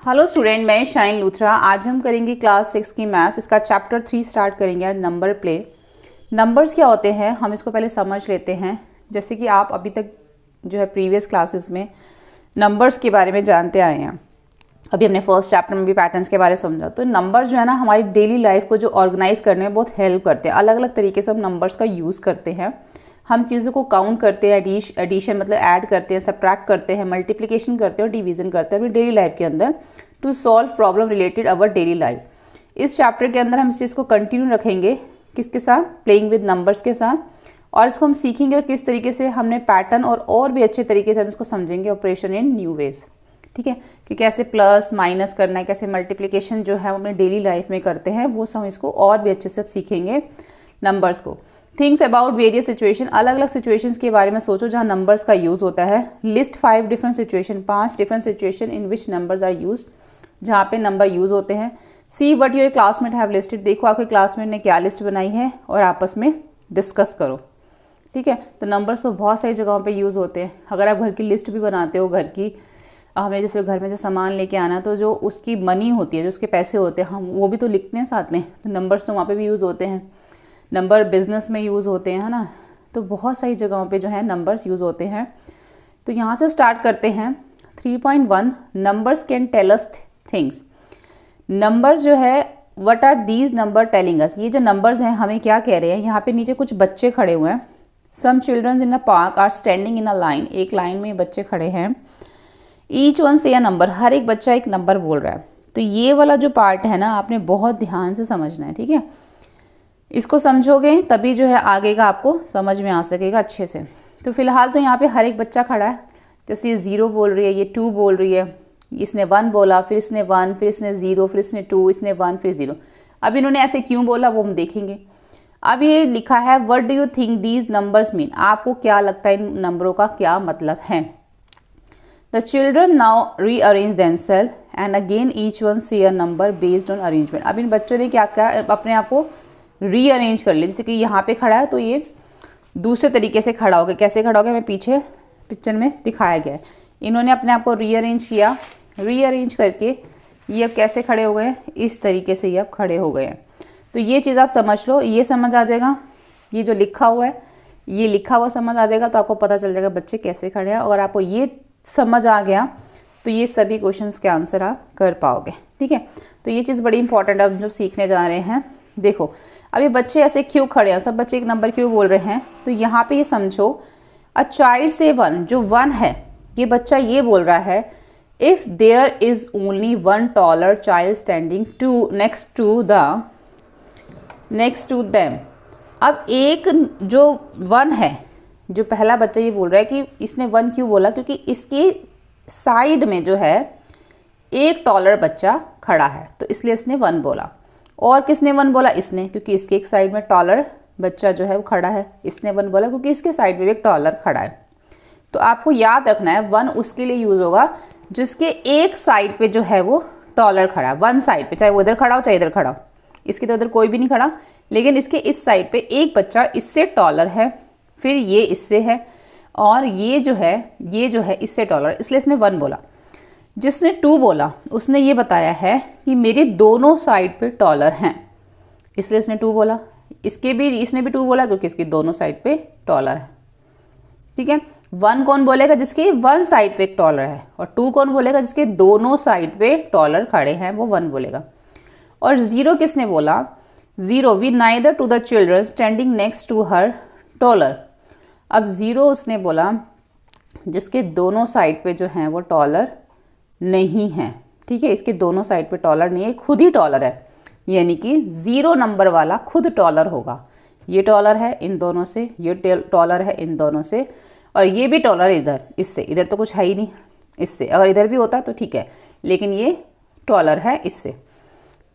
Hello student, मैं shine Luthra. आज हम करेंगे क्लास 6 की मैथ्स। इसका चैप्टर 3 स्टार्ट करेंगे आज, नंबर प्ले। नंबर्स क्या होते हैं हम इसको पहले समझ लेते हैं। जैसे कि आप अभी तक जो है प्रीवियस क्लासेस में नंबर्स के बारे में जानते आए हैं। अभी हमने फर्स्ट चैप्टर में भी पैटर्न्स के बारे में समझा। तो नंबर्स जो है ना हमारी डेली लाइफ को जो ऑर्गेनाइज करने में बहुत हेल्प करते हैं। अलग अलग तरीके से हम नंबर्स का यूज़ करते हैं। हम चीज़ों को काउंट करते हैं, एडिशन मतलब ऐड करते हैं, सब्ट्रैक्ट करते हैं, मल्टीप्लिकेशन करते हैं और डिवीजन करते हैं अपनी डेली लाइफ के अंदर to solve problem related our daily life. इस चैप्टर के अंदर हम इस चीज़ को कंटिन्यू रखेंगे, किसके साथ, प्लेइंग विद नंबर्स के साथ। और इसको हम सीखेंगे और किस तरीके से हमने पैटर्न और भी अच्छे तरीके से हम इसको समझेंगे, ऑपरेशन इन न्यू वेज। ठीक है, कि कैसे प्लस माइनस करना है, कैसे मल्टीप्लिकेशन जो है हम अपने डेली लाइफ में करते हैं, वो हम इसको और भी अच्छे से सीखेंगे नंबर्स को। थिंग्स अबाउट वेरियस सिचुएशन, अलग अलग सिचुएशंस के बारे में सोचो जहाँ नंबर्स का यूज़ होता है। List 5 different situation, 5 different situation in which numbers are use, जहाँ पे नंबर यूज़ होते हैं। See what your classmate have listed, देखो आपके क्लासमेट ने क्या लिस्ट बनाई है और आपस में डिस्कस करो। ठीक है, तो नंबर्स तो बहुत सारी जगहों पे यूज़ होते हैं। अगर आप घर की लिस्ट भी बनाते हो, घर की हमें जैसे घर में से सामान लेके आना, तो जो उसकी मनी होती है, जो उसके पैसे होते हैं, हम वो भी तो लिखते हैं साथ में। तो नंबर्स तो वहाँ पे भी यूज़ होते हैं। नंबर बिजनेस में यूज़ होते हैं, है ना। तो बहुत सारी जगहों पे जो है नंबर्स यूज़ होते हैं। तो यहाँ से स्टार्ट करते हैं। 3.1 numbers can tell us things. Number जो है, what are these number telling us, ये जो नंबर्स हैं हमें क्या कह रहे हैं। यहाँ पे नीचे कुछ बच्चे खड़े हुए हैं। Some childrens in a park are standing in a line, एक लाइन में बच्चे खड़े हैं। ईच वन से अ नंबर, हर एक बच्चा एक नंबर बोल रहा है। तो ये वाला जो पार्ट है ना, आपने बहुत ध्यान से समझना है। ठीक है, इसको समझोगे तभी जो है आगे का आपको समझ में आ सकेगा अच्छे से। तो फिलहाल तो यहाँ पे हर एक बच्चा खड़ा है। जैसे ये 0 बोल रही है, ये 2 बोल रही है, इसने 1 बोला, फिर इसने 1, फिर इसने 0, फिर इसने 2, इसने 1, फिर 0। अब इन्होंने ऐसे क्यों बोला वो हम देखेंगे। अब ये लिखा है what do you think these numbers mean, आपको क्या लगता है इन नंबरों का क्या मतलब है। The children now rearrange themselves and again each one see a number based on arrangement. अब इन बच्चों ने क्या करा, अपने आप को रीअरेंज कर लिया। जैसे कि यहाँ पे खड़ा है तो ये दूसरे तरीके से खड़ा हो गया। कैसे खड़ा हो गया, मैं पीछे पिक्चर में दिखाया गया है। इन्होंने अपने आप को रीअरेंज किया, रीअरेंज करके ये अब कैसे खड़े हो गए हैं, इस तरीके से ये अब खड़े हो गए हैं। तो ये चीज़ आप समझ लो, ये समझ आ जाएगा। ये जो लिखा हुआ है, ये लिखा हुआ समझ आ जाएगा तो आपको पता चल जाएगा बच्चे कैसे खड़े हैं। अगर आपको ये समझ आ गया तो ये सभी क्वेश्चंस के आंसर आप कर पाओगे। ठीक है, तो ये चीज़ बड़ी इंपॉर्टेंट है अब जब सीखने जा रहे हैं। देखो अब ये बच्चे ऐसे क्यों खड़े हैं, सब बच्चे एक नंबर क्यों बोल रहे हैं। तो यहाँ पे ये समझो, अ चाइल्ड से 1, जो 1 है, ये बच्चा ये बोल रहा है if there is only 1 taller child standing next to them. अब एक जो 1 है, जो पहला बच्चा ये बोल रहा है कि इसने 1 क्यों बोला, क्योंकि इसके साइड में जो है एक टॉलर बच्चा खड़ा है, तो इसलिए इसने 1 बोला। और किसने 1 बोला, इसने, क्योंकि इसके एक साइड में टॉलर बच्चा जो है वो खड़ा है। इसने 1 बोला क्योंकि इसके साइड में भी एक टॉलर खड़ा है। तो आपको याद रखना है 1 उसके लिए यूज़ होगा जिसके एक साइड पे जो है वो टॉलर खड़ा है। 1 साइड पे, चाहे वो इधर खड़ा हो चाहे इधर खड़ा हो। इसके तो उधर कोई भी नहीं खड़ा, लेकिन इसके इस साइड पे एक बच्चा इससे टॉलर है, फिर ये इससे है, और ये जो है इससे टॉलर, इसलिए इसने 1 बोला। जिसने 2 बोला उसने ये बताया है कि मेरे दोनों साइड पे टॉलर हैं, इसलिए इसने 2 बोला। इसने भी 2 बोला क्योंकि इसकी दोनों साइड पे टॉलर है। ठीक है, 1 कौन बोलेगा, जिसके 1 साइड पे एक टॉलर है, और 2 कौन बोलेगा, जिसके दोनों साइड पे टॉलर खड़े हैं, वो 1 बोलेगा। और 0 किसने बोला, 0 we neither two the children standing next to her taller. अब 0 उसने बोला जिसके दोनों साइड पे जो हैं वो टॉलर नहीं है। ठीक है, इसके दोनों साइड पे टॉलर नहीं है, खुद ही टॉलर है, यानी कि 0 नंबर वाला खुद टॉलर होगा। ये टॉलर है इन दोनों से, ये टॉलर है इन दोनों से, और ये भी टॉलर इधर, इससे, इधर तो कुछ है ही नहीं इससे। अगर इधर भी होता तो ठीक है, लेकिन ये टॉलर है इससे।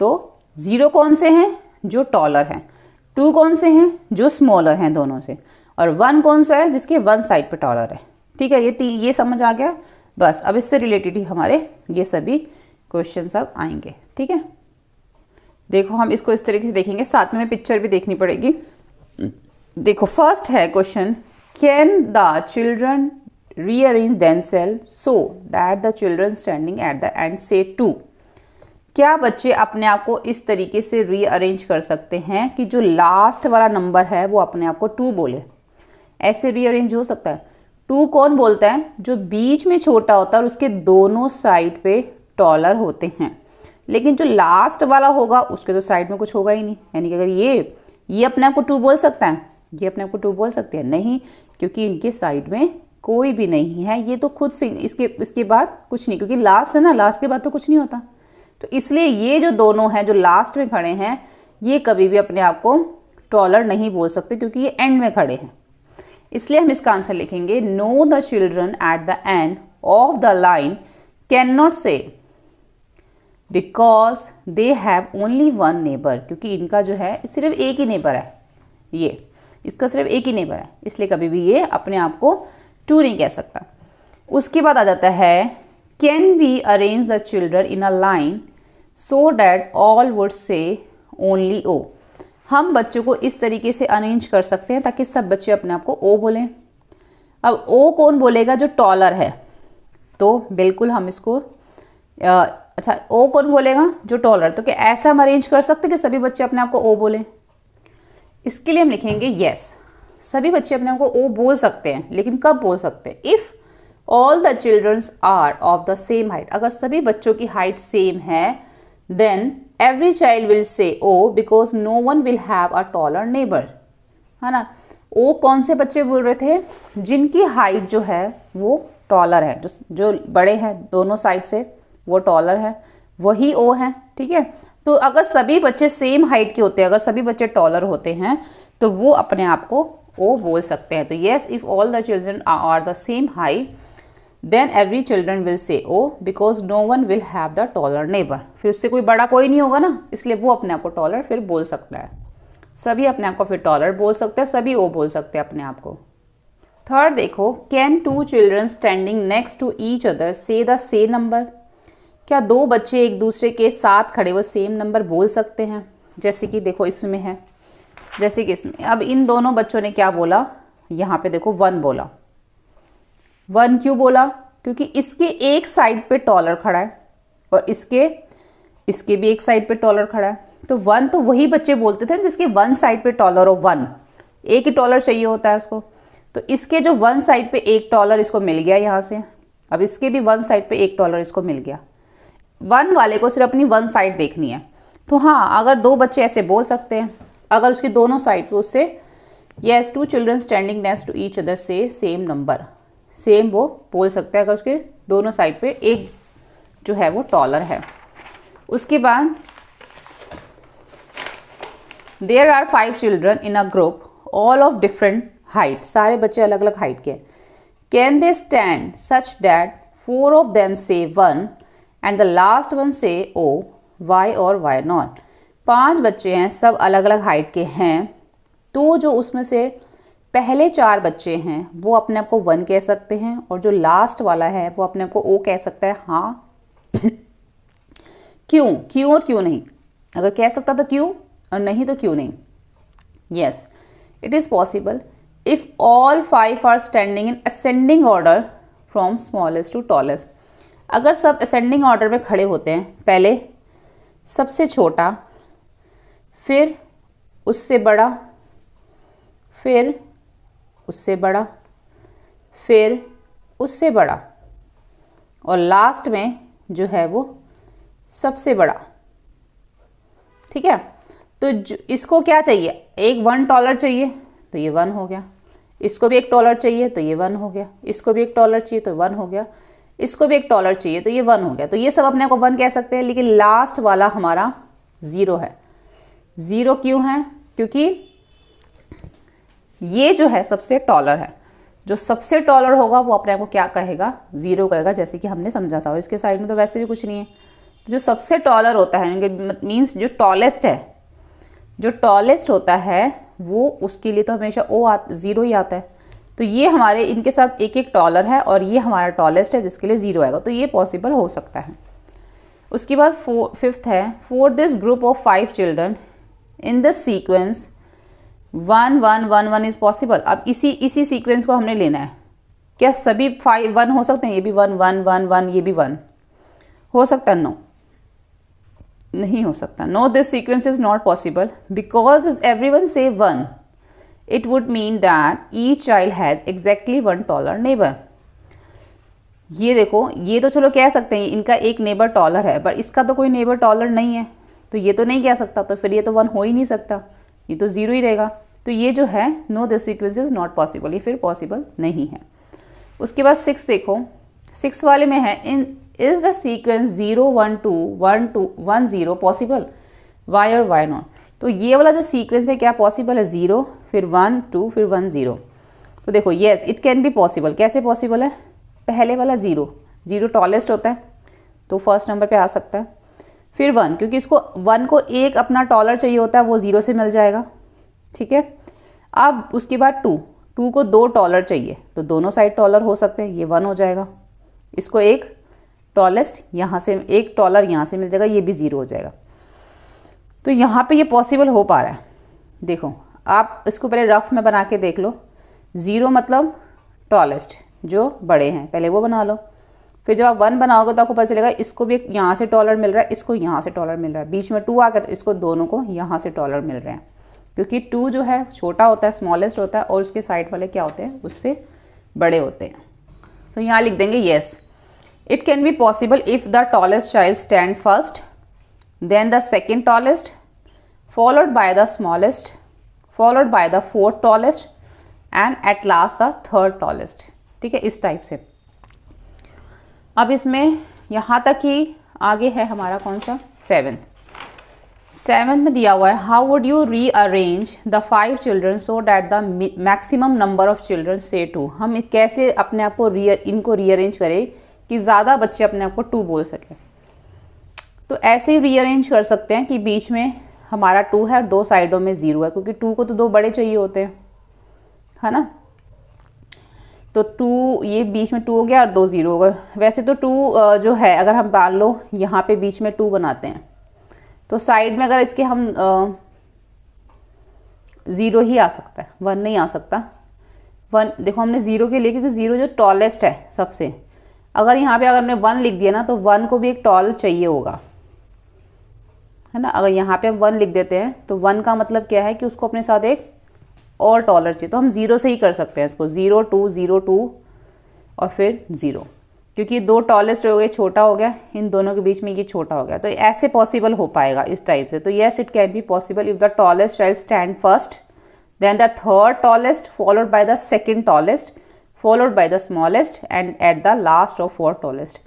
तो 0 कौन से हैं, जो टॉलर हैं। 2 कौन से हैं, जो स्मॉलर हैं दोनों से। और 1 कौन सा है, जिसके 1 साइड पे टॉलर है। ठीक है, ये समझ आ गया। बस अब इससे रिलेटेड ही हमारे ये सभी क्वेश्चन अब आएंगे। ठीक है, देखो हम इसको इस तरीके से देखेंगे, साथ में पिक्चर भी देखनी पड़ेगी। देखो फर्स्ट है question, can the children rearrange themselves so that the children standing at the end say 2। क्या बच्चे अपने आप को इस तरीके से रीअरेंज कर सकते हैं कि जो लास्ट वाला नंबर है वो अपने आप को 2 बोले? ऐसे रीअरेंज हो सकता है? 2 कौन बोलता है? जो बीच में छोटा होता है और उसके दोनों साइड पे टॉलर होते हैं। लेकिन जो लास्ट वाला होगा उसके तो साइड में कुछ होगा ही नहीं। यानी कि अगर ये अपने आप को 2 बोल सकता है, ये अपने आप को 2 बोल सकते हैं? नहीं, क्योंकि इनके साइड में कोई भी नहीं है। ये तो खुद से इसके बाद कुछ नहीं, क्योंकि लास्ट है ना, लास्ट के बाद तो कुछ नहीं होता। तो इसलिए ये जो दोनों हैं जो लास्ट में खड़े हैं, ये कभी भी अपने आप को टॉलर नहीं बोल सकते, क्योंकि ये एंड में खड़े हैं। इसलिए हम इसका आंसर लिखेंगे no the children at the end of the line can not say because they have only one neighbour. क्योंकि इनका जो है सिर्फ एक ही नेबर है, ये इसका सिर्फ एक ही नेबर है, इसलिए कभी भी ये अपने आप को 2 नहीं कह सकता। उसके बाद आ जाता है can we arrange the children in a line so that all would say only O. हम बच्चों को इस तरीके से अरेंज कर सकते हैं ताकि सब बच्चे अपने आप को ओ बोलें। अब ओ कौन बोलेगा? जो टॉलर है। तो बिल्कुल हम इसको अच्छा, ओ कौन बोलेगा? जो टॉलर। तो क्या ऐसा हम अरेंज कर सकते हैं कि सभी बच्चे अपने आप को ओ बोलें? इसके लिए हम लिखेंगे यस, सभी बच्चे अपने आप को ओ बोल सकते हैं। लेकिन कब बोल सकते हैं? If all the childrens are of the same height. अगर सभी बच्चों की हाइट सेम है, then every child will say O because no one will have a taller neighbor, है ना। O कौन से बच्चे बोल रहे थे? जिनकी हाइट जो है वो टॉलर है, जो बड़े हैं दोनों साइड से, वो टॉलर है, वही O है। ठीक है, तो अगर सभी बच्चे सेम हाइट के होते हैं, अगर सभी बच्चे टॉलर होते हैं, तो वो अपने आप को O बोल सकते हैं। तो yes, if all the children are the same height then every children will say oh because no one will have the taller neighbor। फिर उससे कोई बड़ा कोई नहीं होगा ना, इसलिए वो अपने आप को टॉलर फिर बोल सकता है। सभी अपने आप को फिर टॉलर बोल सकते हैं, सभी ओ बोल सकते हैं अपने आप को। थर्ड देखो, can 2 children standing next to each other say the same number। क्या 2 बच्चे एक दूसरे के साथ खड़े हुए सेम नंबर बोल सकते हैं? जैसे कि देखो इसमें है, जैसे कि इसमें अब इन दोनों बच्चों ने क्या बोला? यहाँ पे देखो 1 बोला। 1 क्यों बोला? क्योंकि इसके एक साइड पे टॉलर खड़ा है और इसके भी एक साइड पे टॉलर खड़ा है। तो 1 तो वही बच्चे बोलते थे जिसके 1 साइड पे टॉलर हो। 1 एक ही टॉलर चाहिए होता है उसको। तो इसके जो 1 साइड पे एक टॉलर इसको मिल गया यहाँ से, अब इसके भी 1 साइड पे एक टॉलर इसको मिल गया। 1 वाले को सिर्फ अपनी 1 साइड देखनी है। तो हाँ, अगर 2 बच्चे ऐसे बोल सकते हैं, अगर उसके दोनों साइड पे उससे yes 2 children standing next to each other से सेम नंबर, सेम वो बोल सकते हैं अगर उसके दोनों साइड पे एक जो है वो टॉलर है। उसके बाद there are 5 children in a group all of different height. सारे बच्चे अलग अलग हाइट के। Can they stand such that 4 of them say 1 and the last one say oh why और वाई नॉट। 5 बच्चे हैं, सब अलग अलग हाइट के हैं, तो जो उसमें से पहले 4 बच्चे हैं वो अपने आप को 1 कह सकते हैं और जो लास्ट वाला है वो अपने आप को O कह सकता है। हाँ क्यों और क्यों नहीं? अगर कह सकता तो क्यों और नहीं तो क्यों नहीं? Yes, it is possible if all 5 are standing in ascending order from smallest to tallest. अगर सब असेंडिंग ऑर्डर में खड़े होते हैं, पहले सबसे छोटा, फिर उससे बड़ा, फिर उससे बड़ा, फिर उससे बड़ा और लास्ट में जो है वो सबसे बड़ा। ठीक है, तो इसको क्या चाहिए? एक 1 टॉलर चाहिए तो ये 1 हो गया, इसको भी एक टॉलर चाहिए तो ये 1 हो गया, इसको भी एक टॉलर चाहिए तो 1 हो गया, इसको भी एक टॉलर चाहिए तो ये 1 हो गया। तो ये सब अपने आप को 1 कह सकते हैं। लेकिन लास्ट वाला हमारा 0 है। 0 क्यों है? क्योंकि ये जो है सबसे टॉलर है। जो सबसे टॉलर होगा वो अपने आप को क्या कहेगा? 0 कहेगा, जैसे कि हमने समझा था। और इसके साइड में तो वैसे भी कुछ नहीं है। तो जो सबसे टॉलर होता है मीन्स जो टॉलेस्ट है, जो टॉलेस्ट होता है वो उसके लिए तो हमेशा 0 ही आता है। तो ये हमारे इनके साथ एक एक टॉलर है और ये हमारा टॉलेस्ट है जिसके लिए 0 आएगा। तो ये पॉसिबल हो सकता है। उसके बाद 5th है, for this group of 5 children in the sequence 1 1 1 1 is possible. अब इसी सीक्वेंस को हमने लेना है। क्या सभी 5 1 हो सकते हैं? ये भी 1 1 1 1, ये भी 1 हो सकता है? नो, नहीं हो सकता. No, this sequence is not possible because is everyone say 1, it would mean that each child has exactly 1 taller neighbour. ये देखो, ये तो चलो कह सकते हैं इनका एक नेबर टॉलर है, पर इसका तो कोई नेबर टॉलर नहीं है, तो ये तो नहीं कह सकता, तो फिर ये तो 1 हो ही नहीं सकता, ये तो 0 ही रहेगा. तो ये जो है no this sequence is not possible, ये फिर पॉसिबल नहीं है. उसके बाद 6 देखो, 6 वाले में है in is the sequence 0 1 2 1 2 1 0 possible, why और वाई नॉट. तो ये वाला जो सीक्वेंस है क्या पॉसिबल है? 0 फिर 1 2 फिर 1 0. तो देखो yes it can be possible. कैसे पॉसिबल है? पहले वाला 0 टॉलेस्ट होता है तो फर्स्ट नंबर पे आ सकता है. फिर 1, क्योंकि इसको 1 को एक अपना टॉलर चाहिए होता है, वो 0 से मिल जाएगा. ठीक है. अब उसके बाद 2 को 2 टॉलर चाहिए, तो दोनों साइड टॉलर हो सकते हैं, ये 1 हो जाएगा. इसको एक टॉलेस्ट यहाँ से, एक टॉलर यहाँ से मिल जाएगा, ये भी 0 हो जाएगा. तो यहाँ पे ये पॉसिबल हो पा रहा है. देखो आप इसको पहले रफ में बना के देख लो. 0 मतलब टॉलेस्ट जो बड़े हैं, पहले वो बना लो. फिर जब आप 1 बनाओगे तो आपको पता चलेगा इसको भी यहाँ से टॉलर मिल रहा है, इसको यहाँ से टॉलर मिल रहा है. बीच में 2 आ गया तो इसको दोनों को यहाँ से टॉलर मिल रहे हैं, क्योंकि 2 जो है छोटा होता है, स्मॉलेस्ट होता है, और उसके साइड वाले क्या होते हैं? उससे बड़े होते हैं. तो यहाँ लिख देंगे yes it can be possible if the tallest child stand first, then the second tallest, followed by the smallest, followed by the fourth tallest, and at last the third tallest. ठीक है, इस टाइप से. अब इसमें यहाँ तक ही आगे है हमारा कौन सा? 7th में दिया हुआ है how would you rearrange the 5 children so that the maximum number of children से 2. हम इस कैसे अपने आप को इनको रीअरेंज करें कि ज़्यादा बच्चे अपने आप को 2 बोल सकें. तो ऐसे ही रीअरेंज कर सकते हैं कि बीच में हमारा 2 है और 2 साइडों में 0 है, क्योंकि 2 को तो 2 बड़े चाहिए होते हैं, है ना. तो 2 ये बीच में 2 हो गया और 2 0 हो गए. वैसे तो 2 जो है अगर हम मान लो यहाँ पे बीच में 2 बनाते हैं तो साइड में अगर इसके हम 0 ही आ सकता है, 1 नहीं आ सकता. 1 देखो हमने 0 के लिए, क्योंकि 0 जो टॉलेस्ट है सबसे, अगर यहाँ पे अगर हमने 1 लिख दिया ना तो 1 को भी एक टॉल चाहिए होगा, है ना. अगर यहाँ पे हम 1 लिख देते हैं तो 1 का मतलब क्या है कि उसको अपने साथ एक और टॉलर चाहिए. तो हम 0 से ही कर सकते हैं इसको, 0 2 0 2 और फिर 0, क्योंकि 2 टॉलेस्ट हो गए, छोटा हो गया, इन दोनों के बीच में ये छोटा हो गया. तो ऐसे पॉसिबल हो पाएगा इस टाइप से. तो yes it can be possible if the tallest child stand first, then the third tallest, followed by the second tallest, followed by the smallest, and at the last of 4 tallest.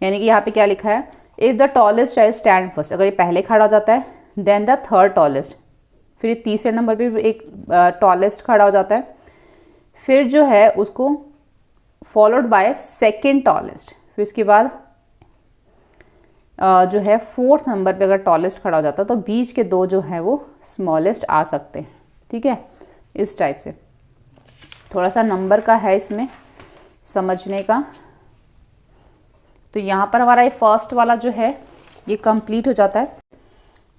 यानी कि यहाँ पे क्या लिखा है? If the tallest child stand first, अगर ये पहले खड़ा हो जाता है, देन द थर्ड टॉलेस्ट, फिर तीसरे नंबर पे एक टॉलेस्ट खड़ा हो जाता है, फिर जो है उसको फॉलोड बाय सेकेंड टॉलेस्ट, फिर इसके बाद जो है 4th नंबर पे अगर टॉलेस्ट खड़ा हो जाता है तो बीच के 2 जो है वो स्मॉलेस्ट आ सकते हैं. ठीक है, इस टाइप से. थोड़ा सा नंबर का है इसमें समझने का. तो यहाँ पर हमारा ये फर्स्ट वाला जो है ये कंप्लीट हो जाता है.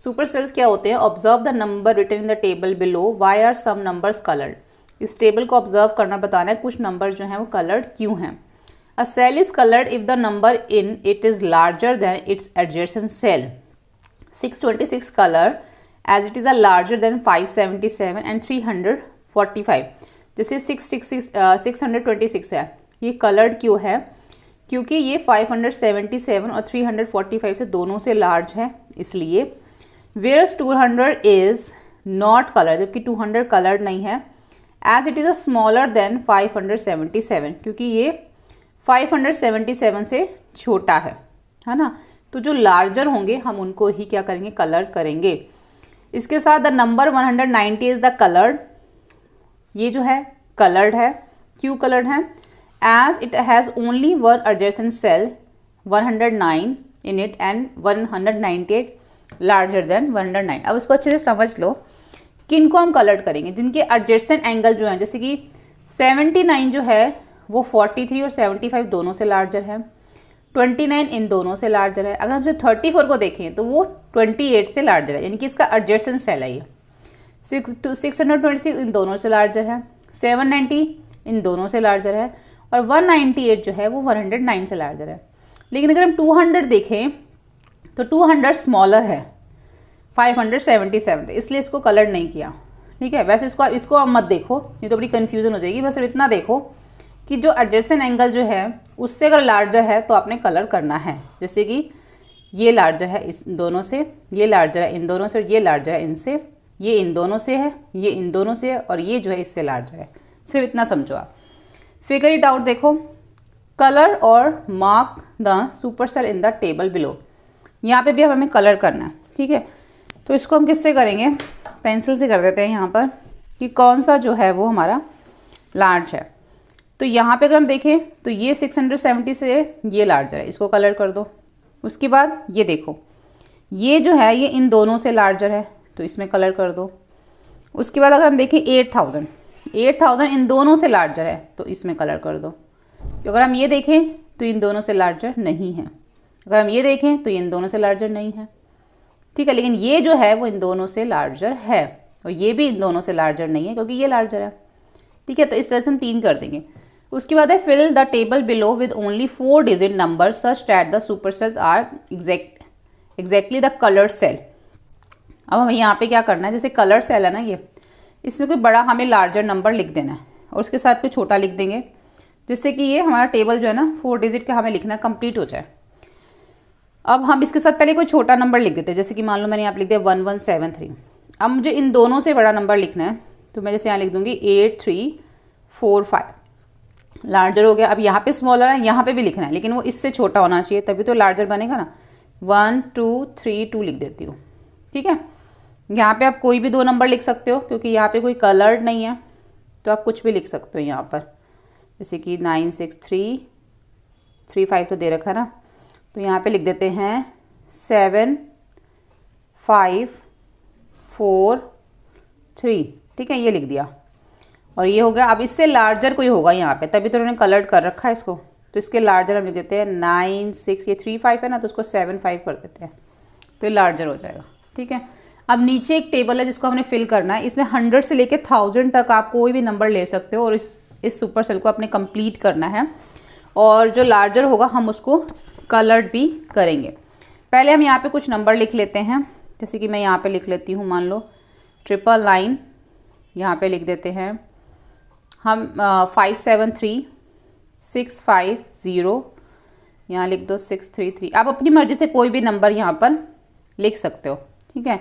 सुपर सेल्स क्या होते हैं? Observe the number written in the table below, why are some numbers coloured. इस टेबल को ऑब्जर्व करना, बताना है कुछ नंबर जो हैं वो कलर्ड क्यों हैं. A cell is coloured if the number in it is larger than its adjacent cell. 626 colour as it is a larger than 577 and 345. जैसे 626 है, ये कलर्ड क्यों है? क्योंकि ये 577 और 345 से दोनों से लार्ज है, इसलिए. वेयरस 200 इज नॉट कलर, जबकि 200 कलर्ड नहीं है. As it is a smaller than 577, क्योंकि ये 577 से छोटा है ना. तो जो लार्जर होंगे हम उनको ही क्या करेंगे? कलर करेंगे. इसके साथ the number 190 is the coloured. ये जो है कलर्ड है. क्यों कलर्ड है? As it has only one adjacent cell 109 in it and 198 larger than 109. अब इसको अच्छे से समझ लो, किनको हम कलर्ड करेंगे? जिनके एडजेसेंट एंगल जो हैं, जैसे कि 79 जो है वो 43 और 75 दोनों से लार्जर है, 29 इन दोनों से लार्जर है. अगर हम 34 को देखें तो वो 28 से लार्जर है, यानी कि इसका एडजेसेंट सेल है ये. 626 इन दोनों से लार्जर है, 790 इन दोनों से लार्जर है, और 198 जो है वो 109 से लार्जर है। लेकिन अगर हम 200 देखें तो 200 स्मॉलर है 577, इसलिए इसको कलर नहीं किया। ठीक है, वैसे इसको आप मत देखो, नहीं तो बड़ी कन्फ्यूज़न हो जाएगी। बस इतना देखो कि जो एडजेसेंट एंगल जो है उससे अगर लार्जर है तो आपने कलर करना है। जैसे कि ये लार्जर है इस दोनों से, ये लार्जर है इन दोनों से, और ये लार्जर है इनसे, ये इन दोनों से है, ये इन दोनों से है, और ये जो है इससे लार्जर है। सिर्फ इतना समझो आप। फिगर इट आउट देखो, कलर और mark the super cell in the table below. यहाँ पे भी अब हमें कलर करना है। ठीक है, तो इसको हम किससे करेंगे, पेंसिल से कर देते हैं यहाँ पर कि कौन सा जो है वो हमारा लार्ज है। तो यहाँ पे अगर हम देखें तो ये 670 से ये लार्जर है, इसको कलर कर दो। उसके बाद ये देखो, ये जो है ये इन दोनों से लार्जर है, तो इसमें कलर कर दो। उसके बाद अगर हम देखें 8000 इन दोनों से लार्जर है, तो इसमें कलर कर दो। तो अगर हम ये देखें तो इन दोनों से लार्जर नहीं है, अगर हम ये देखें तो ये इन दोनों से लार्जर नहीं है। ठीक है, लेकिन ये जो है वो इन दोनों से लार्जर है, और ये भी इन दोनों से लार्जर नहीं है क्योंकि ये लार्जर है। ठीक है, तो इस तरह से हम 3 कर देंगे। उसके बाद है fill the table below with only 4 digit number such that the super cells are exactly the coloured cell. अब हमें यहाँ पे क्या करना है, जैसे कलर सेल है ना ये, इसमें कोई बड़ा हमें लार्जर नंबर लिख देना है और उसके साथ कोई छोटा लिख देंगे, जिससे कि ये हमारा टेबल जो है ना 4 डिजिट का हमें लिखना कंप्लीट हो जाए। अब हम इसके साथ पहले कोई छोटा नंबर लिख देते हैं, जैसे कि मान लो मैंने यहाँ पे लिख दिया 1173। अब मुझे इन दोनों से बड़ा नंबर लिखना है, तो मैं जैसे यहाँ लिख दूँगी 8345, लार्जर हो गया। अब यहाँ पे स्मॉलर है, यहाँ पे भी लिखना है, लेकिन वो इससे छोटा होना चाहिए तभी तो लार्जर बनेगा ना। 1232 लिख देती हूँ। ठीक है, यहाँ पे आप कोई भी 2 नंबर लिख सकते हो क्योंकि यहाँ पे कोई कलर्ड नहीं है, तो आप कुछ भी लिख सकते हो यहाँ पर, जैसे कि 96335 तो दे रखा है ना, तो यहाँ पे लिख देते हैं 7543। ठीक है, ये लिख दिया और ये हो गया। अब इससे लार्जर कोई होगा यहाँ पे, तभी तो उन्होंने कलर्ड कर रखा है इसको, तो इसके लार्जर हम लिख देते हैं 96, ये 35 है ना, तो उसको 75 कर देते हैं, तो ये लार्जर हो जाएगा। ठीक है, अब नीचे एक टेबल है जिसको हमने फिल करना है, इसमें 100 से लेके 1000 तक आप कोई भी नंबर ले सकते हो और इस सुपर सेल को अपने कंप्लीट करना है, और जो लार्जर होगा हम उसको कलर्ड भी करेंगे। पहले हम यहाँ पे कुछ नंबर लिख लेते हैं, जैसे कि मैं यहाँ पे लिख लेती हूँ, मान लो 999, यहाँ पे लिख देते हैं हम 573650, यहाँ लिख दो 633। आप अपनी मर्ज़ी से कोई भी नंबर यहाँ पर लिख सकते हो। ठीक है,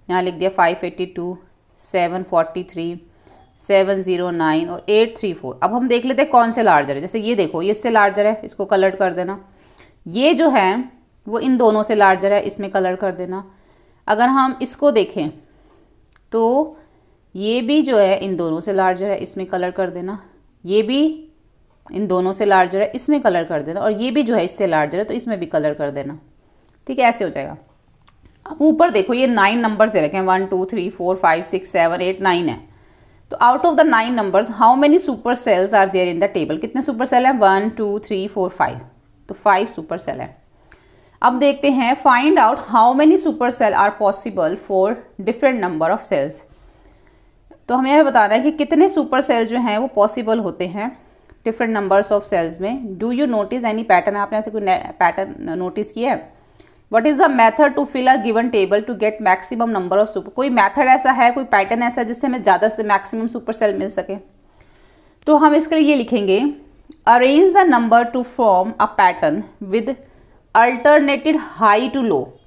यहाँ लिख दिया 582, 743, 709 और 834। अब हम देख लेते हैं कौन से लार्जर है। जैसे ये देखो, ये इससे लार्जर है, इसको कलर कर देना। ये जो है वो इन दोनों से लार्जर है, इसमें कलर कर देना। अगर हम इसको देखें तो ये भी जो है इन दोनों से लार्जर है, इसमें कलर कर देना। ये भी इन दोनों से लार्जर है, इसमें कलर कर देना। और ये भी जो है इससे लार्जर है, तो इसमें भी कलर कर देना। ठीक है, ऐसे हो जाएगा। अब ऊपर देखो, ये 9 नंबर दे रखे हैं, 1 2 3 4 5 6 7 8 9 है। तो out of the 9 numbers how many super cells are there in the table. कितने सुपर सेल हैं, 1 2 3 4 5, तो 5 सुपर सेल है। अब देखते हैं, find out how many super cell are possible for different number of cells. तो हमें यह बताना है कि कितने सुपर सेल जो हैं वो पॉसिबल होते हैं डिफरेंट नंबर्स ऑफ सेल्स में। Do you notice any pattern, आपने ऐसे कोई पैटर्न नोटिस किया है। What is the method to fill a given table to get maximum number of super, कोई मेथड ऐसा है, कोई पैटर्न ऐसा है जिससे हमें ज़्यादा से मैक्सिमम सुपर सेल मिल सके। तो हम इसके लिए ये लिखेंगे, arrange the number to form a pattern with alternated high to low.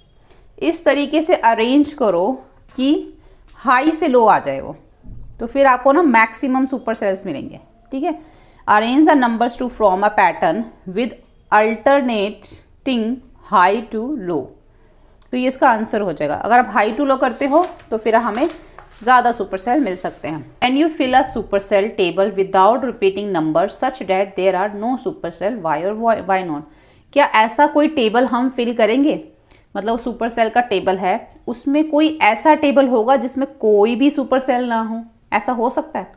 इस तरीके से अरेंज करो कि हाई से लो आ जाए वो, तो फिर आपको ना मैक्सिमम सुपर सेल्स मिलेंगे। ठीक है, arrange the numbers to form a pattern with alternating high to low, तो ये इसका आंसर हो जाएगा। अगर आप हाई टू लो करते हो तो फिर हमें ज़्यादा सुपर सेल मिल सकते हैं। Can you fill a super cell table without repeating number such that there are no super cell, why और वाई नॉट। क्या ऐसा कोई टेबल हम फिल करेंगे, मतलब सुपर सेल का टेबल है, उसमें कोई ऐसा टेबल होगा जिसमें कोई भी सुपर सेल ना हो, ऐसा हो सकता है।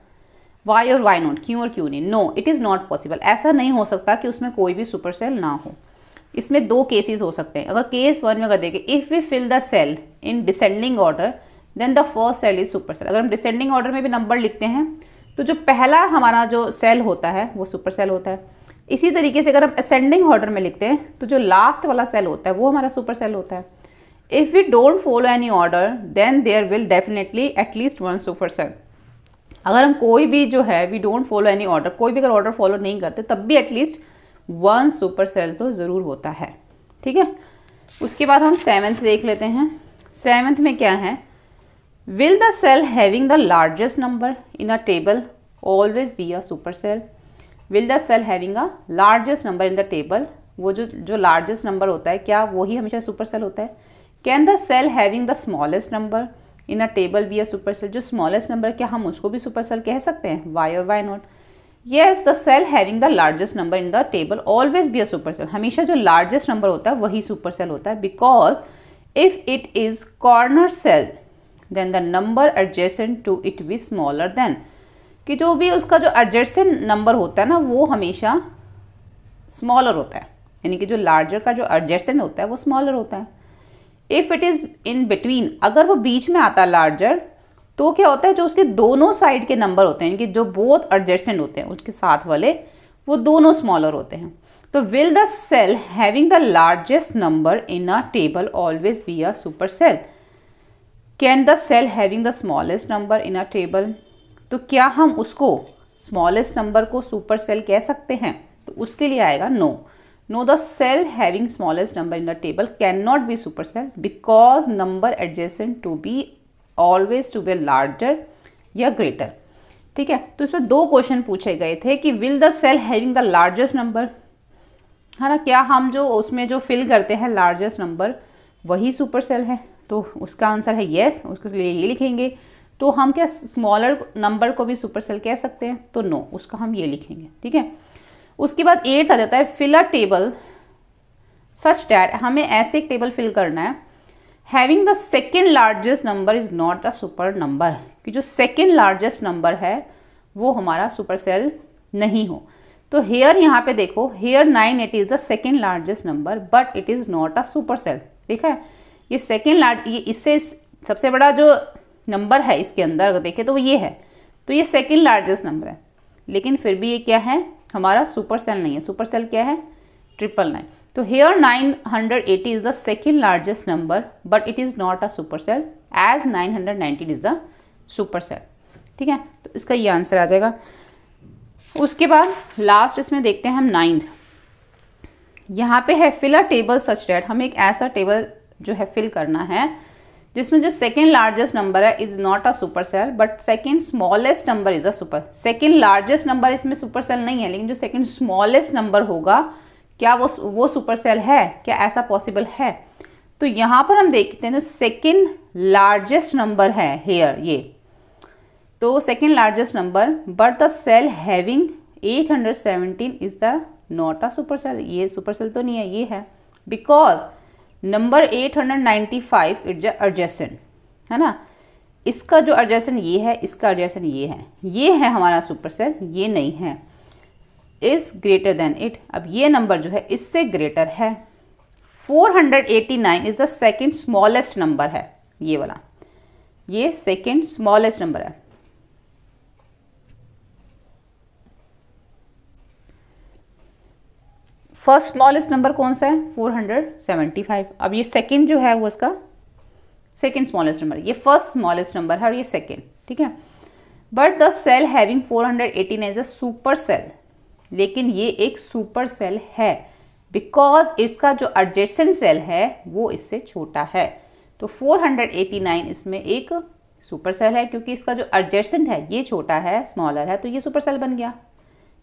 वाई और वाई नॉट, क्यों और क्यों नहीं। No, it is not possible, ऐसा नहीं हो सकता कि उसमें कोई भी सुपर सेल ना हो। इसमें 2 केसेस हो सकते हैं। अगर केस 1 में अगर देखें, if we fill the cell in descending order then the first cell is super cell. अगर हम डिसेंडिंग ऑर्डर में भी नंबर लिखते हैं तो जो पहला हमारा जो सेल होता है वो सुपर सेल होता है। इसी तरीके से अगर हम असेंडिंग ऑर्डर में लिखते हैं तो जो लास्ट वाला सेल होता है वो हमारा सुपर सेल होता है। If we don't follow any order then there will definitely at least one super cell. अगर हम कोई भी जो है we don't follow any order, कोई भी अगर ऑर्डर फॉलो नहीं करते तब भी एटलीस्ट वन सुपर सेल तो ज़रूर होता है। ठीक है, उसके बाद हम 7th देख लेते हैं। 7th में क्या है, will the cell having the largest number in a table always be a super cell. Will the cell having a largest number in the table, वो जो लार्जेस्ट नंबर होता है क्या वही हमेशा सुपर सेल होता है। Can the cell having the smallest number in a table be a super cell, जो स्मॉलेस्ट नंबर क्या हम उसको भी सुपर सेल कह सकते हैं, वाई और why not. Yes, the cell having the largest number in the table always be a super cell, हमेशा जो लार्जेस्ट नंबर होता है वही सुपर सेल होता है। Because if it is corner cell then the number adjacent to it be smaller than, कि जो भी उसका जो एडजेसेंट नंबर होता है ना वो हमेशा स्मॉलर होता है, यानी कि जो लार्जर का जो एडजेसेंट होता है वो स्मॉलर होता है। If it is in between, अगर वो बीच में आता है लार्जर, तो क्या होता है जो उसके दोनों साइड के नंबर होते हैं, यानी कि जो बोथ एडजेसेंट होते हैं उसके साथ वाले, वो दोनों स्मॉलर होते हैं। तो will the cell having the largest number in a table always be a super cell. Can the cell having the smallest number in a table, तो क्या हम उसको स्मॉलेस्ट नंबर को सुपर सेल कह सकते हैं, तो उसके लिए आएगा no. No, the cell having smallest number in the table can not be super cell because number adjacent to be always to be larger या ग्रेटर। ठीक है, तो इसमें 2 क्वेश्चन पूछे गए थे कि will the cell having the largest number, है ना, क्या हम जो उसमें जो फिल करते हैं लार्जेस्ट नंबर वही सुपर सेल है, तो उसका आंसर है येस, उसके लिए ये लिखेंगे। तो हम क्या स्मॉलर नंबर को भी सुपर सेल कह सकते हैं, तो नो, उसका हम ये लिखेंगे। ठीक है, उसके बाद 8 आ जाता है, fill a table such that, हमें ऐसे एक टेबल फिल करना है having the second largest number is not a super number, कि जो सेकेंड लार्जेस्ट नंबर है वो हमारा सुपर सेल नहीं हो। तो हेयर यहाँ पे देखो, here 980 is the second largest number but it is not a super cell. देखा है, ये सेकेंड लार्ज, ये इससे सबसे बड़ा जो नंबर है इसके अंदर अगर देखें तो वो ये है, तो ये सेकेंड लार्जेस्ट नंबर है, लेकिन फिर भी ये क्या है, हमारा सुपर सेल नहीं है। सुपर सेल क्या है, 999। तो here 980 is the second largest number but it is not a super cell as 990 is the super cell. ठीक है, तो इसका ये आंसर आ जाएगा। उसके बाद लास्ट इसमें देखते हैं हम 9th, यहाँ पे है fill a table such that, हमें एक ऐसा टेबल जो है फिल करना है जिसमें जो सेकेंड लार्जेस्ट नंबर है is not a super cell but second smallest number is a super. Second largest number इसमें सुपर सेल नहीं है, लेकिन जो सेकेंड स्मॉलेस्ट नंबर होगा क्या वो सुपर सेल है, क्या ऐसा पॉसिबल है। तो यहाँ पर हम देखते हैं जो सेकेंड लार्जेस्ट नंबर है हेयर, ये तो second largest number but the cell having 817 is the not a super cell, ये सुपर सेल तो नहीं है, ये है बिकॉज नंबर 895 इज एडजेसेंट, है ना, इसका जो एडजेसेंट ये है, इसका एडजेसेंट ये है हमारा सुपर सेल, ये नहीं है। इज ग्रेटर देन इट, अब ये नंबर जो है इससे ग्रेटर है। 489 is the second smallest number है, ये वाला, ये सेकेंड स्मॉलेस्ट नंबर है। फर्स्ट स्मॉलेस्ट नंबर कौन सा है, 475। अब ये सेकेंड जो है वो इसका सेकेंड स्मॉलेस्ट नंबर, ये फर्स्ट स्मॉलेस्ट नंबर है और ये सेकेंड। ठीक है, but the cell having 489 is a super cell, लेकिन ये एक सुपर सेल है बिकॉज इसका जो एडजेसेंट सेल है वो इससे छोटा है। तो 489 इसमें एक सुपर सेल है क्योंकि इसका जो एडजेसेंट है ये छोटा है, स्मॉलर है, तो ये सुपर सेल बन गया।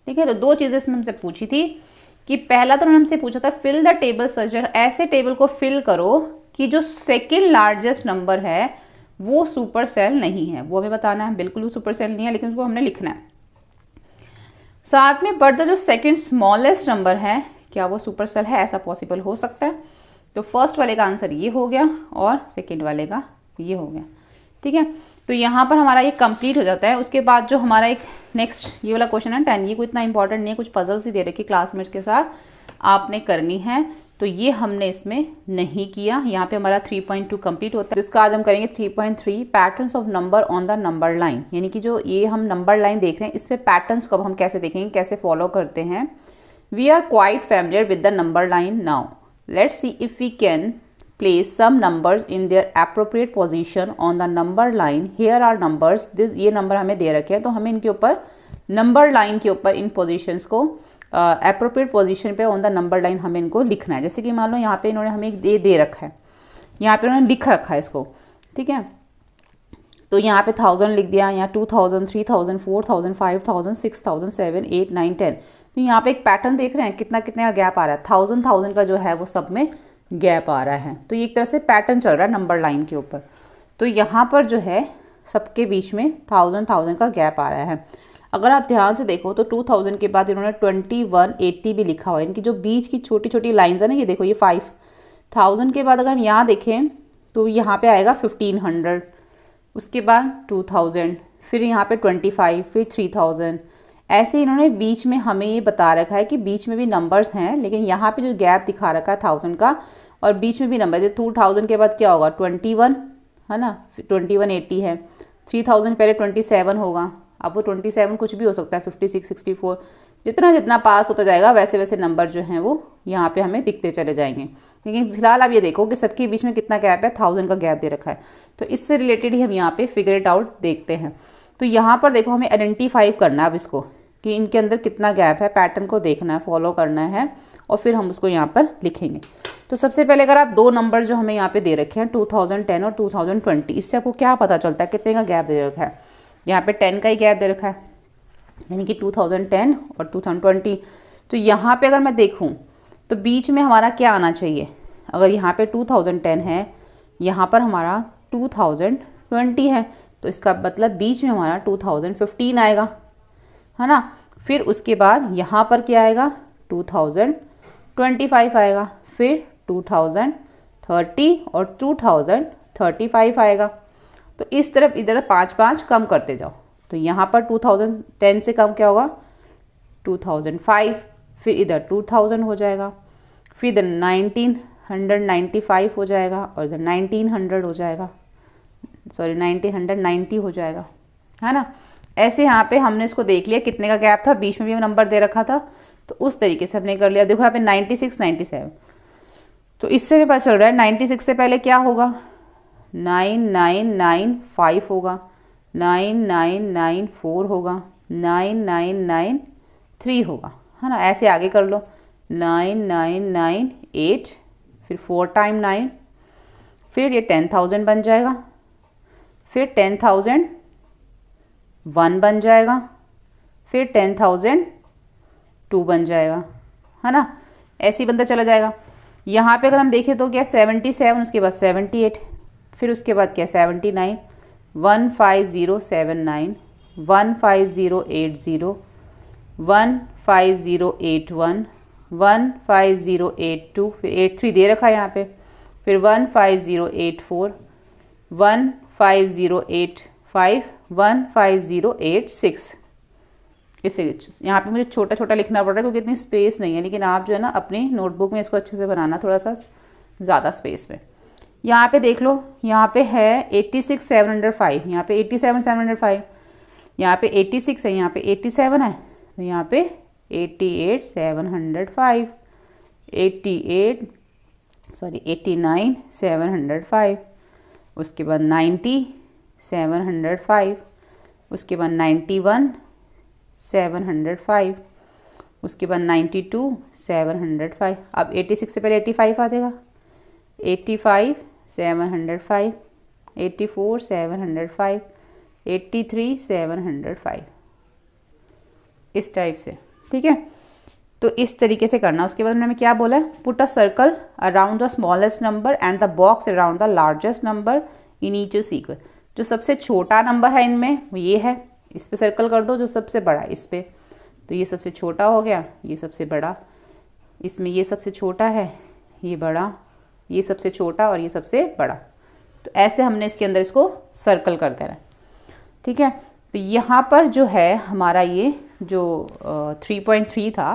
ठीक है, तो 2 चीज़ें इसमें हमसे पूछी थी कि पहला तो उन्होंने हमसे पूछा था fill the table such that, ऐसे टेबल को फिल करो कि जो सेकेंड लार्जेस्ट नंबर है वो सुपर सेल नहीं है, वो हमें बताना है। बिल्कुल वो सुपर सेल नहीं है लेकिन उसको हमने लिखना है। साथ में बट द जो सेकेंड स्मॉलेस्ट नंबर है क्या वो सुपर सेल है, ऐसा पॉसिबल हो सकता है। तो फर्स्ट वाले का आंसर ये हो गया और सेकेंड वाले का ये हो गया। ठीक है, तो यहाँ पर हमारा ये कंप्लीट हो जाता है। उसके बाद जो हमारा एक नेक्स्ट ये वाला क्वेश्चन है 10, ये कोई इतना इंपॉर्टेंट नहीं है, कुछ पजल्स ही दे रखी क्लासमेट्स के साथ आपने करनी है, तो ये हमने इसमें नहीं किया। यहाँ पे हमारा 3.2 कंप्लीट होता है, जिसका आज हम करेंगे 3.3 patterns of number on the number line, यानी कि जो ये हम नंबर लाइन देख रहे हैं इसमें पैटर्न्स को अब हम कैसे देखेंगे, कैसे फॉलो करते हैं We are quite familiar with the number line now. Let's see if we can place some numbers in their appropriate position on the number line. Here are numbers. ये नंबर हमें दे रखे हैं, तो हमें इनके ऊपर नंबर लाइन के ऊपर इन पोजीशंस को एप्रोप्रिएट पोजीशन पे ऑन द नंबर लाइन हमें इनको लिखना है। जैसे कि मान लो यहाँ पे इन्होंने हमें एक दे रखा है, यहाँ पे उन्होंने लिख रखा है इसको, ठीक है। तो यहाँ पे 1000 लिख दिया, यहाँ 2000, 3000, 4000, 5000, 6000, 7, 8, 9, 10। तो यहाँ पे एक पैटर्न देख रहे हैं कितना कितने का गैप आ रहा है। 1000 का जो है वो सब में गैप आ रहा है। तो ये एक तरह से पैटर्न चल रहा है नंबर लाइन के ऊपर। तो यहाँ पर जो है सबके बीच में 1000 का गैप आ रहा है। अगर आप ध्यान से देखो तो 2000 के बाद इन्होंने 2180 भी लिखा हुआ है। इनकी जो बीच की छोटी छोटी लाइन्स है ना, ये देखो, ये 5000 के बाद अगर हम यहाँ देखें तो यहाँ पे आएगा 1500, उसके बाद 2000, फिर यहाँ पे 25, फिर 3000। ऐसे इन्होंने बीच में हमें ये बता रखा है कि बीच में भी नंबर्स हैं, लेकिन यहाँ पे जो गैप दिखा रखा है 1000 का, और बीच में भी नंबर, जैसे 2000 के बाद क्या होगा 21 है ना, 2180 है। 3000 पहले 27 होगा, अब वो 27 कुछ भी हो सकता है, 56, 64, जितना जितना पास होता जाएगा वैसे वैसे नंबर जो हैं वो यहाँ पे हमें दिखते चले जाएंगे। लेकिन फिलहाल आप ये देखो कि सबके बीच में कितना गैप है, 1000 का गैप दे रखा है। तो इससे रिलेटेड ही हम यहाँ पे फिगर इट आउट देखते हैं। तो यहाँ पर देखो हमें आइडेंटिफाई करना है अब इसको कि इनके अंदर कितना गैप है, पैटर्न को देखना है, फॉलो करना है, और फिर हम उसको यहाँ पर लिखेंगे। तो सबसे पहले अगर आप दो नंबर जो हमें यहाँ पे दे रखे हैं 2010 और 2020, इससे आपको क्या पता चलता है कितने का गैप दे रखा है। यहाँ पे 10 का ही गैप दे रखा है, यानी कि 2010 और 2020। तो यहाँ पे अगर मैं देखूँ तो बीच में हमारा क्या आना चाहिए। अगर यहाँ पे 2010 है, यहाँ पर हमारा 2020 है, तो इसका मतलब बीच में हमारा 2015 आएगा, है ना। फिर उसके बाद यहाँ पर क्या आएगा 2025 आएगा, फिर 2030 और 2035 आएगा। तो इस तरफ इधर 5-5 कम करते जाओ। तो यहाँ पर 2010 से कम क्या होगा 2005, फिर इधर 2000 हो जाएगा, फिर इधर 1995 हो जाएगा, और इधर 1900 हो जाएगा, सॉरी 1990 हो जाएगा, है ना। ऐसे यहाँ पे हमने इसको देख लिया कितने का गैप था, बीच में भी नंबर दे रखा था, तो उस तरीके से हमने कर लिया। देखो यहाँ पे 96, 97, तो इससे भी पता चल रहा है 96 से पहले क्या होगा 9995 होगा, 9994 होगा, 9993 होगा, है ना। ऐसे आगे कर लो 9998, फिर 4 टाइम 9, फिर ये 10,000 बन जाएगा, फिर 10,001 बन जाएगा, फिर 10,002 बन जाएगा, है ना। ऐसे ही बनता चला जाएगा। यहाँ पे अगर हम देखें तो क्या 77, उसके बाद 78, फिर उसके बाद क्या 79, 15079, 15080, 15081, 15082, फिर 83 दे रखा है यहाँ पे, फिर 15084, 15085, 15086। इसे यहाँ पे मुझे छोटा छोटा लिखना पड़ रहा है क्योंकि इतनी स्पेस नहीं है, लेकिन आप जो है ना अपनी नोटबुक में इसको अच्छे से बनाना थोड़ा सा ज़्यादा स्पेस में। यहाँ पे देख लो, यहाँ पे है 86,705, यहाँ पे 87,705, यहाँ पे 86 है, यहाँ पे 87 है, तो यहाँ पे 88,705, 89,705, उसके बाद 90,705, उसके बाद 91,705, उसके बाद 92,705। अब 86 से पहले 85 आ जाएगा, 85,705, 84,705, 83,705, इस टाइप से, ठीक है। तो इस तरीके से करना। उसके बाद उन्होंने क्या बोला है, put a circle around the smallest number and the box around the largest number in each sequence. जो सबसे छोटा नंबर है इनमें वो ये है, इस पे सर्कल कर दो, जो सबसे बड़ा है इस पे। तो ये सबसे छोटा हो गया, ये सबसे बड़ा, इसमें ये सबसे छोटा है, ये बड़ा, ये सबसे छोटा और ये सबसे बड़ा। तो ऐसे हमने इसके अंदर इसको सर्कल कर देना है, ठीक है। तो यहाँ पर जो है हमारा ये जो 3.3 था,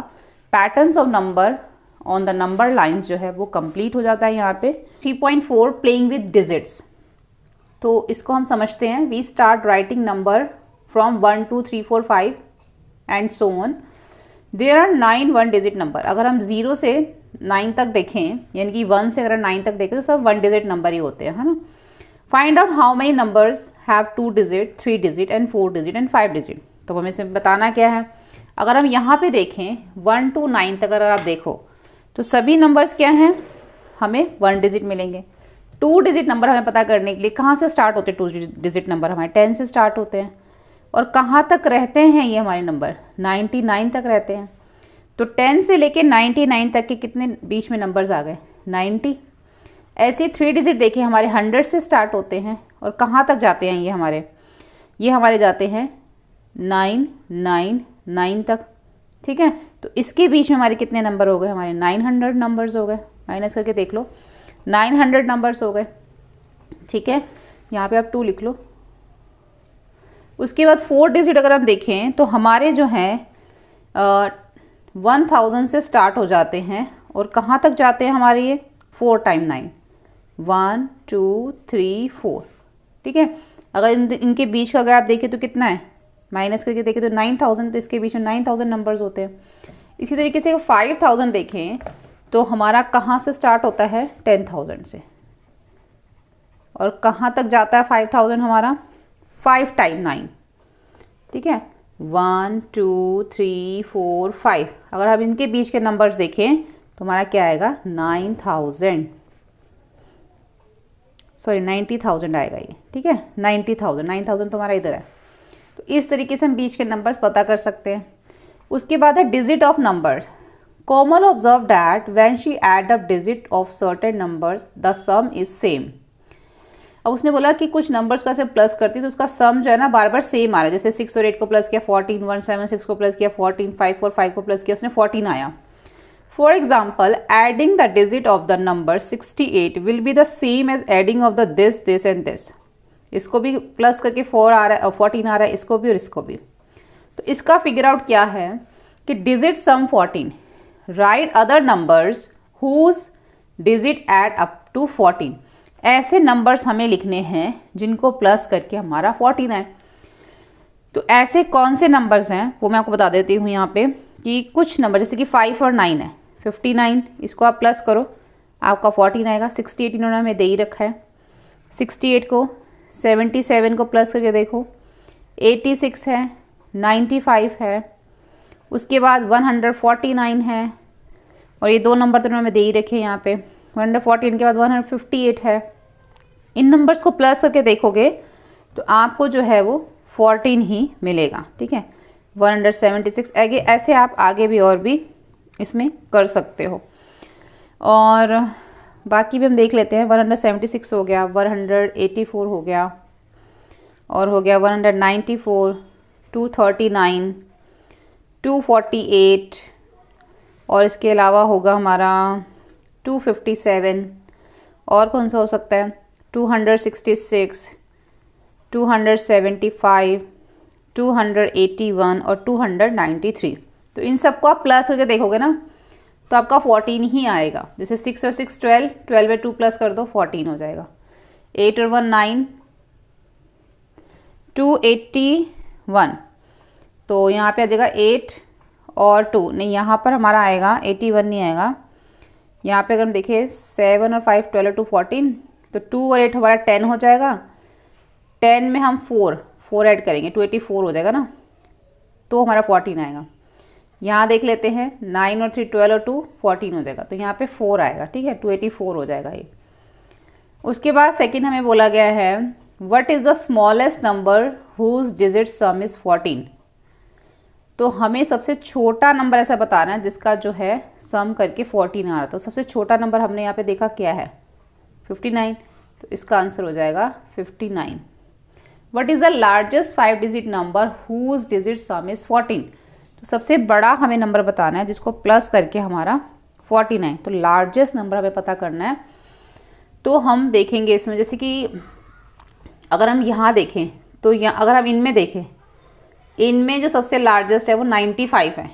patterns of number on the number lines, जो है वो कंप्लीट हो जाता है यहाँ पे। 3.4 प्लेइंग विद डिजिट्स। तो इसको हम समझते हैं, we start writing number from 1 2 3 4 5 and so on. There are 9 one digit number. अगर हम 0 से 9 तक देखें, यानी कि 1 से अगर 9 तक देखें तो सब 1 डिजिट नंबर ही होते हैं, है ना। Find out how many numbers have 2 digit, 3 digit and 4 digit and 5 digit. तो हमें इसमें बताना क्या है, अगर हम यहाँ पे देखें 1 to 9 तक अगर आप देखो तो सभी नंबर्स क्या हैं, हमें 1 डिजिट मिलेंगे। 2 डिजिट नंबर हमें पता करने के लिए कहाँ से स्टार्ट होते हैं 2 डिजिट नंबर, हमारे 10 से स्टार्ट होते हैं। और कहाँ तक रहते हैं ये हमारे नंबर, 99 तक रहते हैं। तो 10 से लेके 99 तक के कितने बीच में नंबर्स आ गए, 90। ऐसे 3 डिजिट देखिए हमारे 100 से स्टार्ट होते हैं और कहाँ तक जाते हैं ये हमारे जाते हैं 999 तक, ठीक है। तो इसके बीच में हमारे कितने नंबर हो गए, हमारे 900 नंबर्स हो गए। माइनस करके देख लो, 900 नंबर्स हो गए, ठीक है। यहाँ पे आप 2 लिख लो। उसके बाद 4 डिजिट अगर हम देखें तो हमारे जो हैं 1000 से स्टार्ट हो जाते हैं और कहाँ तक जाते हैं हमारे ये 4 टाइम 9, 1 2 3 4, ठीक है। अगर इनके बीच का अगर आप देखें तो कितना है, माइनस करके देखें तो 9000, तो इसके बीच में 9000 नंबर्स होते हैं। इसी तरीके से 5000 देखें तो हमारा कहाँ से स्टार्ट होता है, 10000 से, और कहाँ तक जाता है 5000 हमारा, 5 टाइम 9, ठीक है। 1 2 3 4 5। अगर हम इनके बीच के नंबर्स देखें तो हमारा क्या आएगा, 9000 आएगा ये, ठीक है। 9000 तो हमारा इधर है। तो इस तरीके से हम बीच के नंबर्स पता कर सकते हैं। उसके बाद है digit of numbers. Komal observe that when she add up digit of certain numbers the sum is same. अब उसने बोला कि कुछ नंबर्स को ऐसे प्लस करती तो उसका सम जो है ना बार बार सेम आ रहा है। जैसे 6 और 8 को प्लस किया 14, 1 7 6 को प्लस किया 14, 5 और 5 को प्लस किया उसने 14 आया। For example, adding the digit of the number 68 will be the same as adding of the this this and this. इसको भी प्लस करके 4 आ रहा है और 14 आ रहा है, इसको भी और इसको भी। तो इसका फिगर आउट क्या है कि digit sum 14, right other numbers whose digit add up to 14। ऐसे नंबर्स हमें लिखने हैं जिनको प्लस करके हमारा 14 है। तो ऐसे कौन से नंबर्स हैं वो मैं आपको बता देती हूँ यहाँ पे, कि कुछ नंबर जैसे कि 5 और 9 है, 59, इसको आप प्लस करो आपका 14 आएगा। 68 इन्होंने हमें दे ही रखा है, 68 को 77 को प्लस करके देखो, 86 है, 95 है, उसके बाद 149 है, और ये 2 नंबर तो उन्होंने दे ही रखे हैं यहाँ पे। 114 के बाद 158 है। इन नंबर्स को प्लस करके देखोगे तो आपको जो है वो 14 ही मिलेगा, ठीक है। 176 आगे, ऐसे आप आगे भी और भी इसमें कर सकते हो। और बाकी भी हम देख लेते हैं। 176 हो गया, 184 हो गया, और हो गया 194, 239, 248, और इसके अलावा होगा हमारा 257, और कौन सा हो सकता है 266, 275, 281 और 293। तो इन सबको आप प्लस करके देखोगे ना तो आपका 14 ही आएगा। जैसे 6 और 6 12, 12 में 2 प्लस कर दो 14 हो जाएगा। 8 और 1 9, 281। तो यहाँ पे आ जाएगा 8 और 2, नहीं यहाँ पर हमारा आएगा 81 नहीं आएगा। यहाँ पे अगर हम देखें 7 और 5 12 और 2 14, तो 2 और 8 हमारा 10 हो जाएगा। 10 में हम 4 ऐड करेंगे, 284 हो जाएगा ना, तो हमारा 14 आएगा। यहाँ देख लेते हैं 9 और 3 12 और 2 14 हो जाएगा, तो यहाँ पे 4 आएगा, ठीक है। 284 हो जाएगा ये। उसके बाद सेकंड हमें बोला गया है what is the smallest number whose digit sum is 14। तो हमें सबसे छोटा नंबर ऐसा बताना है जिसका जो है सम करके 14 आ रहा था। तो सबसे छोटा नंबर हमने यहाँ पे देखा क्या है, 59। तो इसका आंसर हो जाएगा 59। What is the largest 5 digit number whose digit sum is 14। तो सबसे बड़ा हमें नंबर बताना है जिसको प्लस करके हमारा 14 है। तो लार्जेस्ट नंबर हमें पता करना है। तो हम देखेंगे इसमें, जैसे कि अगर हम यहाँ देखें तो यहाँ अगर हम इनमें देखें, इनमें जो सबसे लार्जेस्ट है वो 95 है।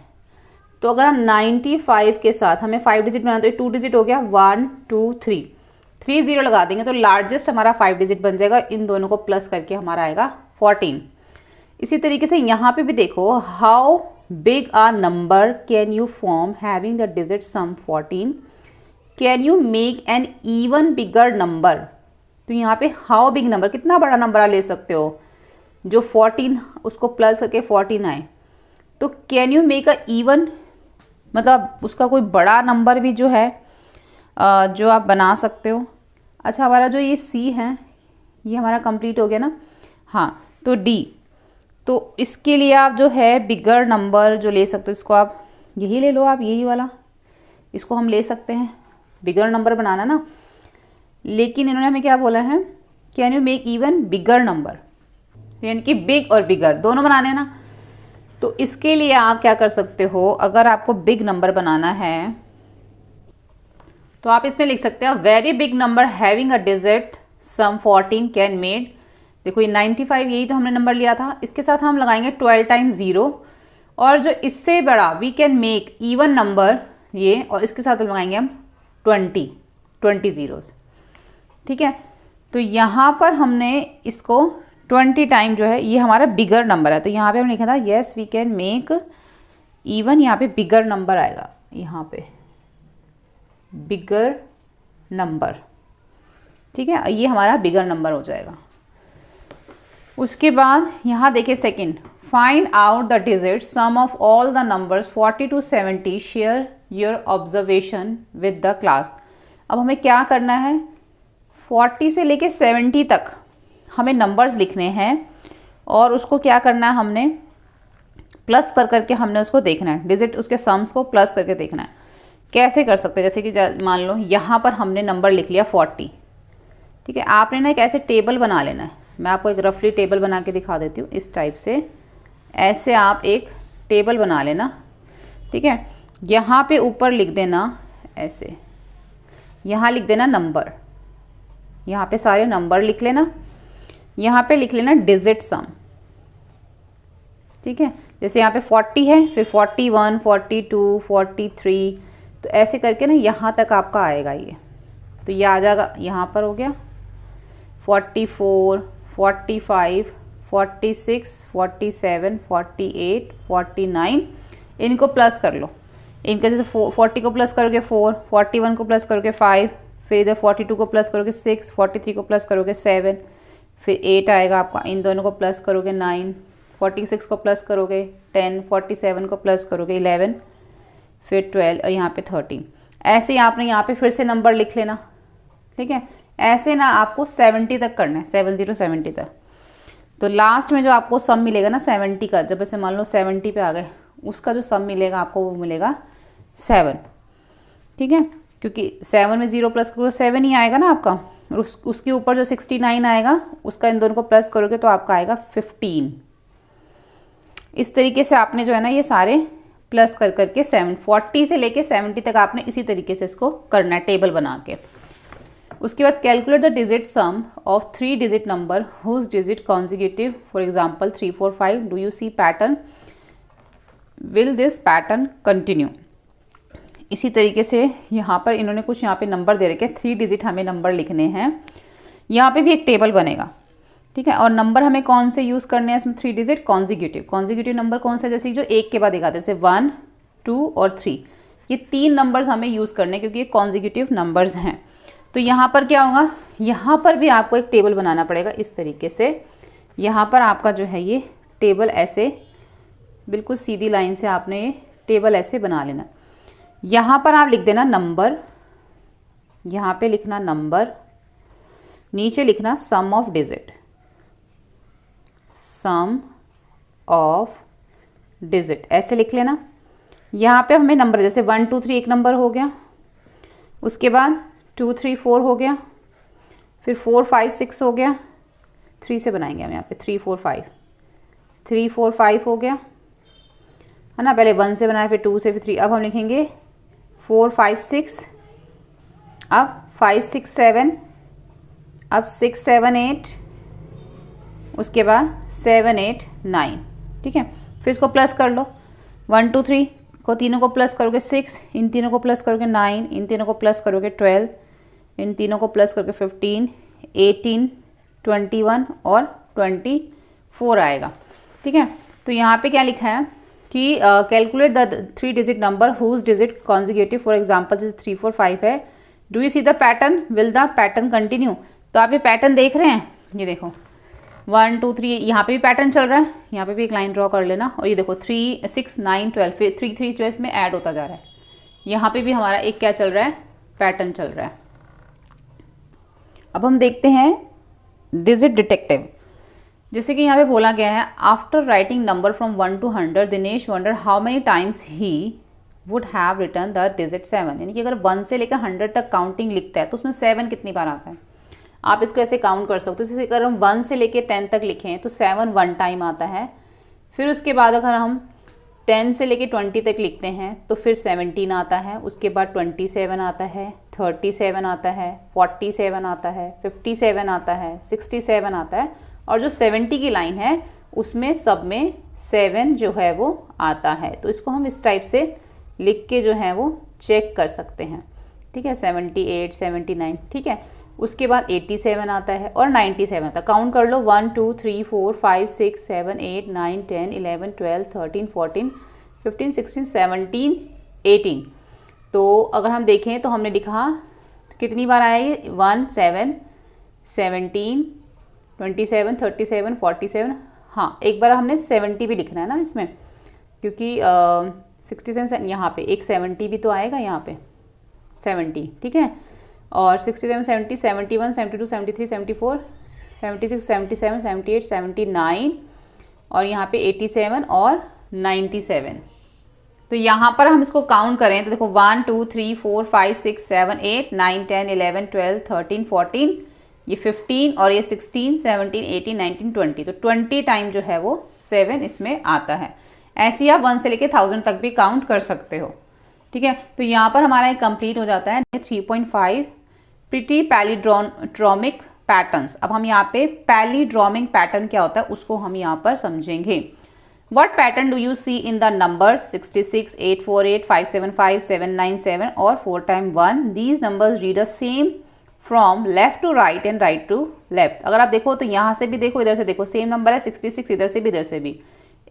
तो अगर हम 95 के साथ हमें 5 डिजिट बनाना, तो ये 2 डिजिट हो गया, 1 2 3, 3 0 लगा देंगे तो लार्जेस्ट हमारा 5 डिजिट बन जाएगा। इन दोनों को प्लस करके हमारा आएगा 14। इसी तरीके से यहाँ पे भी देखो how big a number can you form having the digit sum 14, can you make an even bigger number. तो यहाँ पे हाउ बिग नंबर, कितना बड़ा नंबर आप ले सकते हो, जो 14 उसको प्लस करके 14 आए। तो can you make a even, मतलब उसका कोई बड़ा नंबर भी जो है जो आप बना सकते हो। अच्छा, हमारा जो ये सी है ये हमारा कंप्लीट हो गया ना। हाँ, तो डी, तो इसके लिए आप जो है बिगर नंबर जो ले सकते हो, इसको आप यही ले लो, आप यही वाला इसको हम ले सकते हैं, बिगर नंबर बनाना ना। लेकिन इन्होंने हमें क्या बोला है, can you make even bigger number, यानी कि बिग और बिगर दोनों बनाने ना। तो इसके लिए आप क्या कर सकते हो, अगर आपको बिग नंबर बनाना है तो आप इसमें लिख सकते हो very big number having a digit sum 14 can made. देखो ये 95 यही तो हमने नंबर लिया था, इसके साथ हम लगाएंगे 12 टाइम्स 0, और जो इससे बड़ा we can make even number ये, और इसके साथ लगाएंगे हम 20 जीरोस। ठीक है, तो यहाँ पर हमने इसको 20 टाइम जो है ये हमारा बिगर नंबर है, तो यहाँ पे हमने लिखा था yes we can make even, यहाँ पे बिगर नंबर आएगा, यहाँ पे बिगर नंबर। ठीक है, ये हमारा बिगर नंबर हो जाएगा। उसके बाद यहाँ देखिए second, find out the digit sum of all the numbers 40 to 70, share your observation with the class. अब हमें क्या करना है, 40 से लेके 70 तक हमें नंबर्स लिखने हैं, और उसको क्या करना है, हमने प्लस कर करके हमने उसको देखना है, डिजिट उसके सम्स को प्लस करके देखना है। कैसे कर सकते हैं, जैसे कि मान लो यहाँ पर हमने नंबर लिख लिया 40। ठीक है, आपने ना एक ऐसे टेबल बना लेना है, मैं आपको एक रफली टेबल बना के दिखा देती हूँ। इस टाइप से ऐसे आप एक टेबल बना लेना। ठीक है, यहाँ पे ऊपर लिख देना ऐसे, यहाँ लिख देना नंबर, यहाँ पे सारे नंबर लिख लेना, यहाँ पे लिख लेना डिजिट सम। ठीक है, जैसे यहाँ पे 40 है, फिर 41, 42, 43, तो ऐसे करके ना यहाँ तक आपका आएगा ये, तो ये आ जाएगा, यहाँ पर हो गया 44, 45, 46, 47, 48, 49, इनको प्लस कर लो। इनका जैसे 40 को प्लस करोगे 4, 41 को प्लस करोगे 5, फिर इधर 42 को प्लस करोगे 6, 43 को प्लस करोगे 7, फिर 8 आएगा आपका, इन दोनों को प्लस करोगे 9, 46 को प्लस करोगे 10, 47 को प्लस करोगे 11, फिर 12, और यहाँ पे 13। ऐसे ही आपने यहाँ पे फिर से नंबर लिख लेना। ठीक है, ऐसे ना आपको 70 तक करना है, 70 तक। तो लास्ट में जो आपको सम मिलेगा ना 70 का, जब ऐसे मान लो 70 पे आ गए, उसका जो सम मिलेगा आपको वो मिलेगा 7। ठीक है, क्योंकि 7 में 0 प्लस करो 7 ही आएगा ना आपका, और उसके ऊपर जो 69 आएगा उसका इन दोनों को प्लस करोगे तो आपका आएगा 15। इस तरीके से आपने जो है ना ये सारे प्लस कर करके 40 से लेके 70 तक आपने इसी तरीके से इसको करना है, टेबल बना के। उसके बाद calculate the digit sum of 3 digit number whose digit consecutive, for example 3, 4, 5, do you see pattern, will this pattern continue. इसी तरीके से यहाँ पर इन्होंने कुछ यहाँ पे नंबर दे रखे, 3 डिजिट हमें नंबर लिखने हैं, यहाँ पे भी एक टेबल बनेगा। ठीक है, और नंबर हमें कौन से यूज़ करने हैं इसमें, 3 डिजिट कॉन्जिक्यूटिव नंबर कौन सा, जैसे जो एक के बाद एक आते हैं, जैसे 1, 2 और 3, ये 3 नंबर्स हमें यूज़ करने हैं क्योंकि ये कॉन्जिक्यूटिव नंबर्स हैं। तो यहाँ पर क्या होगा, यहाँ पर भी आपको एक टेबल बनाना पड़ेगा इस तरीके से। यहाँ पर आपका जो है ये टेबल ऐसे बिल्कुल सीधी लाइन से आपने ये टेबल ऐसे बना लेना। यहाँ पर आप लिख देना नंबर, यहाँ पे लिखना नंबर, नीचे लिखना sum of digit, sum of digit ऐसे लिख लेना। यहाँ पे हमें नंबर जैसे 1, 2, 3 एक नंबर हो गया, उसके बाद 2, 3, 4 हो गया, फिर 4, 5, 6 हो गया, 3 से बनाएंगे हम यहाँ पे 3, 4, 5, 3, 4, 5 हो गया है ना, पहले 1 से बनाया, फिर 2 से, फिर 3। अब हम लिखेंगे 4, 5, 6, अब 5, 6, 7, अब 6, 7, 8, उसके बाद 7, 8, 9। ठीक है, फिर इसको प्लस कर लो, 1, 2, 3 को तीनों को प्लस करोगे 6, इन तीनों को प्लस करोगे 9, इन तीनों को प्लस करोगे 12, इन तीनों को प्लस करके 15, 18, 21 और 24 आएगा। ठीक है, तो यहाँ पे क्या लिखा है, कि calculate the 3 digit number whose digit consecutive, for example जैसे 3 4 5 है। Do you see the pattern, will the pattern continue. तो आप ये पैटर्न देख रहे हैं, ये देखो 1 2 3, यहाँ पे भी पैटर्न चल रहा है, यहाँ पे भी एक लाइन ड्रॉ कर लेना। और ये देखो 3 6 9 12, फिर 3 3 जो इसमें ऐड होता जा रहा है। यहाँ पे भी हमारा एक क्या चल रहा है, पैटर्न चल रहा है। अब हम देखते हैं डिजिट डिटेक्टिव। जैसे कि यहाँ पे बोला गया है, after writing number from 1 to 100 Dinesh wonder how many times he would have return the digit 7। यानी कि अगर 1 से लेकर 100 तक काउंटिंग लिखता है तो उसमें 7 कितनी बार आता है। आप इसको ऐसे काउंट कर सकते हो। जैसे अगर हम 1 से लेकर 10 तक लिखें तो 7 1 टाइम आता है। फिर उसके बाद अगर हम 10 से लेकर 20 तक लिखते हैं तो फिर 17 आता है। उसके बाद 27 आता है, 37 आता है, 47 आता है, 57 आता है, 67 आता है। और जो 70 की लाइन है उसमें सब में 7 जो है वो आता है। तो इसको हम इस टाइप से लिख के जो है वो चेक कर सकते हैं। ठीक है, 78 79, ठीक है। उसके बाद 87 आता है और 97 आता है। काउंट कर लो, 1 2 3 4 5 6 7 8 9 10 11 12 13 14 15 16 17 18। तो अगर हम देखें तो हमने लिखा कितनी बार आया ये, 1 7 17 27 37 47। हाँ, एक बार हमने 70 भी लिखना है ना इसमें, क्योंकि 67 यहाँ पे एक 70 भी तो आएगा यहाँ पे 70, ठीक है। और 67 70 71 72 73 74 76 77 78 79 और यहाँ पे 87 और 97। तो यहाँ पर हम इसको काउंट करें तो देखो 1 2 3 4 5 6 7 8 9 10 11 12 13 14, ये 15 और ये 16 17 18 19 20। तो 20 टाइम जो है वो 7 इसमें आता है। ऐसे ही आप 1 से लेके 1000 तक भी काउंट कर सकते हो। ठीक है, तो यहाँ पर हमारा एक कंप्लीट हो जाता है 3.5 प्रिटी पैलिड्रोमिक पैटर्न्स। अब हम यहाँ पे पैलिड्रोमिक पैटर्न क्या होता है उसको हम यहाँ पर समझेंगे। What pattern do you see in the numbers 66, 848, 575, 797 और 4 times 1? These numbers read the same from left to right and right to left. अगर आप देखो तो यहाँ से भी देखो, इधर से देखो, सेम नंबर है 66, इधर से भी इधर से भी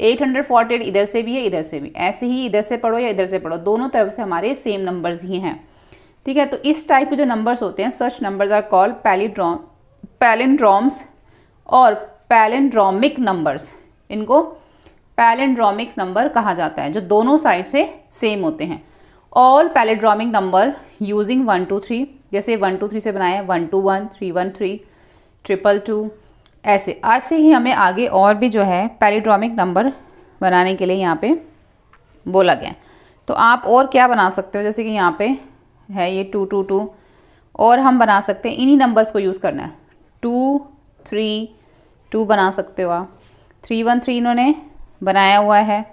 848, इधर से भी है इधर से भी, ऐसे ही इधर से पढ़ो या इधर से पढ़ो, दोनों तरफ से हमारे सेम नंबर्स ही हैं। ठीक है, तो इस टाइप के जो नंबर्स होते हैं सच नंबर्स आर कॉल्ड पैलिंड्रोम्स और पैलिंड्रोमिक नंबर्स। इनको पैलिंड्रोमिक्स नंबर कहा जाता है, जो दोनों साइड से सेम होते हैं। ऑल पैलिंड्रोमिक नंबर यूजिंग 1 2 3, जैसे 1 2 3 से बनाए 1 2 1 3 1 3 2 2 2, ऐसे ही हमें आगे और भी जो है पैलिंड्रोमिक नंबर बनाने के लिए यहाँ पे बोला गया। तो आप और क्या बना सकते हो, जैसे कि यहाँ पे है ये 2 2 2, और हम बना सकते हैं इन्हीं नंबर्स को यूज़ करना है। 2 3 2 बना सकते हो आप, 3 1 3 इन्होंने बनाया हुआ है,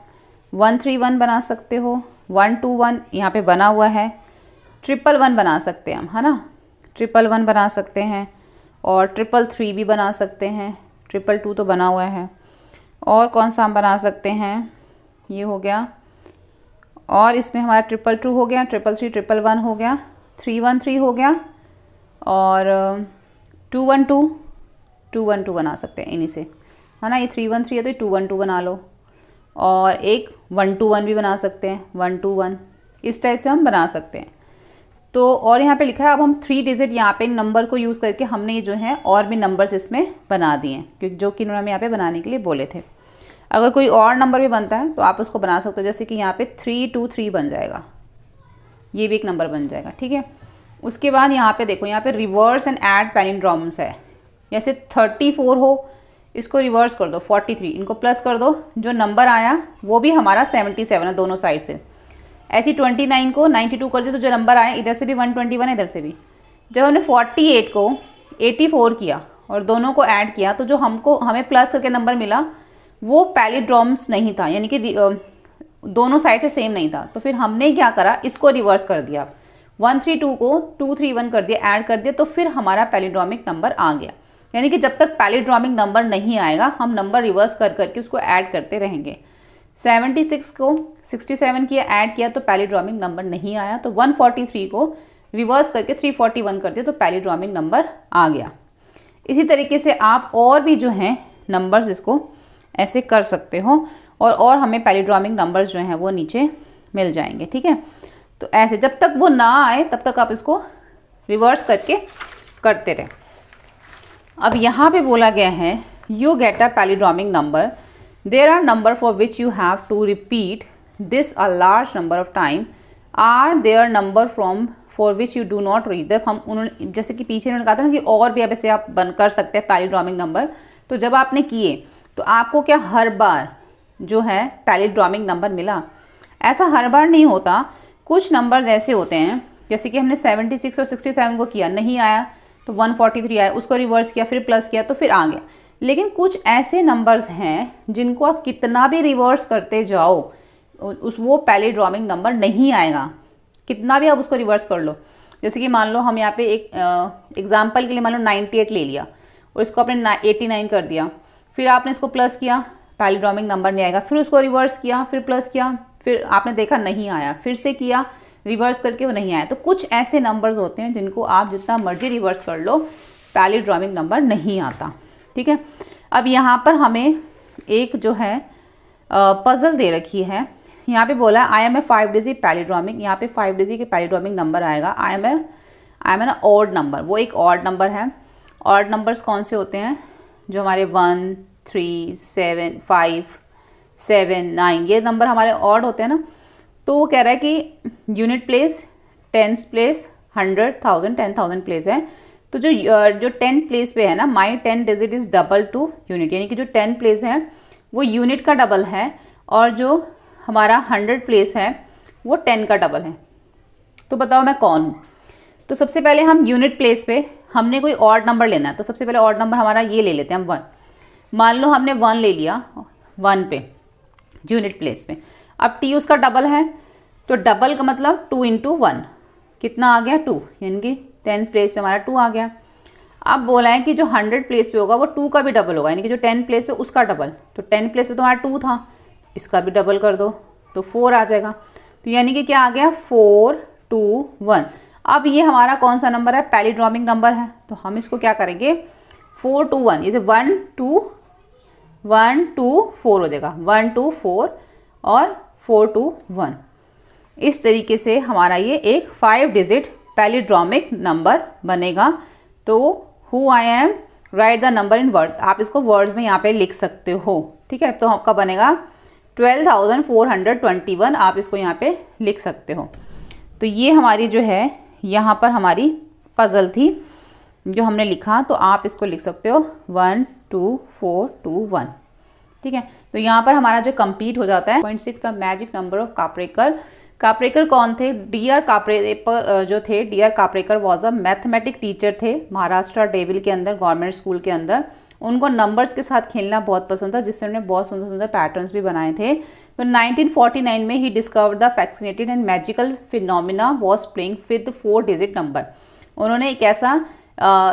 1 3 1 बना सकते हो, 1 2 1 यहाँ पे बना हुआ है, 1 1 बना सकते हैं हम, है ना, 1 1 बना सकते हैं, और 3 3 भी बना सकते हैं, 2 2 तो बना हुआ है। और कौन सा हम बना सकते हैं, ये हो गया, और इसमें हमारा 2 2 हो गया, 3 3 1 1 हो गया, 3 1 3 हो गया, और 2 1 2 2 1 2 बना सकते हैं इन्हीं से, है ना। ये 3 1 3 है तो 2 1 2 बना लो, और एक 1 2 1 भी बना सकते हैं, 1 2 1, इस टाइप से हम बना सकते हैं। तो और यहाँ पे लिखा है, अब हम 3 डिजिट यहाँ पे नंबर को यूज़ करके हमने ये जो है और भी नंबर्स इसमें बना दिए हैं, क्योंकि जो कि उन्होंने यहाँ पे बनाने के लिए बोले थे। अगर कोई और नंबर भी बनता है तो आप उसको बना सकते हो, जैसे कि यहाँ पे 3 2 3 बन जाएगा, ये भी एक नंबर बन जाएगा। ठीक है, उसके बाद यहाँ पे देखो, यहाँ पे रिवर्स एंड ऐड पैलिंड्रोम्स है। जैसे 34 हो, इसको रिवर्स कर दो 43, इनको प्लस कर दो, जो नंबर आया वो भी हमारा 77 है दोनों साइड से। ऐसी 29 को 92 कर दिया तो जो नंबर आया इधर से भी 121 है, इधर से भी। जब हमने 48 को 84 किया और दोनों को ऐड किया तो जो हमें प्लस करके नंबर मिला वो पैलिंड्रोम्स नहीं था, यानी कि दोनों साइड से सेम नहीं था। तो फिर हमने क्या करा, इसको रिवर्स कर दिया, 132 को 231 कर दिया, ऐड कर दिया, तो फिर हमारा पैलिंड्रोमिक नंबर आ गया। यानी कि जब तक पैलिंड्रोमिक नंबर नहीं आएगा हम नंबर रिवर्स कर करके उसको ऐड करते रहेंगे। 76 को 67 किया, ऐड किया तो पैलिंड्रोमिक नंबर नहीं आया, तो 143 को रिवर्स करके 341 कर दिया तो पैलिंड्रोमिक नंबर आ गया। इसी तरीके से आप और भी जो हैं नंबर्स इसको ऐसे कर सकते हो। और हमें पैलिड्रोमिक नंबर्स जो हैं वो नीचे मिल जाएंगे। ठीक है, तो ऐसे जब तक वो ना आए तब तक आप इसको रिवर्स करके करते रहें। अब यहाँ पे बोला गया है you get a palindromic number, there are number for which you have to repeat this a large number of time, are there number from for which you do not read the. हम उन्होंने जैसे कि पीछे उन्होंने कहा था ना कि और भी अब ऐसे आप बन कर सकते हैं पैलिड्रोमिक नंबर, तो जब आपने किए तो आपको क्या हर बार जो है पैलिड्रोमिक नंबर मिला? ऐसा हर बार नहीं होता। कुछ नंबर्स ऐसे होते हैं जैसे कि हमने 76 और 67 को किया, नहीं आया तो 143 आया, उसको रिवर्स किया, फिर प्लस किया तो फिर आ गया। लेकिन कुछ ऐसे नंबर्स हैं जिनको आप कितना भी रिवर्स करते जाओ वो पैलिड्रोमिक नंबर नहीं आएगा, कितना भी आप उसको रिवर्स कर लो। जैसे कि मान लो हम यहाँ पे एक एग्जाम्पल के लिए मान लो 98 ले लिया और इसको आपने 89 कर दिया, फिर आपने इसको प्लस किया, पैलिड्रोमिक नंबर नहीं आएगा, फिर उसको रिवर्स किया, फिर प्लस किया, फिर आपने देखा नहीं आया, फिर से किया रिवर्स करके वो नहीं आया। तो कुछ ऐसे नंबर्स होते हैं जिनको आप जितना मर्जी रिवर्स कर लो पैलिड्रोमिक नंबर नहीं आता। ठीक है, अब यहाँ पर हमें एक जो है पजल दे रखी है। यहाँ पे बोला आई एम ए 5 डिजिट पैलिड्रोमिक, यहाँ पे 5 डिजिट के पैलिड्रोमिक नंबर आएगा। I am an odd number, वो एक ऑड नंबर है। ऑड नंबर्स कौन से होते हैं? जो हमारे 1, 3, 7, 5, 7, 9 ये नंबर हमारे ऑड होते हैं ना। तो वो कह रहा है कि unit place, tens place, 100, 1000, 10,000 place है। तो जो 10 प्लेस पे है ना, माई 10 digit is double two unit, यानी कि जो 10 प्लेस है वो यूनिट का डबल है और जो हमारा 100 प्लेस है वो 10 का डबल है। तो बताओ मैं कौन हूँ? तो सबसे पहले हम यूनिट प्लेस पे हमने कोई ऑड नंबर लेना है, तो सबसे पहले ऑड नंबर हमारा ये ले लेते हैं हम 1। मान लो हमने 1 ले लिया 1 पे यूनिट प्लेस पे। अब t उसका डबल है, तो डबल का मतलब 2 × 1 कितना आ गया? 2, यानी कि 10 प्लेस पे हमारा 2 आ गया। अब बोला है कि जो 100 प्लेस पे होगा वो 2 का भी डबल होगा, यानी कि जो 10 प्लेस पे उसका डबल। तो 10 प्लेस पे तो हमारा 2 था, इसका भी डबल कर दो तो 4 आ जाएगा। तो यानी कि क्या आ गया? 4, 2, 1। अब ये हमारा कौन सा नंबर है? पैलिड्रोमिक नंबर है। तो हम इसको क्या करेंगे? 4, 2, 1, इसे 1, 2, 4 हो जाएगा, 1, 2, 4 और 4, 2, 1। इस तरीके से हमारा ये एक 5 डिजिट पैलिड्रोमिक नंबर बनेगा। तो who I am, right the number in words, आप इसको वर्ड्स में यहाँ पे लिख सकते हो। ठीक है, तो आपका बनेगा 12,421, आप इसको यहाँ पे लिख सकते हो। तो ये हमारी जो है यहाँ पर हमारी पजल थी जो हमने लिखा, तो आप इसको लिख सकते हो 1, 2, 4, 2, 1। ठीक है, तो यहाँ पर हमारा जो कंप्लीट हो जाता है 0.6 the magic number of Kaprekar. Kaprekar कौन थे? डी.आर. काप्रेकर जो थे, D R. Kaprekar was a mathematic teacher थे महाराष्ट्र डेविल के अंदर, गवर्नमेंट स्कूल के अंदर। उनको नंबर्स के साथ खेलना बहुत पसंद था, जिससे उन्होंने बहुत सुंदर सुंदर पैटर्न्स भी बनाए थे। तो 1949 में he discovered the fascinated and magical phenomena was playing with 4 digit number. उन्होंने एक ऐसा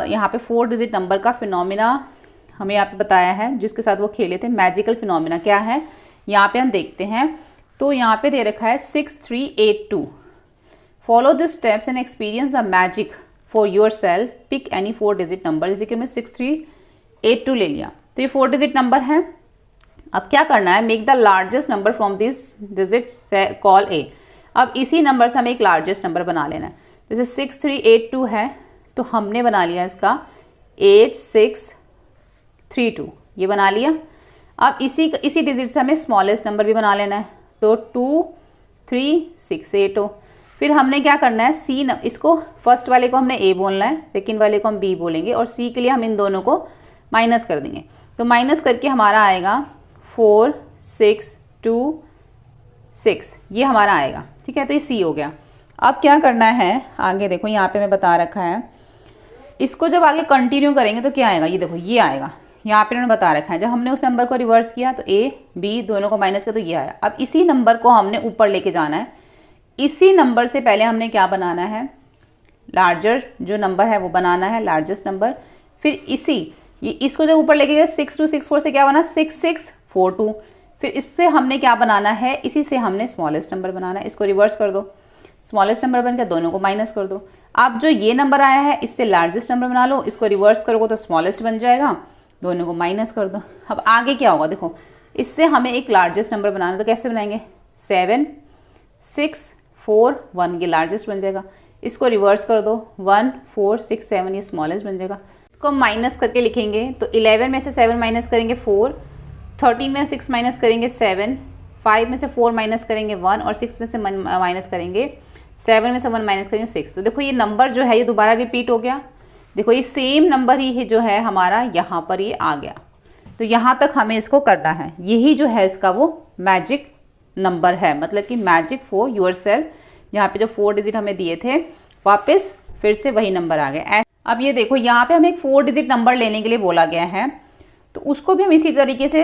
यहाँ पे 4 डिजिट नंबर का फिनोमिना हमें यहाँ पे बताया है जिसके साथ वो खेले थे। मैजिकल फिनोमिना क्या है यहाँ पे हम देखते हैं। तो यहाँ पे दे रखा है 6382, follow this steps and experience the magic for yourself, pick any 4 digit number. जैसे कि हमने 6382 ले लिया, तो ये 4 डिजिट नंबर है। अब क्या करना है? Make the largest number from this digits call A. अब इसी नंबर से हमें एक लार्जेस्ट नंबर बना लेना है। जैसे 6382 है तो हमने बना लिया इसका 8632, ये बना लिया। अब इसी डिजिट से हमें स्मॉलेस्ट नंबर भी बना लेना है, तो 2368 हो। फिर हमने क्या करना है? सी इसको फर्स्ट वाले को हमने ए बोलना है, सेकंड वाले को हम बी बोलेंगे, और सी के लिए हम इन दोनों को माइनस कर देंगे। तो माइनस करके हमारा आएगा 4626, ये हमारा आएगा। ठीक है, तो ये सी हो गया। अब क्या करना है आगे? देखो यहाँ पे मैं बता रखा है, इसको जब आगे कंटिन्यू करेंगे तो क्या आएगा? ये देखो ये आएगा, यहाँ पे उन्होंने बता रखा है। जब हमने उस नंबर को रिवर्स किया तो ए बी दोनों को माइनस किया तो ये आया। अब इसी नंबर को हमने ऊपर लेके जाना है। इसी नंबर से पहले हमने क्या बनाना है? लार्जर जो नंबर है वो बनाना है, लार्जेस्ट नंबर। फिर इसको जब ऊपर लेके गए 6264 से क्या बना? 6642। फिर इससे हमने क्या बनाना है? इसी से हमने स्मॉलेस्ट नंबर बनाना है। इसको रिवर्स कर दो, स्मॉलेस्ट नंबर बन गया, दोनों को माइनस कर दो। अब जो ये नंबर आया है इससे लार्जेस्ट नंबर बना लो, इसको रिवर्स करोगे तो स्मॉलेस्ट बन जाएगा, दोनों को माइनस कर दो। अब आगे क्या होगा? देखो इससे हमें एक लार्जेस्ट नंबर बनाना है, तो कैसे बनाएंगे, 7 6 4 1 ये लार्जेस्ट बन जाएगा। इसको रिवर्स कर दो, 1 4 6 7 ये स्मॉलेस्ट बन जाएगा। इसको माइनस करके लिखेंगे तो 11 में से 7 माइनस करेंगे 4, 13 में 6 माइनस करेंगे 7, 5 में से 4 माइनस करेंगे 1 और 6 में से माइनस करेंगे 7 में से 1 माइनस करेंगे 6। तो देखो ये नंबर जो है ये दोबारा रिपीट हो गया। देखो ये सेम नंबर ही है जो है हमारा यहाँ पर ये आ गया। तो यहाँ तक हमें इसको करना है, यही जो है इसका वो मैजिक नंबर है, मतलब कि मैजिक फॉर योरसेल्फ। यहाँ पे जो 4 डिजिट हमें दिए थे वापस फिर से वही नंबर आ गया। अब ये देखो यहाँ पे हमें एक 4 डिजिट नंबर लेने के लिए बोला गया है, तो उसको भी हम इसी तरीके से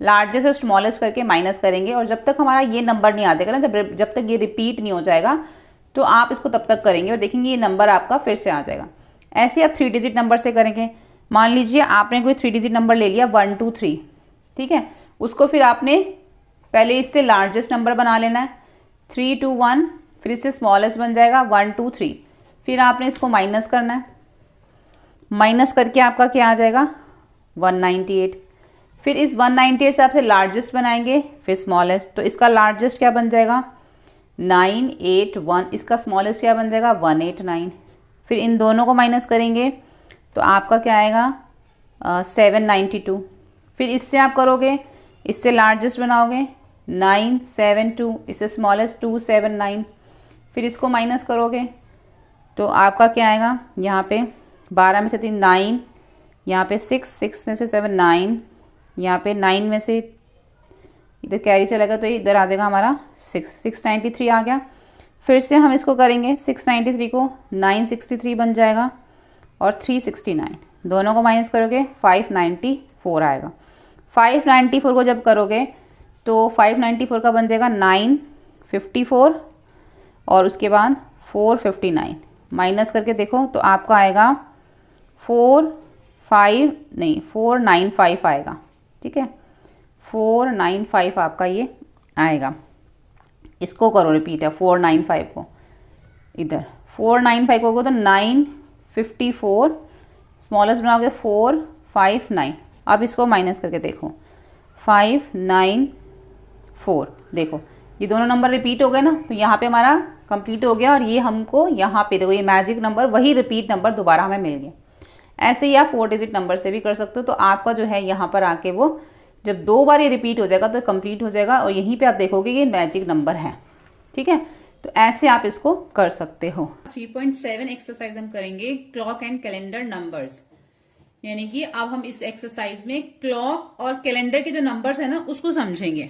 लार्जेस्ट और स्मॉलेस्ट करके माइनस करेंगे। और जब तक हमारा ये नंबर नहीं आ जाएगा ना, जब तक ये रिपीट नहीं हो जाएगा, तो आप इसको तब तक करेंगे और देखेंगे ये नंबर आपका फिर से आ जाएगा। ऐसे आप 3 डिजिट नंबर से करेंगे। मान लीजिए आपने कोई 3 डिजिट नंबर ले लिया 1 2 3, ठीक है, उसको फिर आपने पहले इससे लार्जेस्ट नंबर बना लेना है 3 2 1, फिर इससे स्मॉलेस्ट बन जाएगा 1 2 3, फिर आपने इसको माइनस करना है, माइनस करके आपका क्या आ जाएगा 198। फिर इस 198 से आपसे लार्जेस्ट बनाएंगे फिर स्मॉलेस्ट, तो इसका लार्जेस्ट क्या बन जाएगा 981, इसका स्मॉलेस्ट क्या बन जाएगा 189। फिर इन दोनों को माइनस करेंगे तो आपका क्या आएगा 792। फिर इससे आप करोगे, इससे लार्जेस्ट बनाओगे 972, इससे स्मॉलेस्ट 279। फिर इसको माइनस करोगे तो आपका क्या आएगा, यहाँ पे 12 में से 3 9, यहाँ पे 6 6 में से 7 9, यहाँ पे 9 में से इधर कैरी चलेगा तो इधर आ जाएगा हमारा 693 आ गया। फिर से हम इसको करेंगे 693 को 963 बन जाएगा और 369, दोनों को माइनस करोगे 594 आएगा। 594 को जब करोगे तो 594 का बन जाएगा 954 और उसके बाद 459, माइनस करके देखो तो आपका आएगा 495 आएगा, ठीक है, 495 आपका ये आएगा। इसको करो रिपीट है 495 को, इधर 495 को तो 954, स्मॉलेस्ट बनाओगे 459। अब इसको माइनस करके देखो 594, देखो ये दोनों नंबर रिपीट हो गए ना, तो यहाँ पे हमारा कंप्लीट हो गया। और ये हमको यहाँ पे देखो ये मैजिक नंबर वही रिपीट नंबर दोबारा हमें मिल गया। ऐसे ही आप 4 डिजिट नंबर से भी कर सकते हो। तो आपका जो है यहाँ पर आके वो जब 2 बार ये रिपीट हो जाएगा तो कंप्लीट हो जाएगा और यहीं पे आप देखोगे ये मैजिक नंबर है, ठीक है। तो ऐसे आप इसको कर सकते हो। 3.7 एक्सरसाइज हम करेंगे क्लॉक एंड कैलेंडर नंबर्स, यानी कि अब हम इस एक्सरसाइज में क्लॉक और कैलेंडर के जो नंबर्स है ना उसको समझेंगे।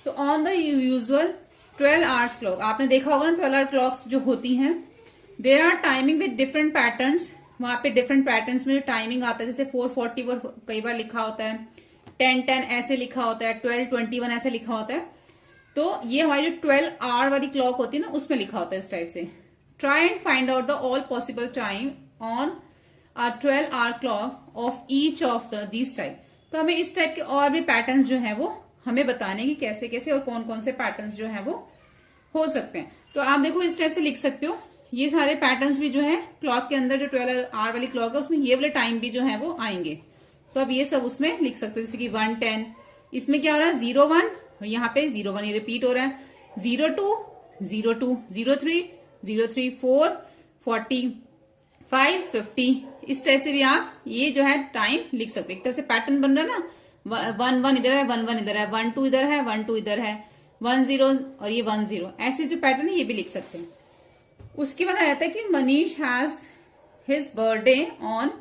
तो on the usual 12 hours clock, आपने देखा होगा ना 12 आवर क्लॉक्स जो होती हैं, there are timing with different patterns. वहां पे डिफरेंट पैटर्न्स में जो टाइमिंग आता है, जैसे 440 पर कई बार लिखा होता है, 10:10 ऐसे लिखा होता है, 12:21 ऐसे लिखा होता है। तो ये हमारी जो 12 आवर वाली क्लॉक होती है ना उसमें लिखा होता है इस टाइप से। Try and find out the all possible time on a 12 hour clock of each of this type. तो हमें इस टाइप के और भी पैटर्न्स जो है वो हमें बताने की कैसे कैसे और कौन कौन से पैटर्न्स जो है वो हो सकते हैं। तो आप देखो इस टाइप से लिख सकते हो। ये सारे पैटर्न्स भी जो है क्लॉक के अंदर, जो 12 आवर वाली क्लॉक है उसमें ये वाले टाइम भी जो है वो आएंगे। तो आप ये सब उसमें लिख सकते हो, जैसे कि 1:10, इसमें क्या हो रहा है 01 और यहाँ पे 01 ये रिपीट हो रहा है, 02 02 03 03 4 40 5 50। इस टाइप से भी आप ये जो है टाइम लिख सकते हैं। एक तरह से पैटर्न बन रहा है ना, 1 1 इधर है, 1 1 इधर है, 1 2 इधर है, 1 2 इधर है, 1 0 और ये 1 0, ऐसे जो पैटर्न है ये भी लिख सकते हैं। उसके बाद आया था कि Manish has his birthday on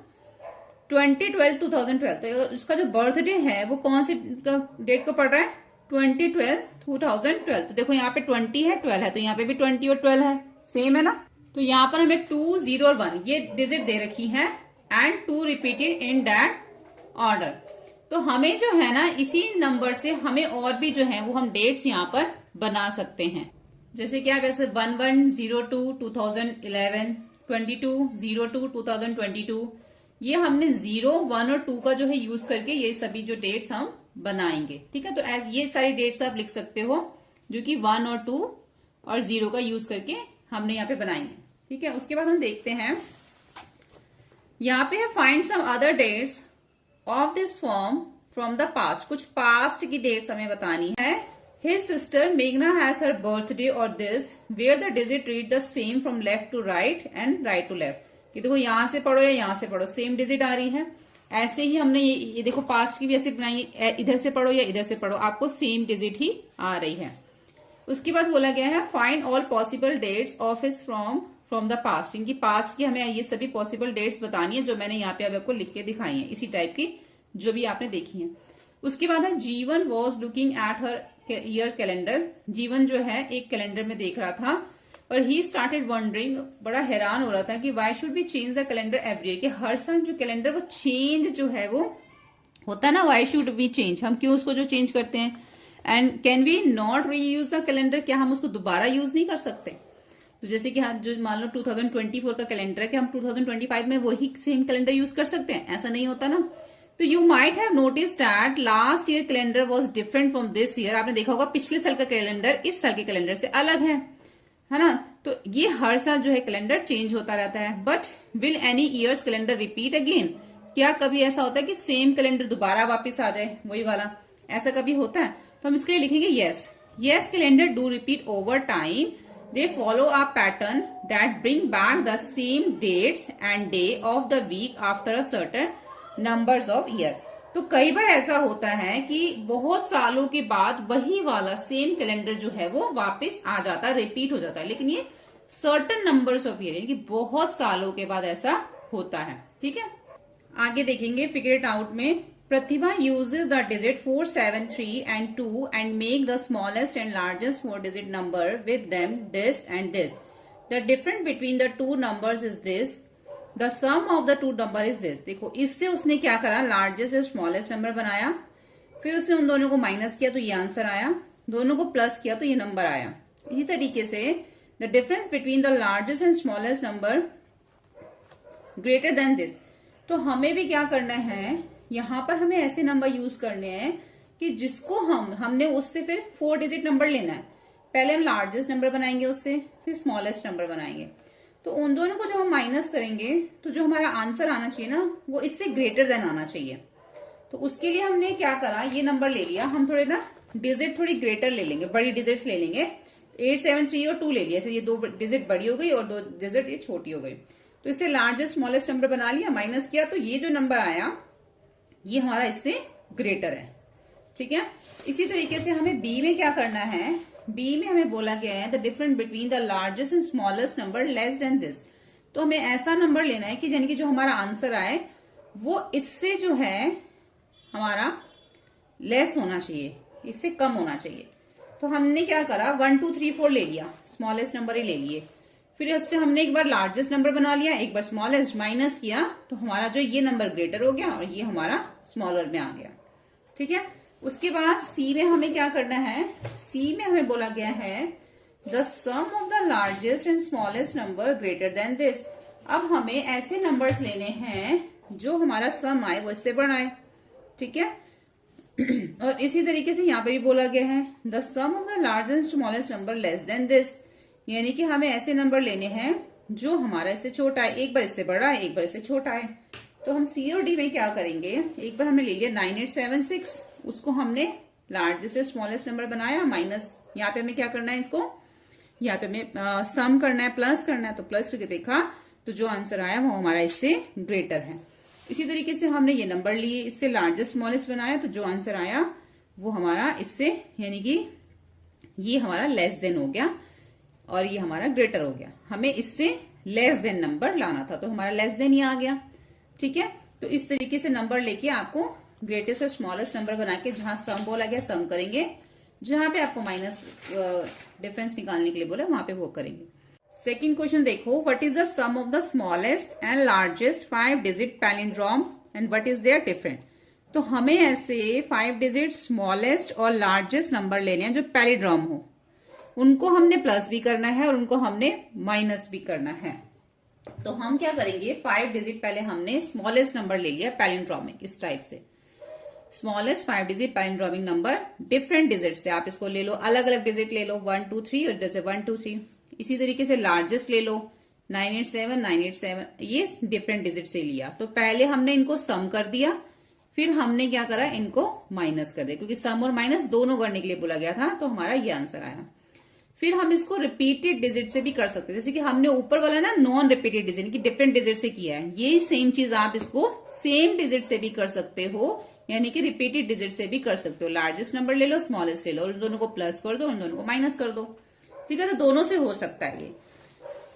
2012 तो उसका जो बर्थडे है वो कौन सी डेट को पड़ रहा है 2012। तो देखो यहाँ पे 20 है, 12 है, तो यहाँ पे भी 20 और 12 है, सेम है ना। तो यहाँ पर हमें 2 0 और 1 ये डिजिट दे रखी है and 2 repeated in that order. तो हमें जो है ना इसी नंबर से हमें और भी जो है वो हम डेट्स यहाँ पर बना सकते हैं। जैसे कि आप ऐसे 1102 2011, 2202 2022, ये हमने 0 1 और 2 का जो है यूज करके ये सभी जो डेट्स हम बनाएंगे, ठीक है। तो ये सारी डेट्स आप लिख सकते हो जो कि 1 और 2 और 0 का यूज करके हमने यहाँ पे बनाएंगे, ठीक है। उसके बाद हम देखते हैं यहाँ पे है find some other dates of this form from the past, कुछ पास्ट की डेट्स हमें बतानी है। हिज सिस्टर मेघना हैज हर बर्थडे और this where the digit read the same from left to right and right to left. कि देखो यहां से पढ़ो या यहां से पढ़ो, सेम डिजिट आ रही है। ऐसे ही हमने ये देखो पास्ट की भी ऐसे बनाई, इधर से पढ़ो या इधर से पढ़ो, आपको सेम डिजिट ही आ रही है। उसके बाद बोला गया है find all possible dates of his from the past. इनकी पास्ट की हमें ये सभी पॉसिबल डेट्स बतानी है जो मैंने यहाँ पे अब आपको लिख के दिखाई है, इसी टाइप की जो भी आपने देखी है। उसके बाद है जीवन was looking at her year calendar. जीवन जो है एक कैलेंडर में देख रहा था और ही स्टार्टेड वंडरिंग, बड़ा हैरान हो रहा था कि why should be change the calendar every year, कि हर साल जो कैलेंडर वो चेंज जो है वो होता है ना, वाई शुड बी चेंज, हम क्यों उसको जो चेंज करते हैं। एंड कैन वी नॉट री यूज द कैलेंडर, क्या हम उसको दोबारा यूज नहीं कर सकते। तो जैसे कि हम जो मान लो 2024 का कैलेंडर है कि हम 2025 में वही सेम कैलेंडर यूज कर सकते हैं, ऐसा नहीं होता ना। तो you might have notice that last year calendar was different from this year. आपने देखा होगा पिछले साल का कैलेंडर इस साल के कैलेंडर से अलग है ना। तो ये हर साल जो है कैलेंडर चेंज होता रहता है। But will any years calendar repeat again, क्या कभी ऐसा होता है कि सेम कैलेंडर दोबारा वापस आ जाए वही वाला, ऐसा कभी होता है। तो हम इसके लिए लिखेंगे yes, yes calendar do repeat over time, they follow a pattern that bring back the same dates and day of the week after a certain numbers of year. तो कई बार ऐसा होता है कि बहुत सालों के बाद वही वाला सेम कैलेंडर जो है वो वापस आ जाता है, रिपीट हो जाता है, लेकिन ये सर्टेन नंबर्स ऑफ ईयर यानी कि बहुत सालों के बाद ऐसा होता है। ठीक है, आगे देखेंगे फिगर इट आउट में। प्रतिभा uses the digit 4, 7, 3 and 2 and make the smallest and largest 4-digit number with them this and this. The difference between the two numbers is this. The sum of the two number is this. देखो इससे उसने क्या करा, largest और smallest number बनाया, फिर उसने उन दोनों को माइनस किया तो ये आंसर आया, दोनों को प्लस किया तो ये नंबर आया। इसी तरीके से the difference between the largest and smallest number greater than this. तो हमें भी क्या करना है, यहां पर हमें ऐसे नंबर यूज करने हैं कि जिसको हमने उससे फिर 4 डिजिट नंबर लेना है। पहले हम लार्जेस्ट नंबर बनाएंगे उससे, फिर स्मॉलेस्ट नंबर बनाएंगे। तो उन दोनों को जब हम माइनस करेंगे तो जो हमारा आंसर आना चाहिए ना वो इससे ग्रेटर देन आना चाहिए। तो उसके लिए हमने क्या करा, ये नंबर ले लिया, हम थोड़े ना डिजिट थोड़ी ग्रेटर ले लेंगे, बड़ी डिजिट्स ले लेंगे। 8, 7, 3 और 2 ले लिया, ऐसे ये 2 डिजिट बड़ी हो गई और 2 डिजिट ये छोटी हो गई। तो इससे लार्जेस्ट स्मॉलेस्ट नंबर बना लिया, माइनस किया, तो ये जो नंबर आया ये हमारा इससे ग्रेटर है। ठीक है, इसी तरीके से हमें बी में क्या करना है, बी में हमें बोला गया है the difference between the largest and smallest number less than this. तो हमें ऐसा नंबर लेना है कि यानी कि जो हमारा आंसर आए वो इससे जो है हमारा लेस होना चाहिए, इससे कम होना चाहिए। तो हमने क्या करा, 1, 2, 3, 4 ले लिया, स्मॉलेस्ट नंबर ही ले लिए, फिर इससे हमने एक बार लार्जेस्ट नंबर बना लिया, एक बार स्मॉलेस्ट, माइनस किया तो हमारा जो ये नंबर ग्रेटर हो गया और ये हमारा स्मॉलर में आ गया। ठीक है, उसके बाद सी में हमें क्या करना है, सी में हमें बोला गया है the sum of the largest and smallest number greater than this. अब हमें ऐसे नंबर्स लेने हैं जो हमारा सम आए वो इससे बड़ा है। ठीक है, और इसी तरीके से यहाँ पे भी बोला गया है the sum of the largest and smallest number less than this, यानी कि हमें ऐसे नंबर लेने हैं जो हमारा इससे छोटा है, एक बार इससे बड़ा है एक बार इससे छोटा है। तो हम सी और डी में क्या करेंगे, एक बार हमने ले लिया 9876, उसको हमने लार्जेस्ट और स्मॉलेस्ट नंबर बनाया, माइनस यहाँ पे हमें क्या करना है, इसको यहाँ पे हमें सम करना है, प्लस करना है, तो प्लस करके देखा तो जो आंसर आया वो हमारा इससे ग्रेटर है। इसी तरीके से हमने ये नंबर लिए, इससे लार्जेस्ट स्मॉलेस्ट बनाया तो जो आंसर आया वो हमारा इससे यानी कि ये हमारा लेस देन हो गया और ये हमारा ग्रेटर हो गया। हमें इससे लेस देन नंबर लाना था तो हमारा लेस देन ही आ गया। ठीक है, तो इस तरीके से नंबर लेके आपको ग्रेटेस्ट और स्मॉलेस्ट नंबर बना के जहां सम बोला गया सम करेंगे, जहां पे आपको माइनस डिफरेंस निकालने के लिए बोला वहां पे वो करेंगे। सेकंड क्वेश्चन देखो, what is the sum of the smallest and largest 5 digit palindrome and what is their different. तो हमें ऐसे 5 डिजिट स्मॉलेस्ट और लार्जेस्ट नंबर लेने हैं जो पैलिंड्रोम हो, उनको हमने प्लस भी करना है और उनको हमने माइनस भी करना है। तो हम क्या करेंगे, 5 डिजिट पहले हमने स्मॉलेस्ट नंबर ले लिया पैलिंड्रोमिक, इस टाइप से smallest 5 digit palindromic number different digit से आप इसको ले लो, अलग अलग डिजिट ले लो 1 2 3 और जैसे 1 2 3। इसी तरीके से लार्जेस्ट ले लो 987 987, ये डिफरेंट डिजिट से लिया। तो पहले हमने इनको सम कर दिया, फिर हमने क्या करा, इनको माइनस कर दिया, क्योंकि सम और माइनस दोनों करने के लिए बोला गया था, तो हमारा ये आंसर आया। फिर हम इसको रिपीटेड डिजिट से भी कर सकते हैं, जैसे कि हमने ऊपर वाला ना नॉन रिपीटेड डिजिट की डिफरेंट डिजिट से किया है, ये सेम चीज आप इसको सेम डिजिट से भी कर सकते हो, यानी कि रिपीटेड डिजिट से भी कर सकते हो। लार्जेस्ट नंबर ले लो, स्मॉलेस्ट ले लो, और उन दोनों को प्लस कर दो, उन दोनों को माइनस कर दो, ठीक है। तो दोनों से हो सकता है ये।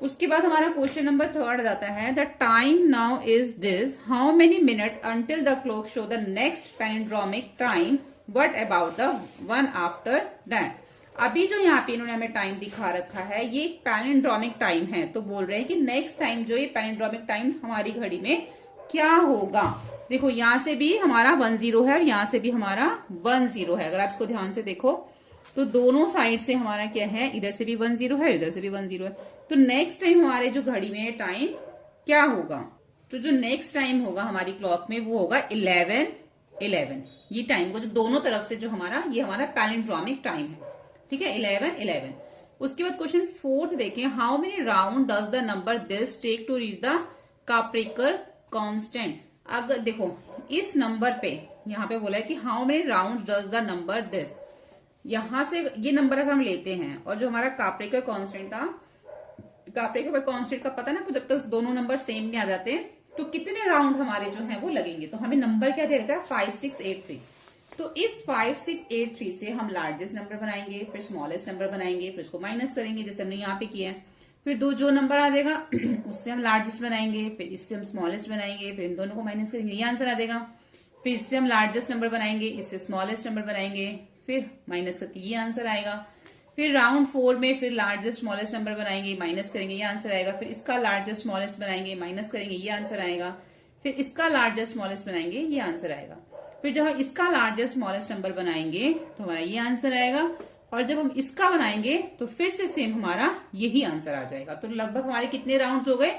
उसके बाद हमारा क्वेश्चन नंबर 3 आता है, the time now is this, how many minute until the clock show the next palindromic time, what about the one after that. अभी जो यहाँ पे इन्होंने हमें टाइम दिखा रखा है, ये पैलिंड्रोमिक टाइम है, तो बोल रहे हैं कि नेक्स्ट टाइम जो ये पैलिंड्रोमिक टाइम हमारी घड़ी में क्या होगा। देखो यहाँ से भी हमारा 10 है और यहाँ से भी हमारा 10 है। अगर आप इसको ध्यान से देखो तो दोनों साइड से हमारा क्या है, इधर से भी 10 है, इधर से भी 10 है। तो नेक्स्ट टाइम हमारे जो घड़ी में टाइम क्या होगा, तो जो नेक्स्ट टाइम होगा हमारी क्लॉक में वो होगा 11:11। ये टाइम को जो दोनों तरफ से जो हमारा, ये हमारा पैलिंड्रोमिक टाइम है, ठीक है, 11:11। उसके बाद क्वेश्चन 4 देखें, how many round does the number this take to reach the Kaprekar constant. अगर देखो इस नंबर पे यहाँ पे बोला है कि how many round does the number this, यहां से ये नंबर अगर हम लेते हैं और जो हमारा काप्रिकर कांस्टेंट था, काप्रिकर कांस्टेंट का पता ना, जब तक दोनों नंबर सेम नहीं आ जाते तो कितने राउंड हमारे जो हैं वो लगेंगे। तो हमें नंबर क्या दे रखा है, 5683। तो इस 5683 से हम लार्जेस्ट नंबर बनाएंगे, फिर स्मॉलेस्ट नंबर बनाएंगे, फिर उसको माइनस करेंगे जैसे हमने यहाँ पे किया है। फिर जो नंबर आ जाएगा उससे हम लार्जेस्ट बनाएंगे, फिर इससे हम स्मॉलेस्ट बनाएंगे, फिर इन दोनों को माइनस करेंगे, ये आंसर आ जाएगा। फिर इससे हम लार्जेस्ट नंबर बनाएंगे, इससे स्मॉलेस्ट नंबर बनाएंगे, फिर माइनस करके ये आंसर आएगा। फिर राउंड 4 में फिर लार्जेस्ट स्मॉलेस्ट नंबर बनाएंगे, माइनस करेंगे, ये आंसर आएगा। फिर इसका लार्जेस्ट स्मॉलेस्ट बनाएंगे, माइनस करेंगे, ये आंसर आएगा। फिर इसका लार्जेस्ट स्मॉलेस्ट बनाएंगे, ये आंसर आएगा। फिर जब हम इसका लार्जेस्ट स्मॉलेस्ट नंबर बनाएंगे तो हमारा ये आंसर आएगा, और जब हम इसका बनाएंगे तो फिर से सेम हमारा यही आंसर आ जाएगा। तो लगभग हमारे कितने राउंड हो गए,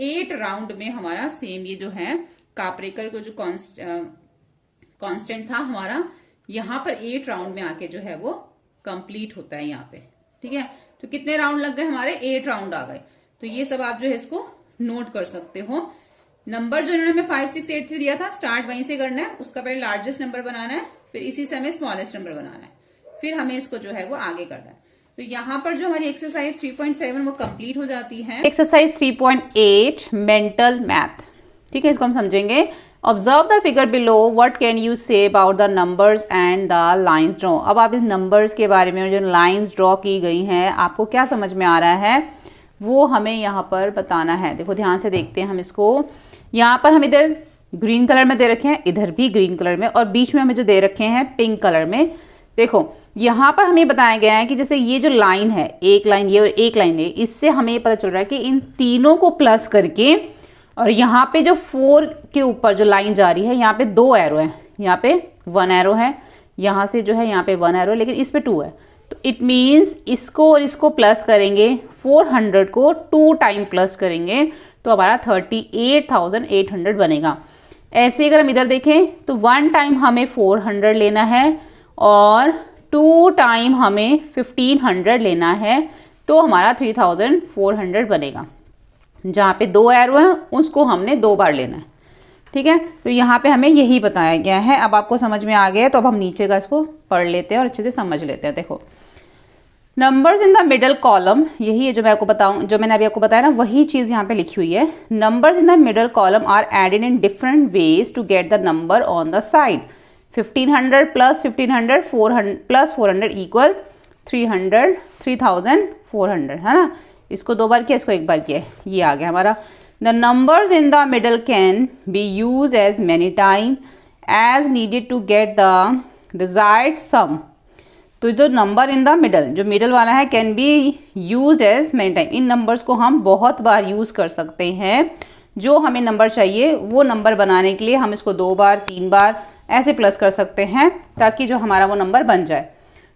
8 राउंड में हमारा सेम ये जो है काप्रिकर को जो कांस्टेंट था हमारा, यहाँ पर 8 राउंड में आके जो है वो कंप्लीट होता है यहाँ पे, ठीक है। तो कितने राउंड लग गए हमारे, 8 राउंड आ गए। तो ये सब आप जो है इसको नोट कर सकते हो। नंबर जो इन्होंने हमें 5683 दिया था, स्टार्ट वहीं से करना है, उसका पहले लार्जेस्ट नंबर बनाना है, फिर इसी से हमें स्मॉलेस्ट नंबर बनाना है, फिर हमें इसको जो है वो आगे करना है। तो यहाँ पर जो हमारी एक्सरसाइज 3.7 वो कंप्लीट हो जाती है। एक्सरसाइज 3.8 मेंटल मैथ, ठीक है, इसको हम समझेंगे। Observe the figure below, what can you say about the numbers and the lines draw. अब आप इस नंबर्स के बारे में, जो लाइंस ड्रॉ की गई हैं, आपको क्या समझ में आ रहा है वो हमें यहाँ पर बताना है। देखो ध्यान से देखते हैं हम इसको। यहाँ पर हम इधर ग्रीन कलर में दे रखे हैं, इधर भी ग्रीन कलर में, और बीच में हमें जो दे रखे हैं पिंक कलर में। देखो यहाँ पर हमें बताया गया है कि जैसे ये जो लाइन है, एक लाइन ये और एक लाइन ये, इससे हमें पता चल रहा है कि इन तीनों को प्लस करके, और यहाँ पे जो 4 के ऊपर जो लाइन जा रही है, यहाँ पे 2 एरो है, यहाँ पे 1 एरो है, यहाँ से जो है यहाँ पे 1 एरो, लेकिन इस पे 2 है। तो इट मीन्स इसको और इसको प्लस करेंगे, 400 को 2 टाइम प्लस करेंगे तो हमारा 38,800 बनेगा। ऐसे अगर हम इधर देखें तो 1 टाइम हमें 400 लेना है और 2 टाइम हमें 1500 लेना है, तो हमारा 3400 बनेगा। जहाँ पे 2 एरो है उसको हमने 2 बार लेना है, ठीक है। तो यहाँ पे हमें यही बताया गया है। अब आपको समझ में आ गया है, तो अब हम नीचे का इसको पढ़ लेते हैं और अच्छे से समझ लेते हैं। देखो numbers in the middle column, यही है जो मैं आपको बताऊँ, जो मैंने अभी आपको बताया ना, वही चीज़ यहाँ पे लिखी हुई है। Numbers in the middle column are added in different ways to get the number on the side. 1500 plus 1500 400 plus 400 equal 300 3400, है ना। इसको 2 बार किया, इसको 1 बार किया, ये आ गया हमारा। The numbers in the middle can be use as many time as needed to get the desired sum. तो जो नंबर इन द मिडल, जो मिडल वाला है, can be use as many time, इन नंबर्स को हम बहुत बार यूज़ कर सकते हैं। जो हमें नंबर चाहिए वो नंबर बनाने के लिए हम इसको 2 बार 3 बार ऐसे प्लस कर सकते हैं, ताकि जो हमारा वो नंबर बन जाए।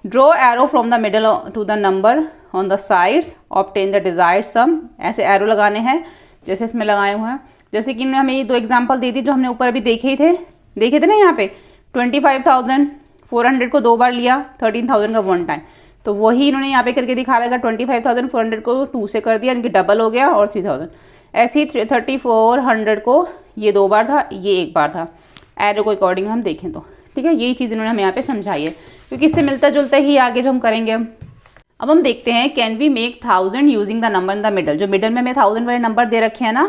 Draw arrow from the middle to the number on the sides, obtain the desired sum. ऐसे एरो लगाने हैं जैसे इसमें लगाए हुए हैं। जैसे कि हमें ये 2 एग्जाम्पल दी थी जो हमने ऊपर अभी देखे थे ना। यहाँ पे 25,400 को 2 बार लिया, 13,000 का 1 टाइम, तो वही इन्होंने यहाँ पे करके दिखा रहा है। 25,400 को 2 से कर दिया, इनकी डबल हो गया, और 3,000। ऐसे ही 3400 को ये 2 बार था, ये 1 बार था। एरो के अकॉर्डिंग हम देखें तो, ठीक है। यही चीज़ इन्होंने हमें यहाँ पे समझाई है, क्योंकि इससे मिलता जुलता ही आगे जो हम करेंगे। अब हम देखते हैं can we make 1000 using the number in the middle. जो मिडल में हमें 1000 वाले नंबर दे रखे हैं ना,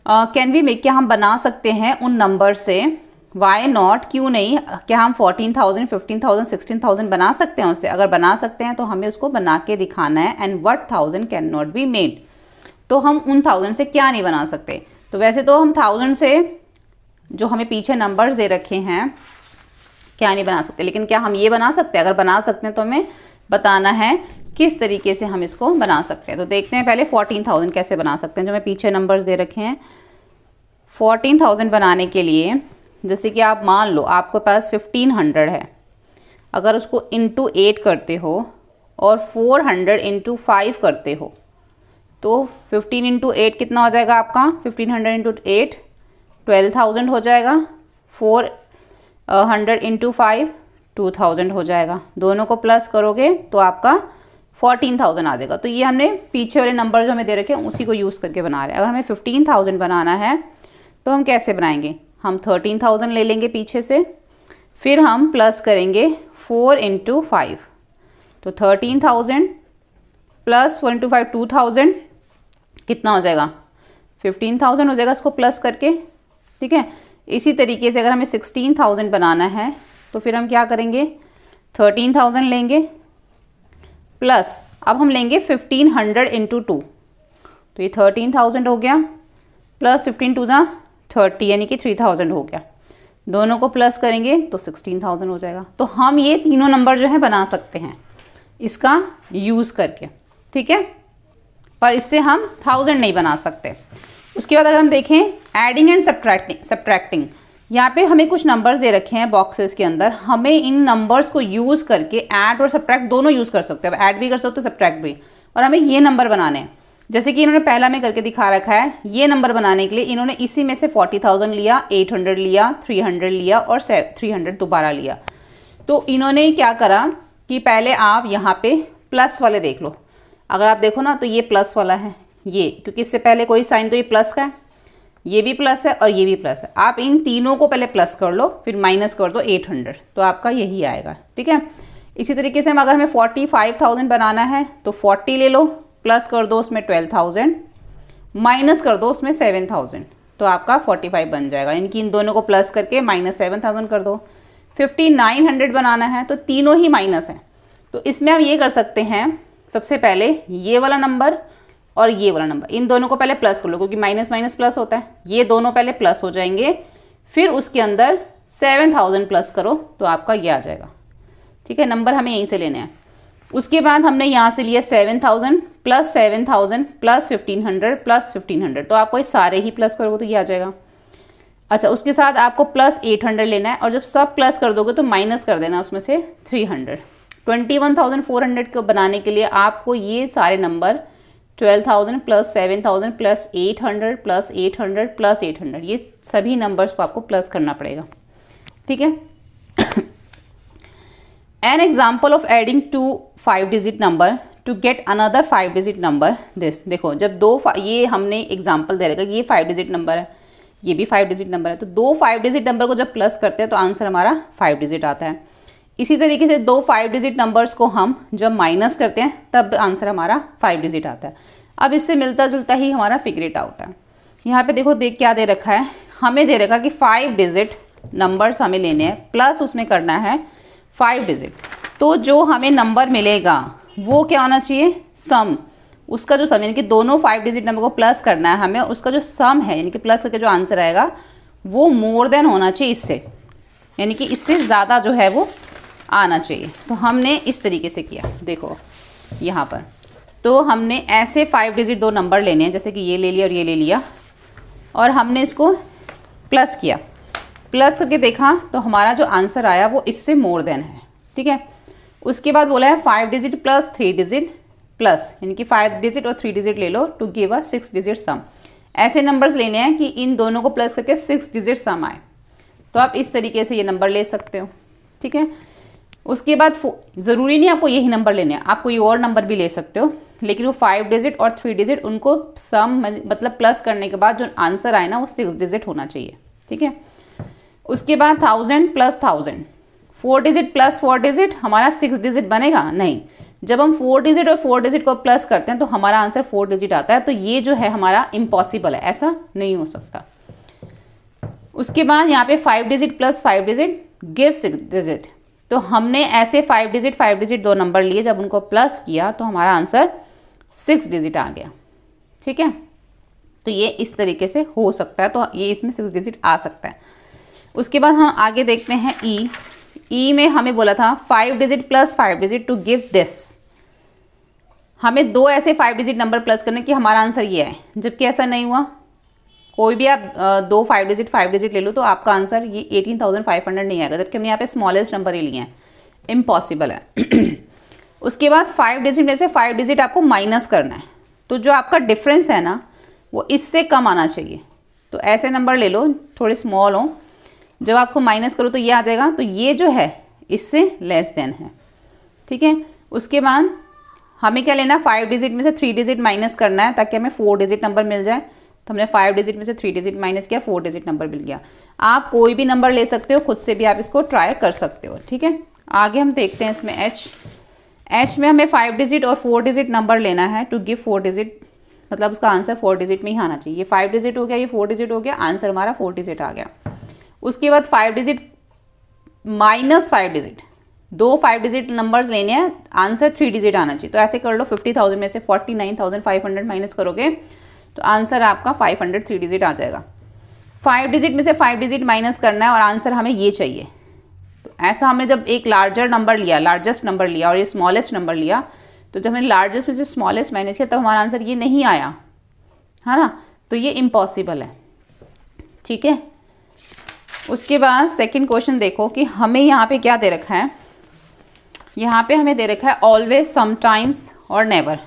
कैन वी मेक, क्या हम बना सकते हैं उन नंबर से, वाई नॉट, क्यों नहीं, क्या हम 14,000, 15,000, 16,000 बना सकते हैं उससे। अगर बना सकते हैं तो हमें उसको बना के दिखाना है। And what 1000 can not be made, तो हम उन 1000 से क्या नहीं बना सकते। तो वैसे तो हम 1000 से जो हमें पीछे नंबर्स दे रखे हैं क्या नहीं बना सकते, लेकिन क्या हम ये बना सकते हैं। अगर बना सकते हैं तो हमें बताना है किस तरीके से हम इसको बना सकते हैं। तो देखते हैं पहले 14,000 कैसे बना सकते हैं। जो हमें पीछे नंबर्स दे रखे हैं, 14,000 बनाने के लिए, जैसे कि आप मान लो आपके पास 1500 है, अगर उसको इंटू 8 करते हो और 400 इंटू 5 करते हो तो 15 इंटू 8 कितना हो जाएगा आपका, 1500 इंटू 8 12,000 हो जाएगा, 400 इंटू 5 2000 हो जाएगा। दोनों को प्लस करोगे तो आपका 14,000 आ जाएगा। तो ये हमने पीछे वाले नंबर जो हमें दे रखे हैं उसी को यूज़ करके बना रहे हैं। अगर हमें 15,000 बनाना है तो हम कैसे बनाएंगे, हम 13,000 ले लेंगे पीछे से, फिर हम प्लस करेंगे 4 इंटू 5, तो 13,000 प्लस 4 इंटू 5 2000, कितना हो जाएगा 15,000 हो जाएगा इसको प्लस करके, ठीक है। इसी तरीके से अगर हमें 16,000 बनाना है तो फिर हम क्या करेंगे, 13,000 लेंगे प्लस, अब हम लेंगे 1500 इंटू 2, तो ये 13,000 हो गया, प्लस 15 टू ज़ा 30 यानी कि 3,000 हो गया। दोनों को प्लस करेंगे तो 16,000 हो जाएगा। तो हम ये तीनों नंबर जो है बना सकते हैं इसका यूज़ करके, ठीक है, पर इससे हम 1000 नहीं बना सकते। उसके बाद अगर हम देखें एडिंग एंड सब्ट्रैक्टिंग, यहाँ पे हमें कुछ नंबर्स दे रखे हैं बॉक्सेस के अंदर, हमें इन नंबर्स को यूज़ करके ऐड और सब्ट्रैक्ट दोनों यूज़ कर सकते हो, ऐड भी कर सकते हो सब्ट्रैक्ट भी, और हमें ये नंबर बनाने हैं। जैसे कि इन्होंने पहला में करके दिखा रखा है, ये नंबर बनाने के लिए इन्होंने इसी में से 40,000 लिया, 800 लिया, 300 लिया और 300 दोबारा लिया। तो इन्होंने क्या करा कि पहले आप यहाँ पे प्लस वाले देख लो, अगर आप देखो ना तो ये प्लस वाला है ये, क्योंकि इससे पहले कोई साइन तो ये प्लस का है, ये भी प्लस है और ये भी प्लस है। आप इन तीनों को पहले प्लस कर लो, फिर माइनस कर दो 800, तो आपका यही आएगा, ठीक है। इसी तरीके से अगर हमें 45,000 बनाना है तो 40 ले लो, प्लस कर दो उसमें 12,000, माइनस कर दो उसमें 7,000, तो आपका 45 बन जाएगा। इनकी इन दोनों को प्लस करके माइनस 7,000 कर दो। 5,900 बनाना है तो तीनों ही माइनस है, तो इसमें हम ये कर सकते हैं, सबसे पहले ये वाला नंबर और ये वाला नंबर, इन दोनों को पहले प्लस कर लो, क्योंकि माइनस माइनस प्लस होता है, ये दोनों पहले प्लस हो जाएंगे, फिर उसके अंदर 7,000 प्लस करो तो आपका ये आ जाएगा, ठीक है। नंबर हमें यहीं से लेने हैं। उसके बाद हमने यहाँ से लिया 7,000 प्लस 7,000 प्लस 1,500 प्लस 1,500, तो आपको ये सारे ही प्लस करोगे तो ये आ जाएगा। अच्छा, उसके साथ आपको प्लस 800 लेना है, और जब सब प्लस कर दोगे तो माइनस कर देना उसमें से 300। 21,400 को बनाने के लिए आपको ये सारे number 12,000 plus 7,000 plus 800 plus 800 plus 800, ये सभी नंबर्स को आपको प्लस करना पड़ेगा, ठीक है। An example of adding two 5-digit number to get another 5-digit number this, देखो जब ये हमने एग्जाम्पल दे रखा है, ये 5-digit नंबर है, ये भी 5-digit नंबर है, तो दो 5-digit नंबर को जब प्लस करते हैं तो आंसर हमारा 5-digit आता है। इसी तरीके से दो 5-digit नंबर्स को हम जब माइनस करते हैं तब आंसर हमारा 5-digit आता है। अब इससे मिलता जुलता ही हमारा फिगर इट आउट है। यहाँ पे देखो क्या दे रखा है, हमें दे रखा कि 5-digit नंबर्स हमें लेने हैं, प्लस उसमें करना है 5-digit, तो जो हमें नंबर मिलेगा वो क्या होना चाहिए, सम, उसका जो सम, यानी कि दोनों 5-digit नंबर को प्लस करना है हमें, उसका जो सम है यानी कि प्लस करके जो आंसर आएगा वो मोर देन होना चाहिए इससे, यानी कि इससे ज़्यादा जो है वो आना चाहिए। तो हमने इस तरीके से किया, देखो यहाँ पर, तो हमने ऐसे 5-digit दो नंबर लेने हैं, जैसे कि ये ले लिया और ये ले लिया, और हमने इसको प्लस किया, प्लस करके देखा तो हमारा जो आंसर आया वो इससे मोर देन है, ठीक है। उसके बाद बोला है 5-digit प्लस 3-digit प्लस, यानी कि 5-digit और 3-digit ले लो टू गिव अ 6-digit सम। ऐसे नंबर्स लेने हैं कि इन दोनों को प्लस करके 6-digit सम आए, तो आप इस तरीके से ये नंबर ले सकते हो, ठीक है। उसके बाद ज़रूरी नहीं आपको यही नंबर लेने हैं, आप कोई और नंबर भी ले सकते हो, लेकिन वो 5-digit और 3-digit उनको सम मतलब प्लस करने के बाद जो आंसर आए ना वो 6-digit होना चाहिए, ठीक है। उसके बाद 1000 प्लस 1000, 4 डिजिट प्लस 4 डिजिट हमारा 6 डिजिट बनेगा नहीं। जब हम 4 डिजिट और 4 डिजिट को प्लस करते हैं तो हमारा आंसर 4 डिजिट आता है। तो ये जो है हमारा इम्पॉसिबल है, ऐसा नहीं हो सकता। उसके बाद यहाँ पे 5 digit plus 5 digit give 6 digit. तो हमने ऐसे 5 डिजिट दो नंबर लिए, जब उनको प्लस किया तो हमारा आंसर 6 डिजिट आ गया। ठीक है, तो ये इस तरीके से हो सकता है, तो ये इसमें 6 डिजिट आ सकता है। उसके बाद हम आगे देखते हैं ई में हमें बोला था 5 digit plus 5 digit to give this. हमें दो ऐसे 5 डिजिट नंबर प्लस करने की हमारा आंसर ये है, जबकि ऐसा नहीं हुआ। कोई भी आप दो 5 डिजिट ले लो तो आपका आंसर ये 18,500 नहीं आएगा, जबकि हमने यहाँ पे स्मॉलेस्ट नंबर ही लिए हैं, इम्पॉसिबल है। उसके बाद 5 डिजिट में से 5 डिजिट आपको माइनस करना है, तो जो आपका डिफरेंस है ना वो इससे कम आना चाहिए। तो ऐसे नंबर ले लो थोड़े स्मॉल हो, जब आपको माइनस करो तो ये आ जाएगा, तो ये जो है इससे लेस देन है। ठीक है, उसके बाद हमें क्या लेना, 5 डिजिट में से 3 डिजिट माइनस करना है ताकि हमें 4 डिजिट नंबर मिल जाए। तो हमने 5 डिजिट में से 3 डिजिट माइनस किया, 4 डिजिट नंबर मिल गया। आप कोई भी नंबर ले सकते हो, खुद से भी आप इसको ट्राई कर सकते हो। ठीक है, आगे हम देखते हैं इसमें एच में हमें 5 डिजिट और 4 डिजिट नंबर लेना है टू गिव 4 डिजिट, मतलब उसका आंसर 4 डिजिट में ही आना चाहिए। ये 5 डिजिट हो गया, ये 4 डिजिट हो गया, आंसर हमारा 4 डिजिट आ गया। उसके बाद 5 डिजिट माइनस 5 डिजिट, दो 5 डिजिट नंबर्स लेने हैं, आंसर 3 डिजिट आना चाहिए। तो ऐसे कर लो, 50,000 में से 49,500 माइनस करोगे तो आंसर आपका 500 3 डिजिट आ जाएगा। 5 डिजिट में से 5 डिजिट माइनस करना है और आंसर हमें ये चाहिए। तो ऐसा हमने जब एक लार्जर नंबर लिया, लार्जेस्ट नंबर लिया और ये स्मॉलेस्ट नंबर लिया, तो जब हमने लार्जेस्ट में से स्मॉलेस्ट माइनस किया तब हमारा आंसर ये नहीं आया, है ना। तो ये इम्पॉसिबल है। ठीक है, उसके बाद सेकंड क्वेश्चन देखो कि हमें यहाँ पे क्या दे रखा है। यहाँ पे हमें दे रखा है ऑलवेज, समटाइम्स और नेवर,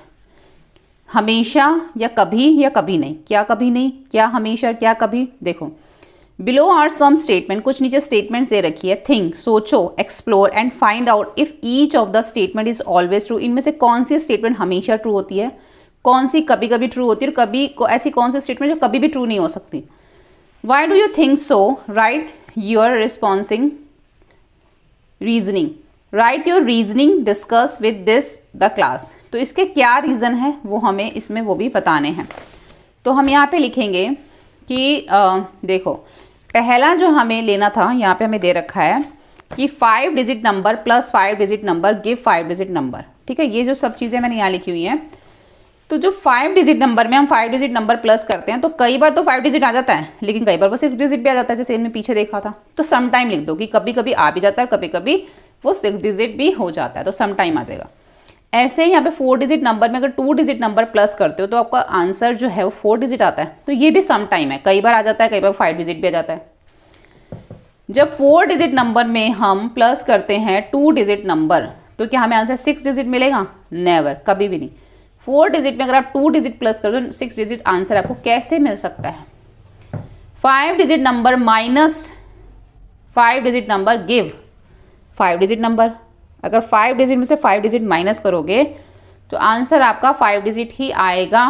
हमेशा या कभी नहीं। क्या कभी नहीं, क्या हमेशा, क्या कभी। देखो बिलो आर सम स्टेटमेंट, कुछ नीचे स्टेटमेंट्स दे रखी है। थिंक, सोचो, explore and find out if each of the statement is always true. इनमें से कौन सी स्टेटमेंट हमेशा ट्रू होती है, कौन सी कभी कभी ट्रू होती है, और कभी ऐसी कौन सी स्टेटमेंट जो कभी भी ट्रू नहीं हो सकती। Why do you think so, write your responsing reasoning, write your reasoning discuss with this the class. तो इसके क्या रीज़न है वो हमें इसमें वो भी बताने हैं। तो हम यहाँ पे लिखेंगे कि देखो पहला जो हमें लेना था, यहाँ पे हमें दे रखा है कि 5 digit number plus 5 digit number give 5 digit number. ठीक है, ये जो सब चीज़ें मैंने यहाँ लिखी हुई हैं। तो जो 5 डिजिट नंबर में हम 5 डिजिट नंबर प्लस करते हैं तो कई बार तो 5 डिजिट आ जाता है, लेकिन कई बार वो 6 डिजिट भी आ जाता है, जैसे इनमें पीछे देखा था। तो सम टाइम लिख दो कि कभी कभी आ भी जाता है, कभी कभी वो 6 डिजिट भी हो जाता है, तो सम टाइम आ जाएगा। ऐसे ही यहाँ पे 4 डिजिट नंबर में अगर 2 डिजिट नंबर प्लस करते हो तो आपका आंसर जो है वो 4 डिजिट आता है। तो ये भी सम टाइम है, कई बार आ जाता है, कई बार 5 डिजिट भी आ जाता है। जब 4 डिजिट नंबर में हम प्लस करते हैं 2 डिजिट नंबर तो क्या हमें आंसर 6 डिजिट मिलेगा? नेवर, कभी भी नहीं। 4 डिजिट में अगर आप 2 डिजिट प्लस कर दो 6 डिजिट आंसर आपको कैसे मिल सकता है? 5 digit number minus 5 digit number give 5 digit number. अगर 5 डिजिट में से 5 डिजिट माइनस करोगे तो आंसर आपका 5 डिजिट ही आएगा।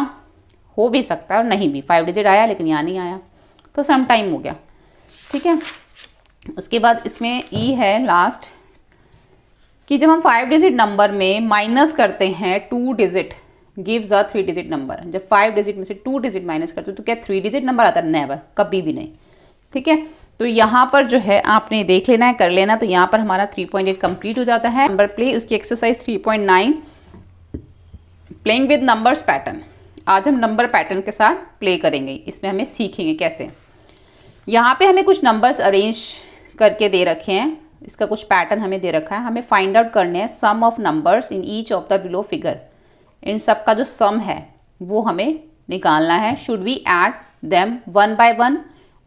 हो भी सकता है और नहीं भी, 5 डिजिट आया लेकिन यहाँ नहीं आया, तो सम टाइम हो गया। ठीक है, उसके बाद इसमें ई है लास्ट कि जब हम 5 डिजिट नंबर में माइनस करते हैं 2 digit gives a 3 digit number. जब 5 डिजिट में से 2 डिजिट माइनस करते हो तो क्या 3 डिजिट नंबर आता है? नेवर, कभी भी नहीं। ठीक है, तो यहाँ पर जो है आपने देख लेना है, कर लेना। तो यहाँ पर हमारा 3.8 कंप्लीट हो जाता है। नंबर प्ले, उसकी exercise 3.9 playing with numbers pattern. आज हम नंबर पैटर्न के साथ प्ले करेंगे, इसमें हमें सीखेंगे कैसे। यहाँ पे हमें कुछ नंबर्स अरेंज करके दे रखे हैं, इसका कुछ पैटर्न हमें दे रखा है। हमें फाइंड आउट करने हैं sum of numbers in each of the below figure. इन सब का जो सम है वो हमें निकालना है। Should we add them 1 by 1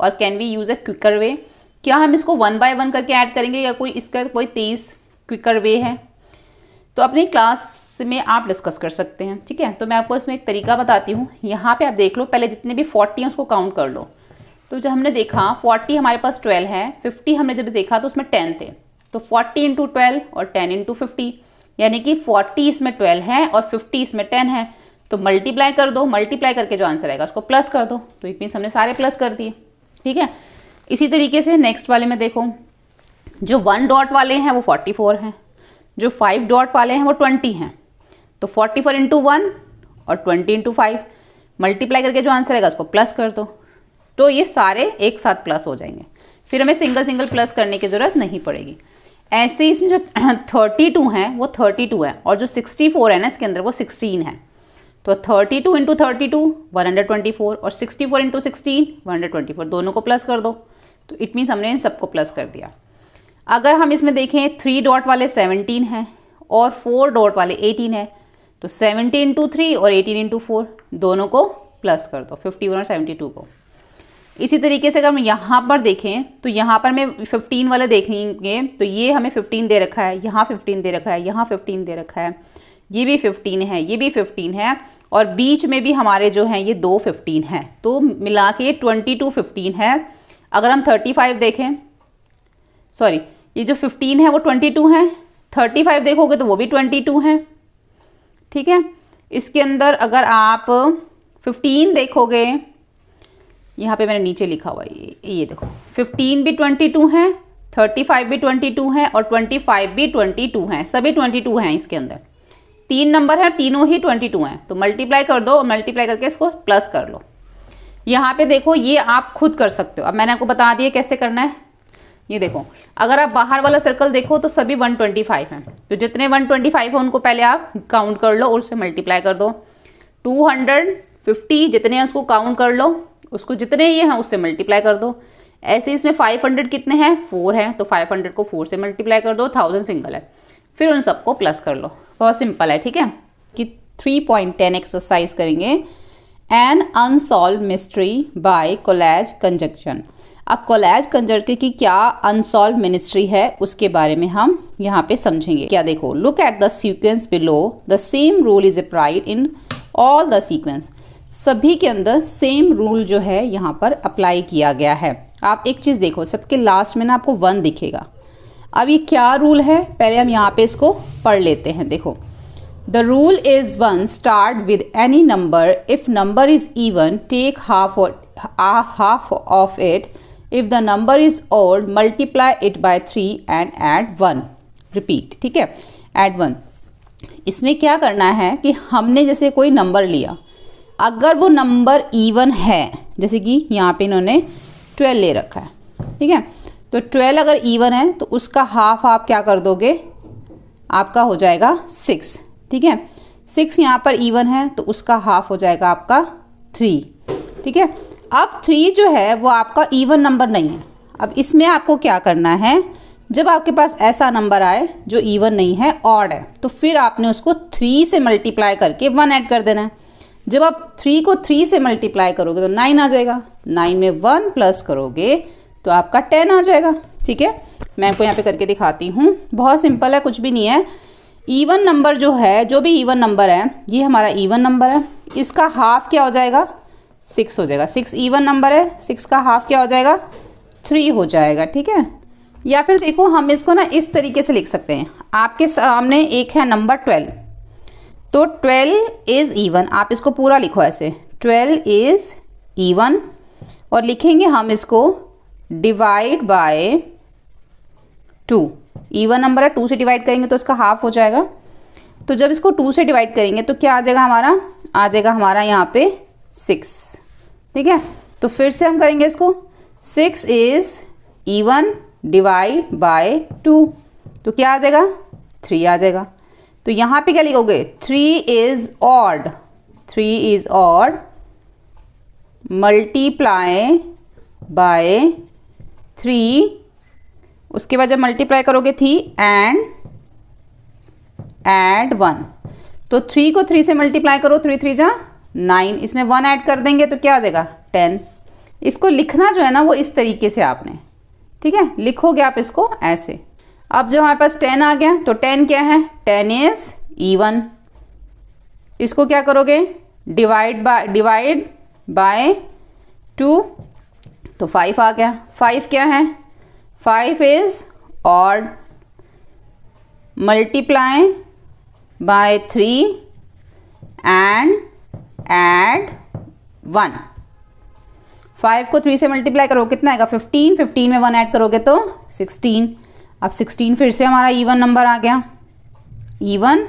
और can we use a quicker way? क्या हम इसको 1 बाय 1 करके ऐड करेंगे या कोई इसका कोई तेज़ क्विकर वे है? तो अपनी क्लास में आप डिस्कस कर सकते हैं। ठीक है, तो मैं आपको इसमें एक तरीका बताती हूँ। यहाँ पे आप देख लो, पहले जितने भी 40 हैं उसको काउंट कर लो। तो जब हमने देखा 40 हमारे पास 12 है, 50 हमने जब देखा तो उसमें 10 थे, तो 40 इंटू 12 और 10 इंटू 50, यानी कि 40 इसमें 12 है और 50 इसमें 10 है। तो मल्टीप्लाई कर दो, मल्टीप्लाई करके जो आंसर आएगा उसको प्लस कर दो। तो इट मीन्स हमने सारे प्लस कर दिए। ठीक है, इसी तरीके से नेक्स्ट वाले में देखो, जो 1 डॉट वाले हैं वो 44 हैं, जो 5 डॉट वाले हैं वो 20 हैं। तो 44 इंटू 1 और 20 इंटू 5 मल्टीप्लाई करके जो आंसर आएगा उसको प्लस कर दो, तो ये सारे एक साथ प्लस हो जाएंगे, फिर हमें सिंगल सिंगल प्लस करने की ज़रूरत नहीं पड़ेगी। ऐसे ही इसमें जो 32 हैं वो 32 है, और जो 64 है ना इसके अंदर वो 16 है। तो 32 इंटू 32 124, और 64 इंटू 16 124, दोनों को प्लस कर दो, तो इट मीन्स हमने इन सबको प्लस कर दिया। अगर हम इसमें देखें 3 डॉट वाले 17 हैं और 4 डॉट वाले 18 है, तो 17 इंटू 3 और 18 इंटू 4 दोनों को प्लस कर दो, 51 और 72 को। इसी तरीके से अगर हम यहाँ पर देखें तो यहाँ पर हमें 15 वाले देखेंगे, तो ये हमें 15 दे रखा है, यहाँ 15 दे रखा है, यहाँ 15 दे रखा है, ये भी 15 है, ये भी 15 है, और बीच में भी हमारे जो हैं ये 2 15 हैं, तो मिला के 22 15 है। अगर हम 35 देखें, सॉरी ये जो 15 है वो 22 है, 35 देखोगे तो वो भी 22 है, ठीक है। इसके अंदर अगर आप 15 देखोगे, यहाँ पे मैंने नीचे लिखा हुआ है, ये देखो 15 भी 22 है, 35 भी 22 है, और 25 भी 22 हैं, सभी 22 हैं। इसके अंदर 3 नंबर है, तीनों ही 22 हैं, तो मल्टीप्लाई कर दो, और मल्टीप्लाई करके इसको प्लस कर लो। यहाँ पे देखो ये आप खुद कर सकते हो, अब मैंने आपको बता दिया कैसे करना है। ये देखो अगर आप बाहर वाला सर्कल देखो तो सभी 125 हैं, तो जितने 125 हैं उनको पहले आप काउंट कर लो और उससे मल्टीप्लाई कर दो। 250 जितने हैं उसको काउंट कर लो, उसको जितने ये हैं उससे मल्टीप्लाई कर दो। ऐसे इसमें 500 कितने हैं, 4 हैं, तो 500 को 4 से मल्टीप्लाई कर दो, 1000 सिंगल है, फिर उन सबको प्लस कर लो। बहुत सिंपल है, ठीक है। कि 3.10 एक्सरसाइज करेंगे, an unsolved mystery by Collatz conjunction. अब कोलेज कंजक्शन की क्या अनसॉल्व मिस्ट्री है उसके बारे में हम यहाँ पे समझेंगे। क्या देखो, look at the sequence below, the same rule is applied in all the sequence. सभी के अंदर सेम रूल जो है यहाँ पर अप्लाई किया गया है। आप एक चीज़ देखो, सबके लास्ट में ना आपको 1 दिखेगा। अब ये क्या रूल है, पहले हम यहाँ पे इसको पढ़ लेते हैं। देखो, the rule is 1 start with any number, if number is even take half of it, if the number is odd multiply it by 3 and add 1। Repeat, ठीक है, ऐड 1। इसमें क्या करना है कि हमने जैसे कोई नंबर लिया, अगर वो नंबर इवन है, जैसे कि यहाँ पे इन्होंने 12 ले रखा है, ठीक है, तो 12 अगर इवन है तो उसका हाफ आप क्या कर दोगे, आपका हो जाएगा 6, ठीक है। 6 यहाँ पर इवन है तो उसका हाफ हो जाएगा आपका 3, ठीक है। अब 3 जो है वो आपका इवन नंबर नहीं है। अब इसमें आपको क्या करना है, जब आपके पास ऐसा नंबर आए जो इवन नहीं है, ऑड है, तो फिर आपने उसको 3 से मल्टीप्लाई करके 1 ऐड कर देना है। जब आप 3 को 3 से मल्टीप्लाई करोगे तो 9 आ जाएगा, 9 में 1 प्लस करोगे तो आपका 10 आ जाएगा, ठीक है। मैं आपको यहाँ पे करके दिखाती हूँ, बहुत सिंपल है, कुछ भी नहीं है। इवन नंबर जो है, जो भी इवन नंबर है, ये हमारा इवन नंबर है, इसका हाफ क्या हो जाएगा, 6 हो जाएगा। 6 इवन नंबर है, 6 का हाफ क्या हो जाएगा, 3 हो जाएगा, ठीक है। या फिर देखो हम इसको ना इस तरीके से लिख सकते हैं। आपके सामने एक है नंबर 12, तो 12 इज़ इवन, आप इसको पूरा लिखो ऐसे, 12 इज़ इवन, और लिखेंगे हम इसको डिवाइड बाय 2। इवन नंबर है, 2 से डिवाइड करेंगे तो इसका हाफ हो जाएगा। तो जब इसको 2 से डिवाइड करेंगे तो क्या आ जाएगा हमारा, आ जाएगा हमारा यहाँ पे 6, ठीक है। तो फिर से हम करेंगे इसको, 6 इज़ इवन डिवाइड बाय 2, तो क्या आ जाएगा, 3 आ जाएगा। तो यहाँ पे क्या लिखोगे, 3 is odd, 3 is odd multiply by 3, उसके बाद जब मल्टीप्लाई करोगे 3 एंड ऐड 1, तो 3 को 3 से मल्टीप्लाई करो, 3 3 जा 9, इसमें 1 ऐड कर देंगे तो क्या आ जाएगा 10। इसको लिखना जो है ना वो इस तरीके से आपने, ठीक है, लिखोगे आप इसको ऐसे। अब जो हमारे पास 10 आ गया, तो 10 क्या है, 10 इज इवन। इसको क्या करोगे, डिवाइड बाय 2, तो 5 आ गया। 5 क्या है, 5 is odd multiply by 3 and add 1। 5 को 3 से मल्टीप्लाई करो कितना आएगा 15, 15 में 1 ऐड करोगे तो 16। अब 16 फिर से हमारा इवन नंबर आ गया, इवन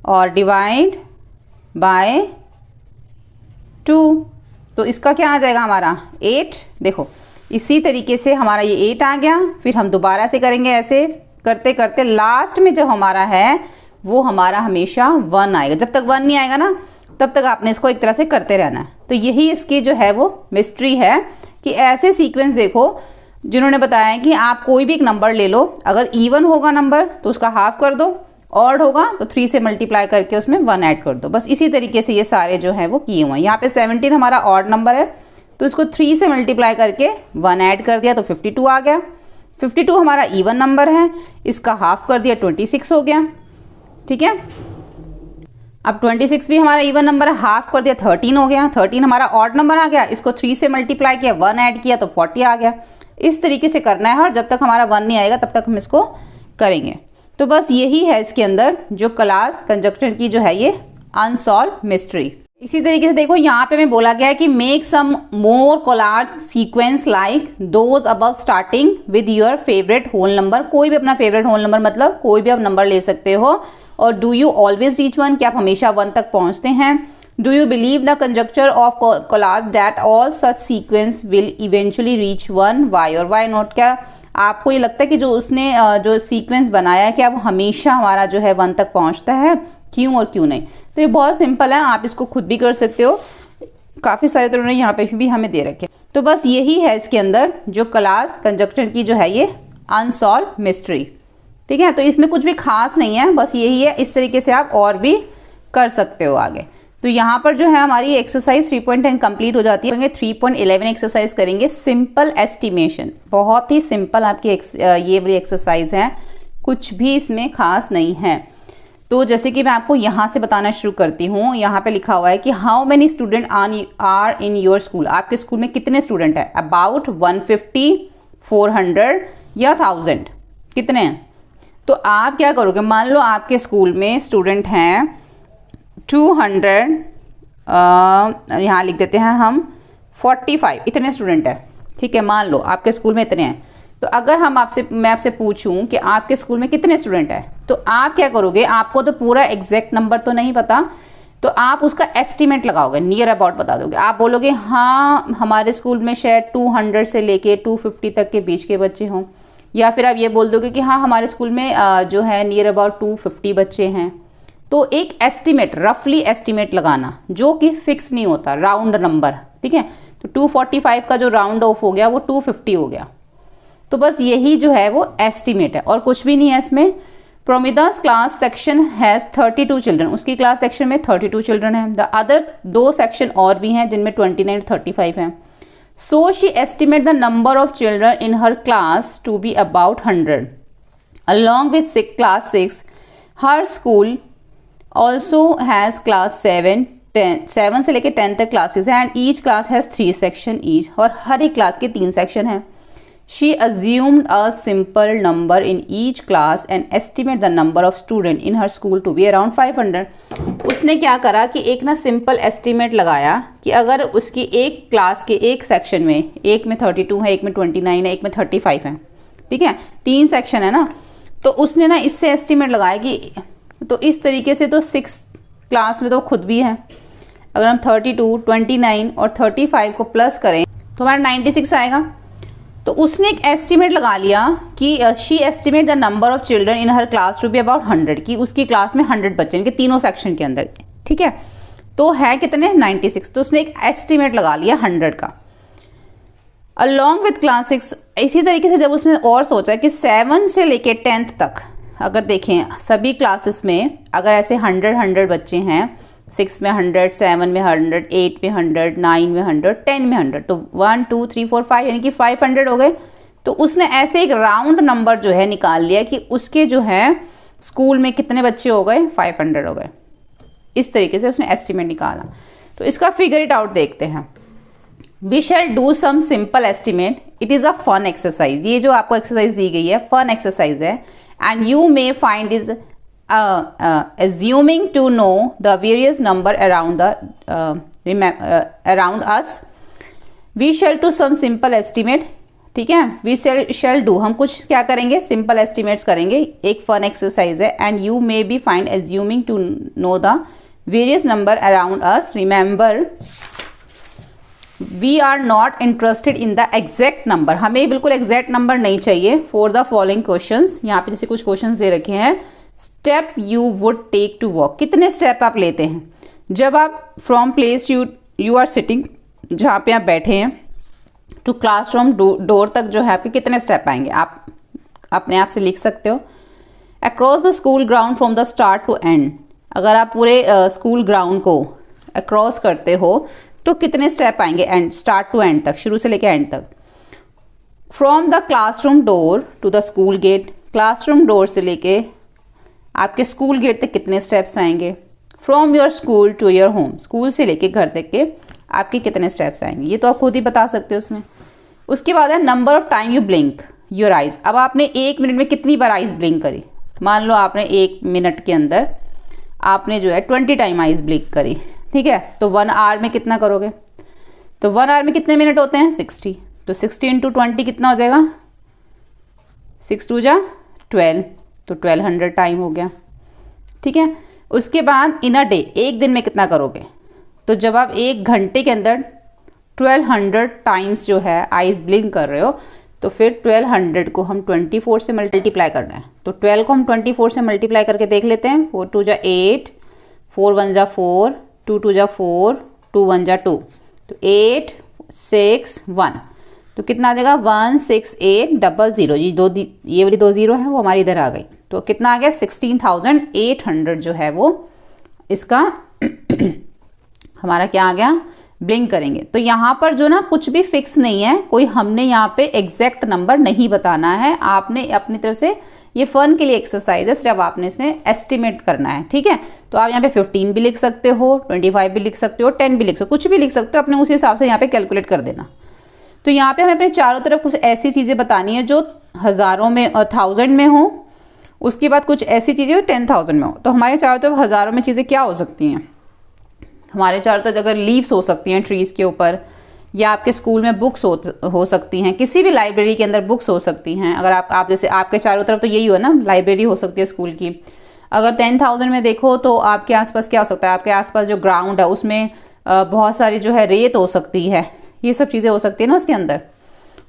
और डिवाइड बाय 2, तो इसका क्या आ जाएगा हमारा 8। देखो इसी तरीके से हमारा ये 8 आ गया, फिर हम दोबारा से करेंगे, ऐसे करते करते लास्ट में जो हमारा है वो हमारा हमेशा 1 आएगा। जब तक 1 नहीं आएगा ना तब तक आपने इसको एक तरह से करते रहना है। तो यही इसकी जो है वो मिस्ट्री है कि ऐसे सीक्वेंस देखो जिन्होंने बताया है कि आप कोई भी एक नंबर ले लो, अगर इवन होगा नंबर तो उसका हाफ कर दो, ऑड होगा तो 3 से मल्टीप्लाई करके उसमें 1 ऐड कर दो। बस इसी तरीके से ये सारे जो है वो किए हुए हैं। यहाँ पे 17 हमारा ऑड नंबर है तो इसको 3 से मल्टीप्लाई करके 1 ऐड कर दिया तो 52 आ गया। 52 हमारा इवन नंबर है, इसका हाफ कर दिया 26 हो गया। ठीक है, अब 26 भी हमारा इवन नंबर है, हाफ कर दिया 13 हो गया। 13 हमारा ऑड नंबर आ गया, इसको 3 से मल्टीप्लाई किया 1 ऐड किया तो 40 आ गया। इस तरीके से करना है और जब तक हमारा 1 नहीं आएगा तब तक हम इसको करेंगे। तो बस यही है इसके अंदर जो क्लास कंजक्शन की जो है ये अनसॉल्व मिस्ट्री। इसी तरीके से देखो यहाँ पे मैं बोला गया है कि make some more Collatz sequence like those above starting with your favourite whole number. कोई भी अपना फेवरेट होल नंबर मतलब कोई भी आप नंबर ले सकते हो। और डू यू ऑलवेज रीच 1, क्या आप हमेशा 1 तक पहुँचते हैं। Do you believe the conjecture of Collatz that all such sequence will eventually reach 1, why और वाई नॉट। क्या आपको ये लगता है कि जो उसने जो सीक्वेंस बनाया है क्या वो हमेशा हमारा जो है 1 तक पहुँचता है, क्यों और क्यों नहीं। तो ये बहुत सिंपल है, आप इसको खुद भी कर सकते हो, काफ़ी सारे तो उन्होंने यहाँ पे भी हमें दे रखे। तो बस यही है इसके अंदर जो क्लास कंजक्शन की जो है ये अनसॉल्व मिस्ट्री। ठीक है, तो इसमें कुछ भी खास नहीं है, बस यही है। इस तरीके से आप और भी कर सकते हो आगे। तो यहाँ पर जो है हमारी एक्सरसाइज 3.10 कंप्लीट हो जाती है। 3.11 एक्सरसाइज करेंगे, सिंपल एस्टिमेशन। बहुत ही सिंपल आपकी ये वाली एक्सरसाइज है, कुछ भी इसमें खास नहीं है। तो जैसे कि मैं आपको यहाँ से बताना शुरू करती हूँ। यहाँ पे लिखा हुआ है कि how many student are in your school. आपके स्कूल में कितने स्टूडेंट हैं। अबाउट 150, 400 या 1000, कितने हैं। तो आप क्या करोगे, मान लो आपके स्कूल में स्टूडेंट हैं 200, यहाँ लिख देते हैं हम 45, इतने स्टूडेंट हैं। ठीक है, मान लो आपके स्कूल में इतने हैं। तो अगर मैं आपसे पूछूं कि आपके स्कूल में कितने स्टूडेंट हैं, तो आप क्या करोगे, आपको तो पूरा एग्जैक्ट नंबर तो नहीं पता, तो आप उसका एस्टिमेट लगाओगे, नियर अबाउट बता दोगे। आप बोलोगे हाँ हमारे स्कूल में शायद 200 से लेके 250 तक के बीच के बच्चे हों, या फिर आप ये बोल दोगे कि हाँ हमारे स्कूल में जो है नियर अबाउट 250 बच्चे हैं। तो एक एस्टिमेट, रफली एस्टिमेट लगाना जो कि फिक्स नहीं होता, राउंड नंबर। ठीक है, तो 245 का जो राउंड ऑफ हो गया वो 250 हो गया। तो बस यही जो है वो एस्टिमेट है और कुछ भी नहीं है इसमें। प्रोमिदास क्लास सेक्शन हैज़ 32 चिल्ड्रन, उसकी क्लास सेक्शन में 32 चिल्ड्रन हैं। द अदर 2 सेक्शन और भी हैं जिनमें 29 35 हैं। So she estimate the number of children in her class to be about 100 along with class 6। हर स्कूल ऑल्सो हैज़ क्लास 7 से लेकर 10 तक क्लासेस हैं and each class has 3 section each, और हर एक क्लास के 3 सेक्शन हैं। She assumed a simple number in each class and estimate the number of students in her school to be around 500। उसने क्या करा कि एक ना सिंपल एस्टिमेट लगाया कि अगर उसकी एक क्लास के एक सेक्शन में, एक में 32 है, एक में 29 है, एक में 35 है, ठीक है, 3 सेक्शन है ना, तो उसने ना इससे एस्टिमेट लगाया कि तो इस तरीके से तो 6 क्लास में तो खुद भी है। अगर हम 32, 29 और 35 को प्लस करें तो हमारा 96 आएगा। तो उसने एक एस्टिमेट लगा लिया कि she estimate the number of children in her class to be about 100, कि उसकी क्लास में 100 बच्चे इनके तीनों सेक्शन के अंदर। ठीक है, तो है कितने 96, तो उसने एक एस्टिमेट लगा लिया 100 का अलॉन्ग विद क्लास 6। इसी तरीके से जब उसने और सोचा कि 7 से लेके 10th तक अगर देखें सभी क्लासेस में अगर ऐसे 100 बच्चे हैं, 6 में 100, 7 में 100, 8 में 100, 9 में 100, 10 में 100, तो 1 2 3 4 5 यानी कि 500 हो गए। तो उसने ऐसे एक राउंड नंबर जो है निकाल लिया कि उसके जो है स्कूल में कितने बच्चे हो गए, 500 हो गए। इस तरीके से उसने एस्टिमेट निकाला। तो इसका फिगर इट आउट देखते हैं। We shall do some simple estimate, it is a fun exercise. ये जो आपको एक्सरसाइज दी गई है फन एक्सरसाइज है and you may find is assuming to know the various number around us, we shell do some simple estimate, ठीक है, we shall do, हम कुछ क्या करेंगे, सिंपल एस्टिमेट्स करेंगे, एक फन एक्सरसाइज है। And you may be find assuming to know the various number around us, remember we are not interested in the exact number, हमें बिल्कुल एग्जैक्ट नंबर नहीं चाहिए। फॉर द फॉलोइंग क्वेश्चंस, यहाँ पे जैसे कुछ क्वेश्चंस दे रखे हैं, step you would take to walk, कितने स्टेप आप लेते हैं जब आप from place you are sitting, जहाँ पे आप बैठे हैं, टू क्लासरूम डोर तक जो है आपके कितने स्टेप आएंगे, आप अपने आप से लिख सकते हो। Across the school ground from the start to end, अगर आप पूरे स्कूल ग्राउंड को अक्रॉस करते हो तो कितने स्टेप आएंगे, एंड स्टार्ट टू एंड तक, शुरू से लेकर एंड तक। From the classroom door to the school gate, classroom door से लेके आपके स्कूल गेट तक कितने स्टेप्स आएंगे। From your school to your home, school से लेके घर तक के आपके कितने स्टेप्स आएंगे, ये तो आप खुद ही बता सकते हो उसमें। उसके बाद है number of time you blink your eyes, अब आपने 1 मिनट में कितनी बार आइज ब्लिंक करी, मान लो आपने 1 मिनट के अंदर आपने जो है 20 टाइम आइज ब्लिंक करी, ठीक है, तो 1 आवर में कितना करोगे, तो 1 आवर में कितने मिनट होते हैं 60, तो 60 इंटू 20 कितना हो जाएगा, 6 2 जा 12, तो 1200 टाइम हो गया, ठीक है। उसके बाद इन अ डे, एक दिन में कितना करोगे, तो जब आप 1 घंटे के अंदर 1200 टाइम्स जो है आइज ब्लिंक कर रहे हो, तो फिर 1200 को हम 24 से मल्टीप्लाई करना है, तो 12 को हम 24 से मल्टीप्लाई करके देख लेते हैं। 4 2 जा 8, 4 1 जा 4, 2 2 जा 4, 2 1 जा 2, तो 8 6 1, तो कितना आ जाएगा 16800, ये वाली 2 0 है वो हमारी इधर आ गई, तो कितना आ गया 16,800 जो है वो इसका हमारा क्या आ गया, ब्लिंक करेंगे। तो यहाँ पर जो ना कुछ भी फिक्स नहीं है, कोई हमने यहाँ पे एग्जैक्ट नंबर नहीं बताना है, आपने अपनी तरफ से, ये फन के लिए एक्सरसाइज है, सिर्फ आपने इसने एस्टिमेट करना है, ठीक है। तो आप यहाँ पे 15 भी लिख सकते हो, 25 भी लिख सकते हो, 10 भी लिख सकते हो, कुछ भी लिख सकते हो, अपने उस हिसाब से यहाँ पे कैलकुलेट कर देना। तो यहाँ पे हमें अपने चारों तरफ कुछ ऐसी चीज़ें बतानी है जो हज़ारों में और 1000 में हो, उसके बाद कुछ ऐसी चीज़ें जो 10,000 में हो। तो हमारे चारों तरफ हज़ारों में चीज़ें क्या हो सकती हैं, हमारे चारों तरफ अगर लीव्स हो सकती हैं ट्रीज़ के ऊपर, या आपके स्कूल में बुक्स हो सकती हैं, किसी भी लाइब्रेरी के अंदर बुक्स हो सकती हैं। अगर आप जैसे आपके चारों तरफ तो यही हो ना, लाइब्रेरी हो सकती है स्कूल की। अगर 10,000 में देखो तो आपके आसपास क्या हो सकता है, आपके आसपास जो ग्राउंड है उसमें बहुत सारी जो है रेत हो सकती है, ये सब चीज़ें हो सकती है ना उसके अंदर।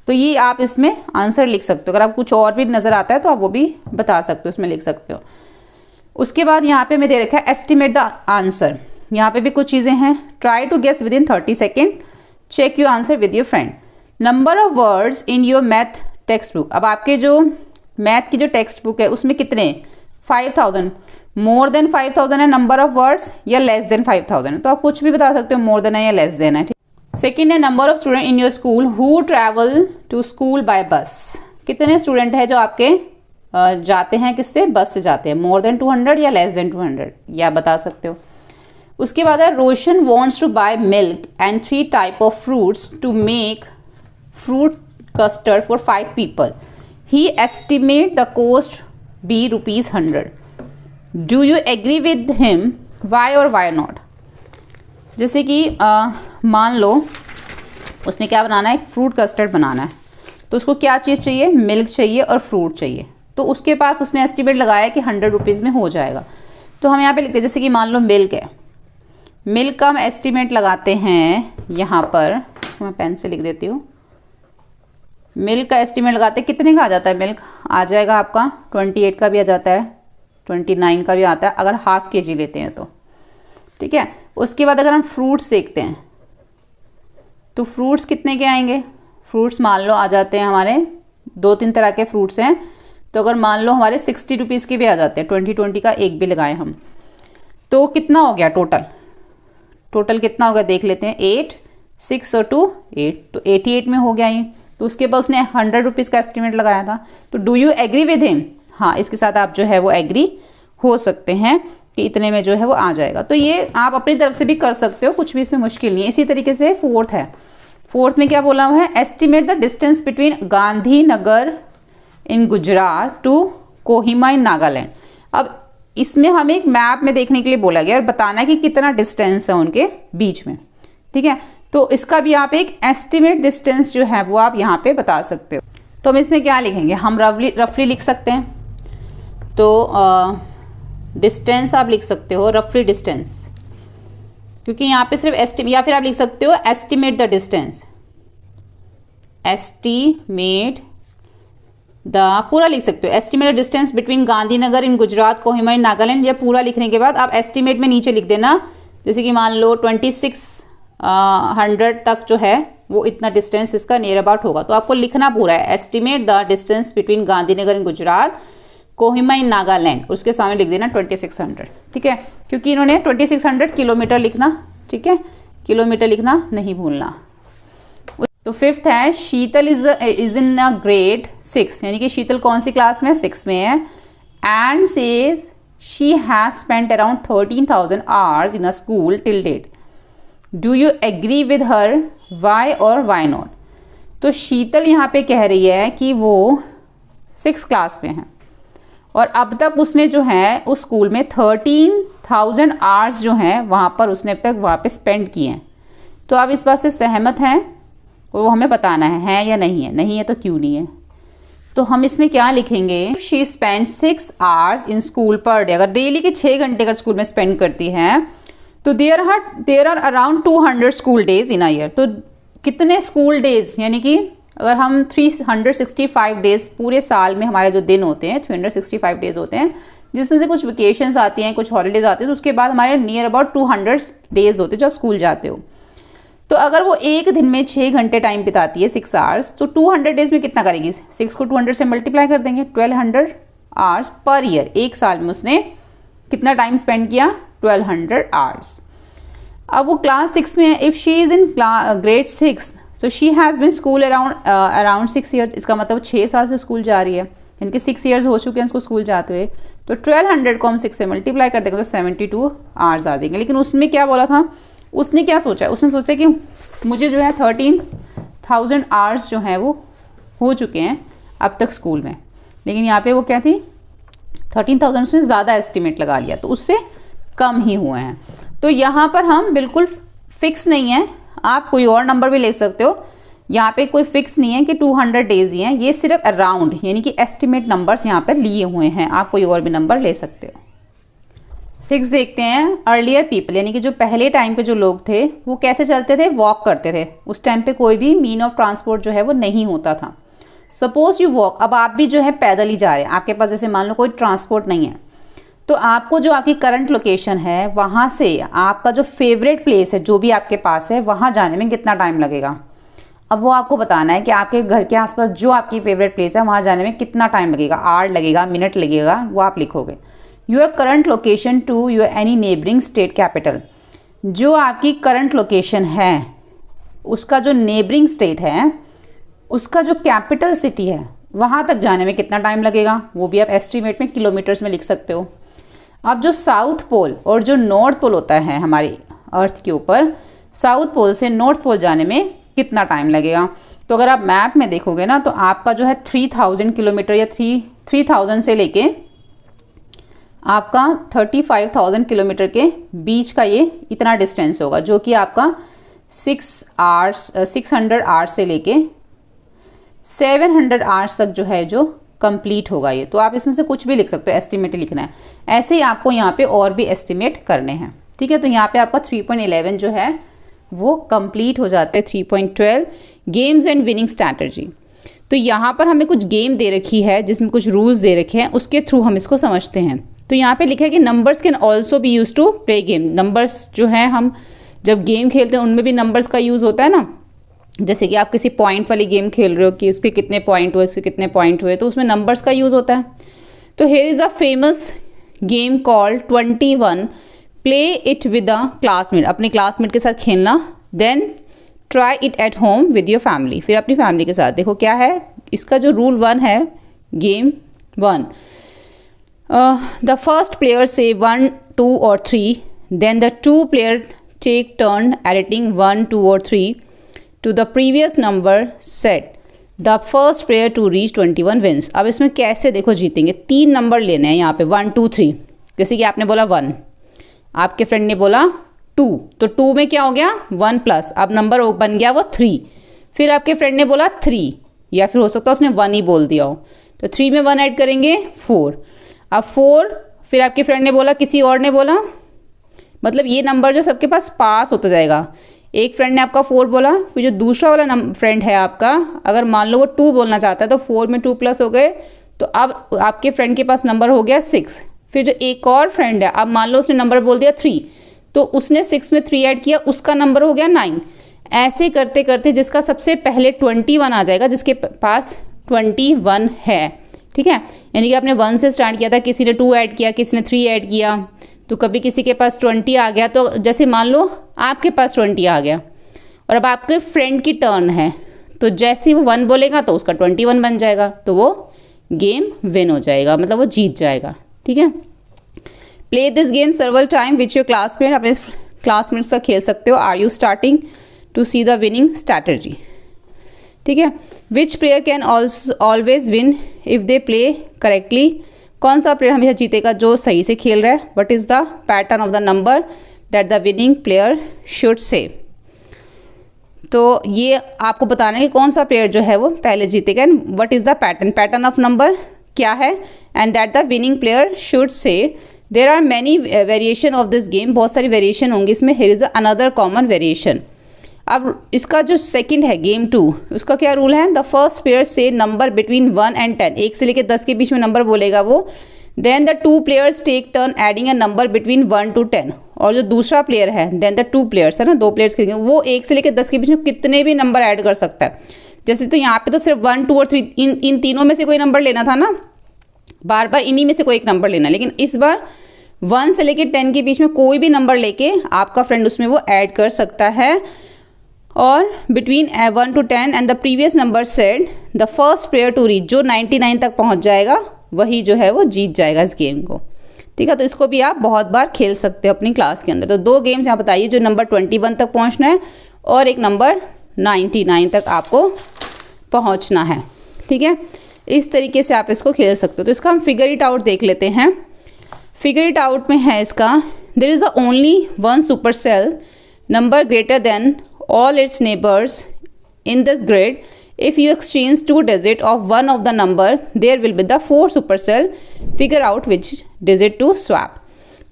तो ये आप इसमें आंसर लिख सकते हो। अगर आपको कुछ और भी नज़र आता है तो आप वो भी बता सकते हो, उसमें लिख सकते हो। उसके बाद यहाँ पे मैं दे रखा है एस्टिमेट द आंसर, यहाँ पे भी कुछ चीज़ें हैं। Try to guess within 30 second, check your answer with your friend. Number of words in your math textbook, अब आपके जो मैथ की जो टेक्स्ट बुक है उसमें कितने 5000, मोर देन 5000 है नंबर ऑफ वर्ड्स, या लेस देन 5000 है, तो आप कुछ भी बता सकते हो, मोर देन है या लेस देन है। सेकेंड है number of student in your school who travel to school by bus, कितने स्टूडेंट है जो आपके जाते हैं किससे, बस से जाते हैं, मोर देन 200 या लेस देन 200, या बता सकते हो। उसके बाद है Roshan wants to buy milk and 3 type of fruits to make fruit custard for 5 people, he estimate the cost be ₹100, do you agree with him, why और वाई नॉट। जैसे कि मान लो उसने क्या बनाना है, एक फ्रूट कस्टर्ड बनाना है, तो उसको क्या चीज़ चाहिए, मिल्क चाहिए और फ्रूट चाहिए, तो उसके पास उसने एस्टिमेट लगाया कि 100 रुपीज़ में हो जाएगा। तो हम यहाँ पे लिखते हैं, जैसे कि मान लो मिल्क है, मिल्क का हम एस्टिमेट लगाते हैं यहाँ पर, इसको मैं पेन से लिख देती हूँ। मिल्क का एस्टिमेट लगाते हैं, कितने का आ जाता है मिल्क, आ जाएगा आपका 28 का भी आ जाता है, 29 का भी आता है अगर ½ kg लेते हैं तो, ठीक है। उसके बाद अगर हम फ्रूट्स देखते हैं तो फ्रूट्स कितने के आएंगे, फ्रूट्स मान लो आ जाते हैं हमारे 2-3 तरह के फ्रूट्स हैं, तो अगर मान लो हमारे 60 रुपीज़ के भी आ जाते हैं, 20 का एक भी लगाएं हम, तो कितना हो गया टोटल कितना हो गया देख लेते हैं, 8 6 और 2 8, तो 88 में हो गया ये। तो उसके बाद उसने 100 रुपीज़ का एस्टिमेट लगाया था, तो do you agree with him, हाँ इसके साथ आप जो है वो एग्री हो सकते हैं कि इतने में जो है वो आ जाएगा। तो ये आप अपनी तरफ से भी कर सकते हो, कुछ भी इसमें मुश्किल नहीं है। इसी तरीके से फोर्थ है, फोर्थ में क्या बोला हुआ है, estimate the distance between Gandhinagar in Gujarat to Kohima in Nagaland. अब इसमें हमें एक मैप में देखने के लिए बोला गया और बताना है कि कितना डिस्टेंस है उनके बीच में, ठीक है। तो इसका भी आप एक एस्टिमेट डिस्टेंस जो है वो आप यहाँ पे बता सकते हो। तो हम इसमें क्या लिखेंगे, हम रफली लिख सकते हैं। तो डिस्टेंस आप लिख सकते हो रफली डिस्टेंस, क्योंकि यहाँ पे सिर्फ या फिर आप लिख सकते हो estimate the distance, estimate the, पूरा लिख सकते हो estimate the distance between Gandhinagar in Gujarat, Kohima in Nagaland. या पूरा लिखने के बाद आप एस्टिमेट में नीचे लिख देना, जैसे कि मान लो 2600 तक जो है वो इतना डिस्टेंस इसका नियर अबाउट होगा। तो आपको लिखना पूरा है estimate the distance between Gandhinagar in Gujarat, Kohima in Nagaland, उसके सामने लिख देना 2600। ठीक है, क्योंकि इन्होंने 2600 किलोमीटर लिखना, ठीक है, किलोमीटर लिखना नहीं भूलना। तो फिफ्थ है शीतल इज इन अ ग्रेड 6, यानी कि शीतल कौन सी क्लास में, 6 में है। And says she has spent around 13,000 hours in a school till date. Do you agree with her, why और वाई नॉट। तो शीतल यहाँ पे कह रही है कि वो 6 क्लास में है और अब तक उसने जो है उस स्कूल में 13,000 आवर्स जो हैं वहाँ पर उसने अब तक वहाँ पे स्पेंड किए हैं। तो आप इस बात से सहमत हैं, वो हमें बताना है या नहीं है। नहीं है तो क्यों नहीं है। तो हम इसमें क्या लिखेंगे, she spend 6 hours in school per day. अगर डेली के 6 घंटे अगर स्कूल में स्पेंड करती हैं तो there are around 200 school days in a year. तो कितने स्कूल डेज, यानी कि अगर हम 365 डेज पूरे साल में हमारे जो दिन होते हैं 365 डेज होते हैं, जिसमें से कुछ वेकेशंस आती हैं, कुछ हॉलीडेज आती हैं, तो उसके बाद हमारे नियर अबाउट 200 डेज होते हैं जो आप स्कूल जाते हो। तो अगर वो एक दिन में 6 घंटे टाइम बिताती है 6 आवर्स, तो 200 डेज में कितना करेगी, 6 को 200 से मल्टीप्लाई कर देंगे, 1200 आवर्स पर ईयर। एक साल में उसने कितना टाइम स्पेंड किया, 1200 आवर्स। अब वो क्लास 6 में है। If she is in grade 6 so she has been school around 6 years. इसका मतलब 6 साल से स्कूल जा रही है, इनके 6 ईयर्स हो चुके हैं उसको स्कूल जाते हुए। तो 1200 को हम 6 से मल्टीप्लाई कर देंगे तो 72 आवर्स आ जाएंगे। लेकिन उसमें क्या बोला था, उसने क्या सोचा, उसने सोचा कि मुझे जो है 13,000 आवर्स जो हैं वो हो चुके हैं अब तक स्कूल में। लेकिन यहाँ पे वो क्या थी, 13,000 उसने ज़्यादा एस्टिमेट लगा लिया, तो उससे कम ही हुए हैं। तो यहाँ पर हम बिल्कुल फिक्स नहीं है, आप कोई और नंबर भी ले सकते हो। यहाँ पे कोई फिक्स नहीं है कि 200 डेज ही हैं, ये सिर्फ अराउंड यानी कि एस्टिमेट नंबर्स यहाँ पर लिए हुए हैं। आप कोई और भी नंबर ले सकते हो। 6 देखते हैं। अर्लियर पीपल, यानी कि जो पहले टाइम पे जो लोग थे वो कैसे चलते थे, वॉक करते थे। उस टाइम पे कोई भी मीन ऑफ ट्रांसपोर्ट जो है वो नहीं होता था। सपोज यू वॉक, अब आप भी जो है पैदल ही जा रहे हैं, आपके पास जैसे मान लो कोई ट्रांसपोर्ट नहीं है, तो आपको जो आपकी करंट लोकेशन है वहाँ से आपका जो फेवरेट प्लेस है जो भी आपके पास है वहाँ जाने में कितना टाइम लगेगा। अब वो आपको बताना है कि आपके घर के आसपास जो आपकी फेवरेट प्लेस है वहाँ जाने में कितना टाइम लगेगा, आवर लगेगा, मिनट लगेगा, वो आप लिखोगे। Your current location to your any neighbouring state capital, जो आपकी करंट लोकेशन है उसका जो नेबरिंग स्टेट है उसका जो कैपिटल सिटी है वहाँ तक जाने में कितना टाइम लगेगा, वो भी आप एस्टीमेट में किलोमीटर्स में लिख सकते हो। अब जो साउथ पोल और जो नॉर्थ पोल होता है हमारी अर्थ के ऊपर, साउथ पोल से नॉर्थ पोल जाने में कितना टाइम लगेगा। तो अगर आप मैप में देखोगे ना तो आपका जो है 3000 किलोमीटर या 3000 से लेके आपका 35,000 किलोमीटर के बीच का ये इतना डिस्टेंस होगा, जो कि आपका 600 आवर्स से लेके 700 आवर्स तक जो है जो कंप्लीट होगा ये। तो आप इसमें से कुछ भी लिख सकते हो, एस्टिमेट लिखना है। ऐसे ही आपको यहाँ पे और भी एस्टिमेट करने हैं, ठीक है। तो यहाँ पे आपका 3.11 जो है वो कंप्लीट हो जाता है। 3.12 गेम्स एंड विनिंग स्ट्रैटेजी। तो यहाँ पर हमें कुछ गेम दे रखी है जिसमें कुछ रूल्स दे रखे हैं, उसके थ्रू हम इसको समझते हैं। तो यहाँ पे लिखा है कि numbers can also be use to play game. Numbers जो है हम जब गेम खेलते हैं उनमें भी नंबर्स का यूज़ होता है ना। जैसे कि आप किसी पॉइंट वाली गेम खेल रहे हो कि उसके कितने पॉइंट हुए, उसके कितने पॉइंट हुए, तो उसमें नंबर्स का यूज़ होता है। तो here is a famous game called 21। Play it with a classmate, अपने क्लासमेट के साथ खेलना। Then try it at home with your family, फिर अपनी फैमिली के साथ। देखो क्या है इसका जो रूल 1 है, गेम 1, द फर्स्ट प्लेयर से 1, 2 और 3, then the 2 player take turn editing 1, 2 और 3 to the previous number set. The first player to reach 21 wins. अब इसमें कैसे देखो जीतेंगे, 3 नंबर लेने हैं यहाँ पे 1, 2, 3। जैसे कि आपने बोला 1, आपके फ्रेंड ने बोला 2, तो 2 में क्या हो गया 1 प्लस, अब नंबर बन गया वो 3। फिर आपके फ्रेंड ने बोला 3, या फिर हो सकता है उसने 1 ही बोल दिया हो, तो 3 में 1 ऐड करेंगे 4। अब 4, फिर आपके फ्रेंड ने बोला, किसी और ने बोला, मतलब ये नंबर जो सबके पास होता जाएगा। एक फ्रेंड ने आपका 4 बोला, फिर जो दूसरा वाला फ्रेंड है आपका, अगर मान लो वो 2 बोलना चाहता है तो 4 में 2 प्लस हो गए, तो अब आपके फ्रेंड के पास नंबर हो गया 6। फिर जो एक और फ्रेंड है, अब मान लो उसने नंबर बोल दिया 3, तो उसने 6 में 3 ऐड किया, उसका नंबर हो गया 9। ऐसे करते करते जिसका सबसे पहले 21 आ जाएगा, जिसके पास 21 है, ठीक है, यानी कि आपने 1 से स्टार्ट किया था, किसी ने 2 ऐड किया, किसी ने 3 ऐड किया, तो कभी किसी के पास 20 आ गया, तो जैसे मान लो आपके पास 20 आ गया और अब आपके फ्रेंड की टर्न है, तो जैसे ही वो 1 बोलेगा तो उसका 21 बन जाएगा, तो वो गेम विन हो जाएगा, मतलब वो जीत जाएगा, ठीक है। Play this game several time which your classmate, अपने क्लासमेट्स का खेल सकते हो। Are you starting to see the winning strategy, ठीक है। Which player can always win if they play correctly, कौन सा प्लेयर हमेशा जीतेगा जो सही से खेल रहा है। What is the pattern of the number that the winning player should से, तो ये आपको बताना है कि कौन सा प्लेयर जो है वो पहले जीतेगा। And what is the pattern of number क्या है, and that the winning player should say. There are many variation of this game, बहुत सारी वेरिएशन होंगी इसमें। Here is another common variation. अब इसका जो सेकंड है गेम 2, उसका क्या रूल है, द फर्स्ट प्लेयर से नंबर बिटवीन 1 and 10, 1 से लेकर 10 के बीच में नंबर बोलेगा वो। Then the 2 players take turn adding a number between 1 to 10, और जो दूसरा प्लेयर है, देन द 2 प्लेयर्स है ना, 2 प्लेयर्स खेलेंगे, वो 1 से लेकर 10 के बीच में कितने भी नंबर ऐड कर सकता है। जैसे तो यहाँ पे तो सिर्फ 1, 2 और 3 इन तीनों में से कोई नंबर लेना था ना, बार बार इन्हीं में से कोई एक नंबर लेना, लेकिन इस बार 1 से लेकर 10 के बीच में कोई भी नंबर लेके आपका फ्रेंड उसमें वो ऐड कर सकता है। और between 1 to 10 and the previous number said the first player to reach, जो 99 तक पहुंच जाएगा वही जो है वो जीत जाएगा इस गेम को, ठीक है। तो इसको भी आप बहुत बार खेल सकते हो अपनी क्लास के अंदर। तो 2 गेम्स यहाँ बताइए, जो नंबर 21 तक पहुंचना है और एक नंबर 99 तक आपको पहुंचना है, ठीक है। इस तरीके से आप इसको खेल सकते हो। तो इसका हम फिगर इट आउट देख लेते हैं। फिगर इट आउट में है इसका, there is the only one super cell number greater than all its neighbors in this grid. If you exchange 2 digits of one of the number, there will be the 4 supercell. Figure out which digit to swap.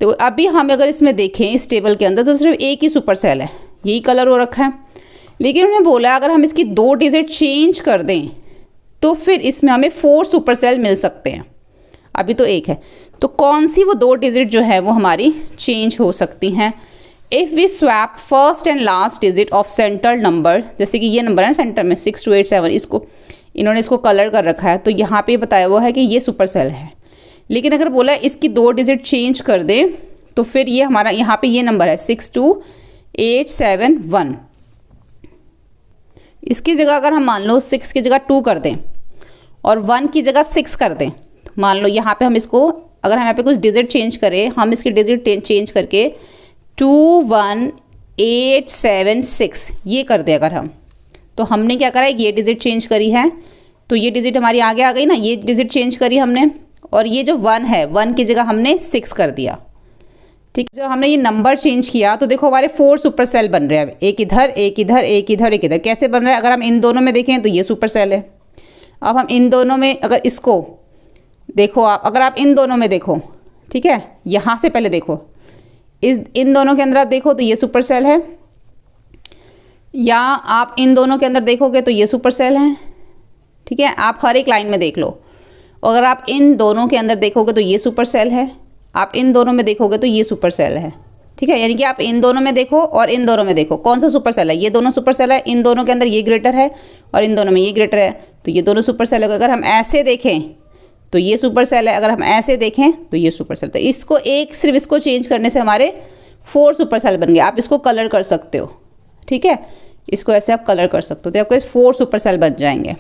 तो अभी हम अगर इसमें देखें इस table के अंदर, तो सिर्फ एक ही सुपर सेल है, यही कलर हो रखा है। लेकिन उन्होंने बोला अगर हम इसकी 2 डिजिट चेंज कर दें तो फिर इसमें हमें 4 सुपर सेल मिल सकते हैं। अभी तो एक है, तो कौन सी वो 2 डिजिट जो है वो हमारी चेंज हो सकती हैं। If we swap first and last digit of central number, जैसे कि ये नंबर है ना सेंटर में 6287, इसको इन्होंने इसको कलर कर रखा है, तो यहाँ पे बताया हुआ है कि ये सुपर सेल है। लेकिन अगर बोला इसकी 2 डिजिट चेंज कर दें तो फिर ये हमारा यहाँ पे ये नंबर है 62871, इसकी जगह अगर हम मान लो 6 की जगह 2 कर दें और 1 की जगह 6 कर दें, तो मान लो यहाँ पे हम इसको, अगर हम यहाँ पे कुछ डिजिट चेंज करें, हम इसकी डिजिट चेंज करके 21876 ये कर दे अगर हम, तो हमने क्या करा है, ये डिजिट चेंज करी है, तो ये डिजिट हमारी आगे आ गई ना, ये डिजिट चेंज करी हमने, और ये जो 1 है 1 की जगह हमने 6 कर दिया, ठीक। जो हमने ये नंबर चेंज किया तो देखो हमारे 4 सुपर सेल बन रहे हैं, एक इधर एक इधर एक इधर एक इधर। कैसे बन रहा है, अगर हम इन दोनों में देखें तो ये सुपर सेल है। अब हम इन दोनों में अगर इसको देखो, आप अगर आप इन दोनों में देखो, ठीक है, यहाँ से पहले देखो, इन दोनों के अंदर आप देखो तो ये सुपर सेल है, या आप इन दोनों के अंदर देखोगे तो ये सुपर सेल है, ठीक है। आप हर एक लाइन में देख लो, अगर आप इन दोनों के अंदर देखोगे तो ये सुपर सेल है, आप इन दोनों में देखोगे तो ये सुपर सेल है, ठीक है। यानी कि आप इन दोनों में देखो और इन दोनों में देखो, कौन सा सुपर सेल है, ये दोनों सुपर सेल है, इन दोनों के अंदर ये ग्रेटर है और इन दोनों में ये ग्रेटर है, तो ये दोनों सुपर सेल है। अगर हम ऐसे देखें तो ये सुपर सेल है, अगर हम ऐसे देखें तो ये सुपर सेल। तो इसको सिर्फ इसको चेंज करने से हमारे 4 सुपर सेल बन गए। आप इसको कलर कर सकते हो, ठीक है, इसको ऐसे आप कलर कर सकते हो, तो आपको 4 सुपर सेल बन जाएंगे।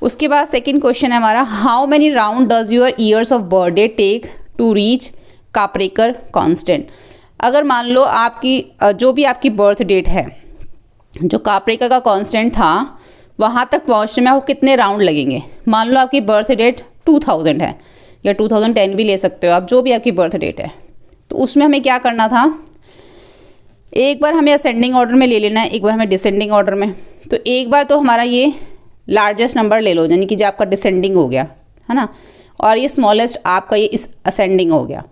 उसके बाद सेकंड क्वेश्चन है हमारा, how many round does your years of birthday take to reach Kaprekar constant. अगर मान लो आपकी जो भी आपकी बर्थ डेट है, जो काप्रेकर का कांस्टेंट था, वहाँ तक पहुँचने में आपको कितने राउंड लगेंगे। मान लो आपकी बर्थ डेट 2000 है, या 2010 भी ले सकते हो आप, जो भी आपकी बर्थ डेट है, तो उसमें हमें क्या करना था, एक बार हमें असेंडिंग ऑर्डर में ले लेना है, एक बार हमें डिसेंडिंग ऑर्डर में। तो एक बार तो हमारा ये लार्जेस्ट नंबर ले लो, यानी कि जो आपका डिसेंडिंग हो गया है ना, और ये स्मॉलेस्ट आपका ये इस असेंडिंग हो गया।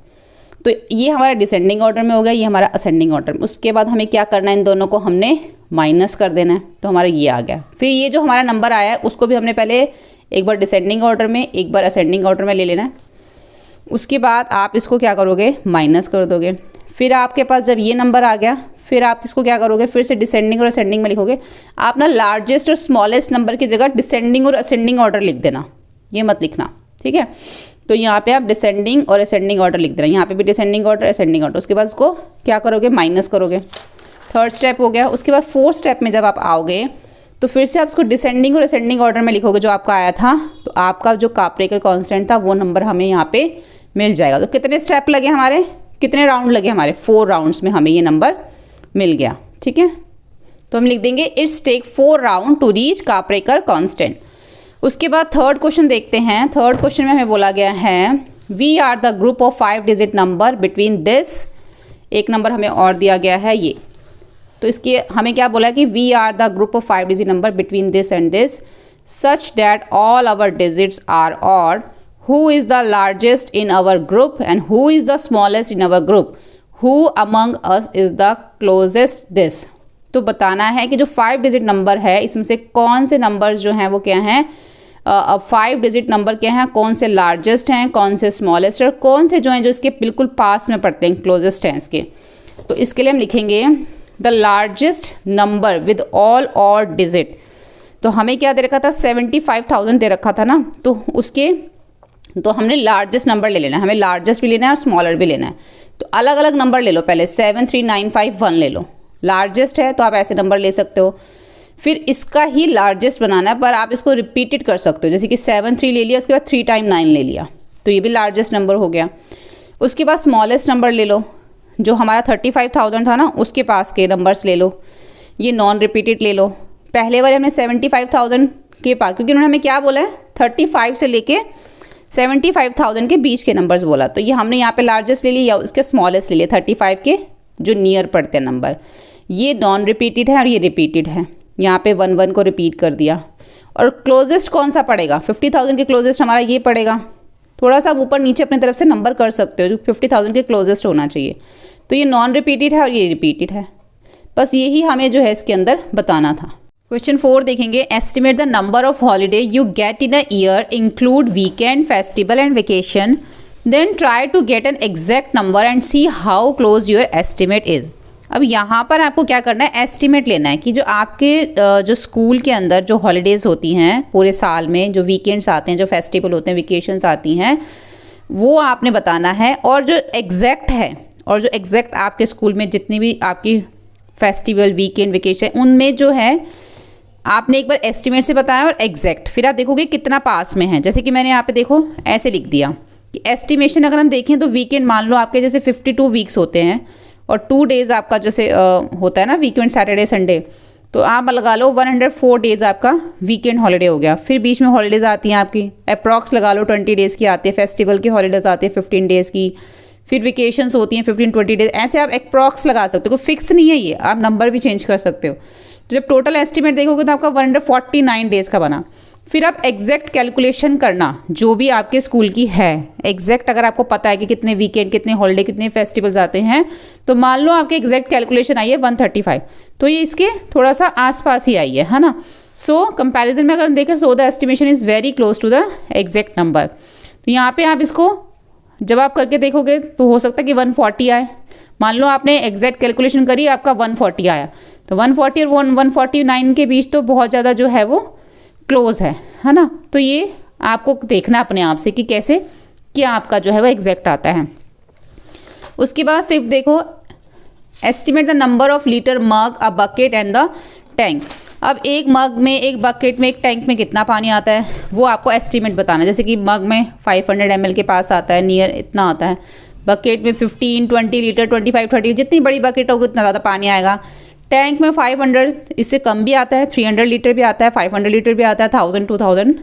तो ये हमारा डिसेंडिंग ऑर्डर में हो गया, ये हमारा असेंडिंग ऑर्डर में। उसके बाद हमें क्या करना है, इन दोनों को हमने माइनस कर देना है, तो हमारा ये आ गया। फिर ये जो हमारा नंबर आया है उसको भी हमने पहले एक बार डिसेंडिंग ऑर्डर में, एक बार असेंडिंग ऑर्डर में ले लेना है। उसके बाद आप इसको क्या करोगे, माइनस कर दोगे। फिर आपके पास जब ये नंबर आ गया, फिर आप इसको क्या करोगे, फिर से डिसेंडिंग और असेंडिंग में लिखोगे। आप ना लार्जेस्ट और स्मॉलेस्ट नंबर की जगह डिसेंडिंग और असेंडिंग ऑर्डर लिख देना, ये मत लिखना, ठीक है। तो यहाँ पे आप डिसेंडिंग और असेंडिंग ऑर्डर लिख देना, यहाँ पे भी डिसेंडिंग ऑर्डर असेंडिंग ऑर्डर। उसके बाद उसको क्या करोगे, माइनस करोगे। थर्ड स्टेप हो गया। उसके बाद फोर्थ स्टेप में जब आप आओगे तो फिर से आप उसको डिसेंडिंग और असेंडिंग ऑर्डर में लिखोगे जो आपका आया था। तो आपका जो काप्रेकर कांस्टेंट था वो नंबर हमें यहाँ पे मिल जाएगा। तो कितने स्टेप लगे हमारे, कितने राउंड लगे हमारे, 4 राउंड्स में हमें ये नंबर मिल गया, ठीक है। तो हम लिख देंगे it's take 4 round to reach Kaprekar constant. उसके बाद थर्ड क्वेश्चन देखते हैं। थर्ड क्वेश्चन में हमें बोला गया है we are the group of 5 digit number between this, एक नंबर हमें और दिया गया है ये। तो इसके हमें क्या बोला कि we are the group of 5 digit number between this and this such that all our digits are odd, who is the largest in our group and who is the smallest in our group, who among us is the closest this. तो बताना है कि जो 5 digit number है इसमें से कौन से नंबर जो हैं वो क्या हैं, अब 5 डिजिट नंबर क्या हैं, कौन से लार्जेस्ट हैं, कौन से स्मॉलेस्ट, और कौन से जो हैं जो इसके बिल्कुल पास में पड़ते हैं, क्लोजेस्ट हैं इसके। तो इसके लिए हम लिखेंगे the largest number with all और डिजिट। तो हमें क्या दे रखा था, 75,000 दे रखा था ना, तो उसके तो हमने लार्जेस्ट नंबर ले लेना है, हमें लार्जेस्ट भी लेना है और स्मॉलर भी लेना है। तो अलग अलग नंबर ले लो, पहले 73951 ले लो, लार्जेस्ट है तो आप ऐसे नंबर ले सकते हो। फिर इसका ही लार्जेस्ट बनाना है, पर आप इसको रिपीटेड कर सकते हो, जैसे कि 73 ले लिया, उसके बाद 3 टाइम 9 ले लिया, तो ये भी लार्जेस्ट नंबर हो गया। उसके बाद स्मॉलेस्ट नंबर ले लो, जो हमारा 35,000 था ना उसके पास के नंबर्स ले लो, ये नॉन रिपीटेड ले लो। पहले वाले हमने 75,000 के पास, क्योंकि उन्होंने हमें क्या बोला है, 35 से लेके 75,000 के बीच के नंबर्स बोला, तो ये हमने यहाँ पे लार्जेस्ट ले लिया या उसके स्मॉलेस्ट ले लिया, 35 के जो नियर पड़ते हैं नंबर। ये नॉन रिपीटेड है और ये रिपीटेड है, यहाँ पे 1 को रिपीट कर दिया। और क्लोजेस्ट कौन सा पड़ेगा, 50,000 के क्लोजेस्ट हमारा ये पड़ेगा। थोड़ा सा ऊपर नीचे अपनी तरफ से नंबर कर सकते हो, जो 50,000 के क्लोजेस्ट होना चाहिए। तो ये नॉन रिपीटेड है और ये रिपीटेड है, बस यही हमें जो है इसके अंदर बताना था। क्वेश्चन 4 देखेंगे। Estimate the number of holiday you get in a year, include weekend, festival and vacation, then try to get an exact number and see how close your estimate is. अब यहाँ पर आपको क्या करना है, एस्टिमेट लेना है कि जो आपके जो स्कूल के अंदर जो हॉलीडेज़ होती हैं पूरे साल में, जो वीकेंड्स आते हैं, जो फेस्टिवल होते हैं, वेकेशंस आती हैं, वो आपने बताना है। और जो एग्जैक्ट है, और जो एग्जैक्ट आपके स्कूल में जितनी भी आपकी फेस्टिवल, वीकेंड, वेकेशन, उनमें जो है आपने एक बार एस्टिमेट से बताया और एग्जैक्ट, फिर आप देखोगे कितना पास में है। जैसे कि मैंने यहाँ पे देखो ऐसे लिख दिया कि एस्टिमेशन अगर हम देखें तो वीकेंड मान लो आपके जैसे 52 वीक्स होते हैं और 2 डेज़ आपका जैसे होता है ना वीकेंड, सैटरडे संडे, तो आप लगा लो 104 डेज़ आपका वीकेंड हॉलीडे हो गया। फिर बीच में हॉलीडेज़ आती हैं आपकी, अप्रॉक्स लगा लो 20 डेज़ की आती है, फेस्टिवल की हॉलीडेज़ आती है 15 डेज़ की, फिर वेकेशंस होती हैं 15-20 डेज़, ऐसे आप अप्रॉक्स लगा सकते हो, कोई फिक्स नहीं है ये, आप नंबर भी चेंज कर सकते हो। तो जब टोटल एस्टिमेट देखोगे तो आपका 149 डेज़ का बना। फिर आप एग्जैक्ट कैलकुलेशन करना जो भी आपके स्कूल की है, एग्जैक्ट अगर आपको पता है कि कितने वीकेंड, कितने हॉलीडे, कितने फेस्टिवल्स आते हैं, तो मान लो आपके एग्जैक्ट कैलकुलेशन आई है 135, तो ये इसके थोड़ा सा आसपास ही आई है ना। सो कंपैरिजन में अगर हम देखें, so the estimation is very close to the exact number. तो यहाँ पे आप इसको जब आप करके देखोगे तो हो सकता है कि 140 आए। मान लो आपने एग्जैक्ट कैलकुलेशन करी, आपका 140 आया, तो 140 और 149 के बीच तो बहुत ज़्यादा जो है वो क्लोज है ना। तो ये आपको देखना अपने आप से कि कैसे क्या आपका जो है वो एग्जैक्ट आता है। उसके बाद फिर देखो, estimate the number of litre mug, a bucket and the tank. अब एक मग में, एक बकेट में, एक टैंक में कितना पानी आता है वो आपको एस्टिमेट बताना है। जैसे कि मग में 500 ml के पास आता है, नियर इतना आता है, बकेट में 15, 20 लीटर, 25, 30, जितनी बड़ी बकेट होगी उतना ज़्यादा पानी आएगा। टैंक में 500, इससे कम भी आता है, 300 लीटर भी आता है, 500 लीटर भी आता है, 1000, 2000,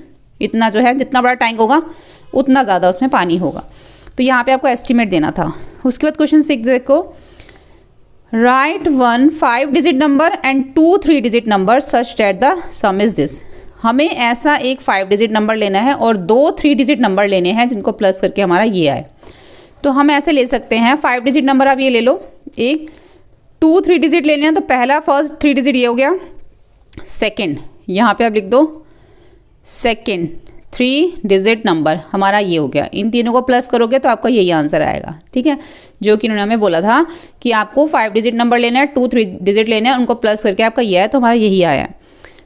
इतना जो है, जितना बड़ा टैंक होगा उतना ज़्यादा उसमें पानी होगा। तो यहाँ पे आपको एस्टिमेट देना था। उसके बाद क्वेश्चन 6 देखो, right 1 5 digit number and 2 3 digit number such that the sum is this. हमें ऐसा एक 5 डिजिट नंबर लेना है और 2 3 डिजिट नंबर लेने हैं जिनको प्लस करके हमारा ये आए। तो हम ऐसे ले सकते हैं 5 डिजिट नंबर आप ये ले लो, एक 2 3 डिजिट लेने हैं तो पहला फर्स्ट 3 डिजिट ये हो गया, सेकंड यहाँ पे आप लिख दो सेकंड 3 डिजिट नंबर हमारा ये हो गया। इन तीनों को प्लस करोगे तो आपका यही आंसर आएगा, ठीक है, जो कि इन्होंने हमें बोला था कि आपको 5 डिजिट नंबर लेना है, 2 3 डिजिट लेना है, उनको प्लस करके आपका ये है, तो हमारा यही आया।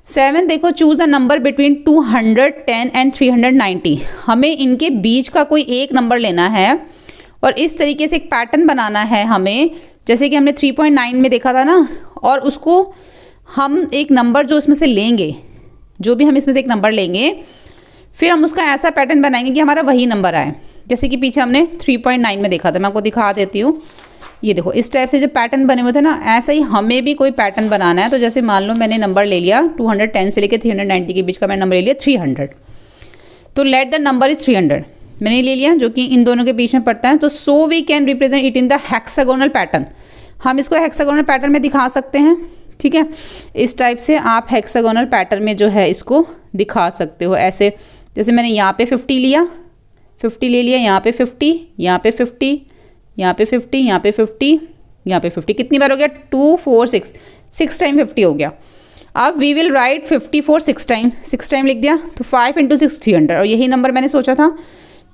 7 देखो, choose a number between 210 and 390। हमें इनके बीच का कोई एक नंबर लेना है और इस तरीके से एक पैटर्न बनाना है हमें, जैसे कि हमने 3.9 में देखा था ना, और उसको हम एक नंबर जो इसमें से लेंगे, जो भी हम इसमें से एक नंबर लेंगे, फिर हम उसका ऐसा पैटर्न बनाएंगे कि हमारा वही नंबर आए। जैसे कि पीछे हमने 3.9 में देखा था, मैं आपको दिखा देती हूँ। ये देखो इस टाइप से जो पैटर्न बने हुए थे ना, ऐसा ही हमें भी कोई पैटर्न बनाना है। तो जैसे मान लो मैंने नंबर ले लिया 210 से लेकर 390 के बीच का मैंने नंबर ले लिया 300, तो लेट द नंबर इज 300 मैंने ले लिया, जो कि इन दोनों के बीच में पड़ता है। तो so we can represent it in the hexagonal pattern. हम इसको हेक्सागोनल पैटर्न में दिखा सकते हैं, ठीक है। इस टाइप से आप हेक्सागोनल पैटर्न में जो है इसको दिखा सकते हो। ऐसे जैसे मैंने यहाँ पे 50 लिया, 50 ले लिया, यहाँ पे 50, यहाँ पे 50, यहाँ पे 50, यहाँ पे 50, यहाँ पे 50, कितनी बार हो गया 2 4 6, 6 टाइम 50 हो गया। अब वी विल राइट 54 6 टाइम लिख दिया, तो 5 × 6 300, और यही नंबर मैंने सोचा था।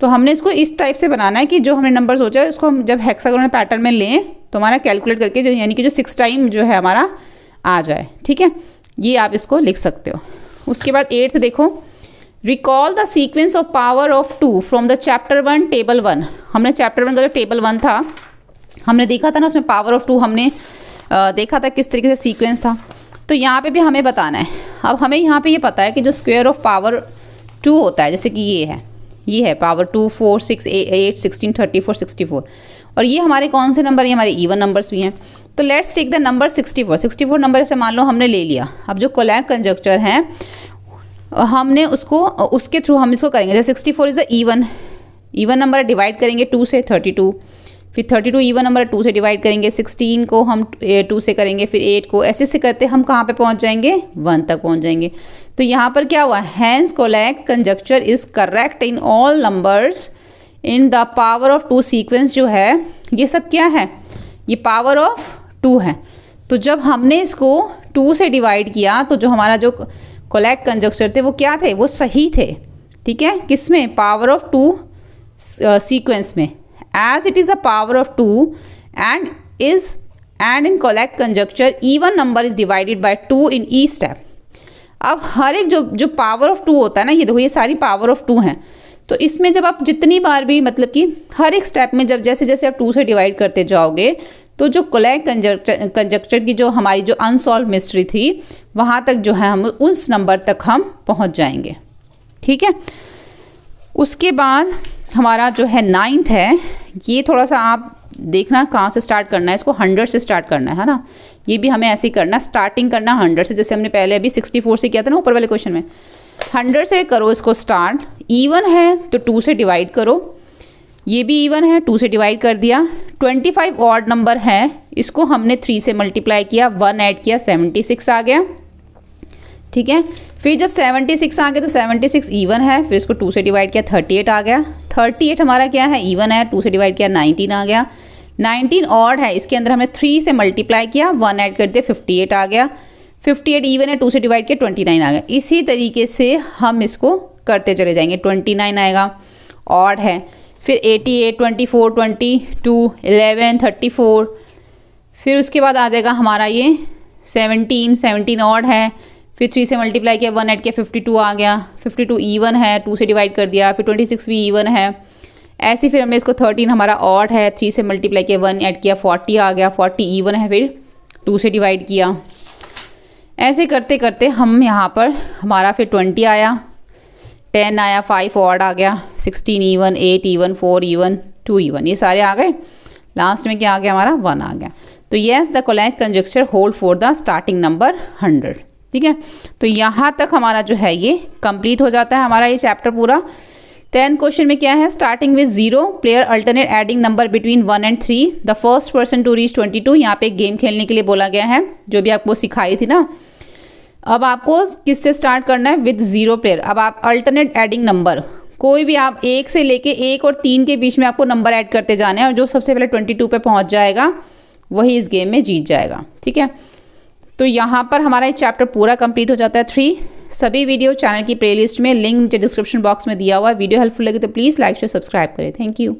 तो हमने इसको इस टाइप से बनाना है कि जो हमने नंबर सोचा है उसको हम जब हेक्सागोनल पैटर्न में लें तो हमारा कैलकुलेट करके जो यानी कि जो 6 टाइम जो है हमारा आ जाए, ठीक है। ये आप इसको लिख सकते हो। उसके बाद 8th देखो, recall the sequence of power of 2 from the chapter 1 table 1। हमने चैप्टर 1 का जो टेबल 1 था हमने देखा था ना, उसमें पावर ऑफ 2 हमने देखा था किस तरीके से सीक्वेंस था। तो यहाँ पे भी हमें बताना है। अब हमें यहाँ पे ये पता है कि जो स्क्वायर ऑफ पावर 2 होता है, जैसे कि ये है पावर 2 4 6 8 16 34 64, और ये हमारे कौन से नंबर, ये हमारे इवन नंबर्स भी हैं। तो let's take the number 64 number से मान लो हमने ले लिया। अब जो कोलैक कंजक्चर हैं हमने उसको उसके थ्रू हम इसको करेंगे। जैसे 64 is a even number, divide करेंगे 2 से 32, फिर 32 इवन नंबर 2 से डिवाइड करेंगे, 16 को हम 2 से करेंगे, फिर 8 को, ऐसे से करते हम कहाँ पे पहुँच जाएंगे 1 तक पहुँच जाएंगे। तो यहाँ पर क्या हुआ, hence Collatz conjecture is correct in all numbers in the power of 2 sequence. जो है ये सब क्या है, ये पावर ऑफ 2 है। तो जब हमने इसको 2 से डिवाइड किया तो जो हमारा जो कोलैक कंजक्चर थे वो क्या थे, वो सही थे, ठीक है। किसमें, पावर ऑफ 2 सीक्वेंस में। As it is a power of 2 and in Collatz conjecture even number is divided by 2 in each step. अब हर एक जो पावर ऑफ 2 होता है ना, ये देखो ये सारी पावर ऑफ 2 हैं। तो इसमें जब आप जितनी बार भी मतलब कि हर एक स्टेप में जब जैसे जैसे आप 2 से डिवाइड करते जाओगे तो जो कोलैक कंजक्चर की जो हमारी जो अनसॉल्व मिस्ट्री थी वहाँ तक जो है हम उस नंबर तक हम पहुँच जाएंगे, ठीक है। उसके बाद हमारा जो है 9th है, ये थोड़ा सा आप देखना कहाँ से स्टार्ट करना है। इसको 100 से स्टार्ट करना है ना, ये भी हमें ऐसे ही करना, स्टार्टिंग करना 100 से, जैसे हमने पहले अभी 64 से किया था ना ऊपर वाले क्वेश्चन में। 100 से करो इसको स्टार्ट। इवन है तो 2 से डिवाइड करो, ये भी इवन है 2 से डिवाइड कर दिया। 25 ऑड नंबर है, इसको हमने 3 से मल्टीप्लाई किया, 1 ऐड किया 76 आ गया, ठीक है। फिर जब 76 आ गया तो 76 इवन है, फिर इसको 2 से डिवाइड किया 38 आ गया। 38 हमारा क्या है, इवन है, 2 से डिवाइड किया 19 आ गया। 19 ऑड है, इसके अंदर हमने 3 से मल्टीप्लाई किया, 1 ऐड कर दिया 58 आ गया। 58 इवन है, 2 से डिवाइड किया 29 आ गया। इसी तरीके से हम इसको करते चले जाएंगे। 29 आएगा, ऑड है, फिर 88 24 22 11 34, फिर उसके बाद आ जाएगा हमारा ये 17 ऑड है, फिर 3 से मल्टीप्लाई किया, 1 ऐड किया 52 आ गया। 52 इवन है, 2 से डिवाइड कर दिया, फिर 26 भी इवन है। ऐसे फिर हमने इसको 13 हमारा ऑड है, 3 से मल्टीप्लाई किया, 1 ऐड किया 40 आ गया। 40 इवन है, फिर 2 से डिवाइड किया। ऐसे करते करते हम यहाँ पर हमारा फिर 20 आया, 10 आया, 5 ऑड आ गया, 16 इवन, 8 इवन, 4 इवन, 2 इवन, ये सारे आ गए। लास्ट में क्या आ गया हमारा 1 आ गया। तो yes the Collatz conjecture hold for the starting number 100, ठीक है। तो यहाँ तक हमारा जो है ये कंप्लीट हो जाता है हमारा ये चैप्टर पूरा। 10 क्वेश्चन में क्या है, starting with 0 player alternate adding number between 1 and 3, the first person to reach 22। यहाँ पे गेम खेलने के लिए बोला गया है जो भी आपको सिखाई थी ना। अब आपको किससे स्टार्ट करना है, विद 0 प्लेयर। अब आप अल्टरनेट एडिंग नंबर, कोई भी आप 1 से लेके 1 और 3 के बीच में आपको नंबर ऐड करते जाने हैं और जो सबसे पहले 22 पे पहुंच जाएगा वही इस गेम में जीत जाएगा। ठीक है, तो यहाँ पर हमारा ये चैप्टर पूरा कंप्लीट हो जाता है 3। सभी वीडियो चैनल की प्लेलिस्ट में लिंक नीचे डिस्क्रिप्शन बॉक्स में दिया हुआ है। वीडियो हेल्पफुल लगे तो प्लीज़ लाइक शेयर सब्सक्राइब करें। Thank you.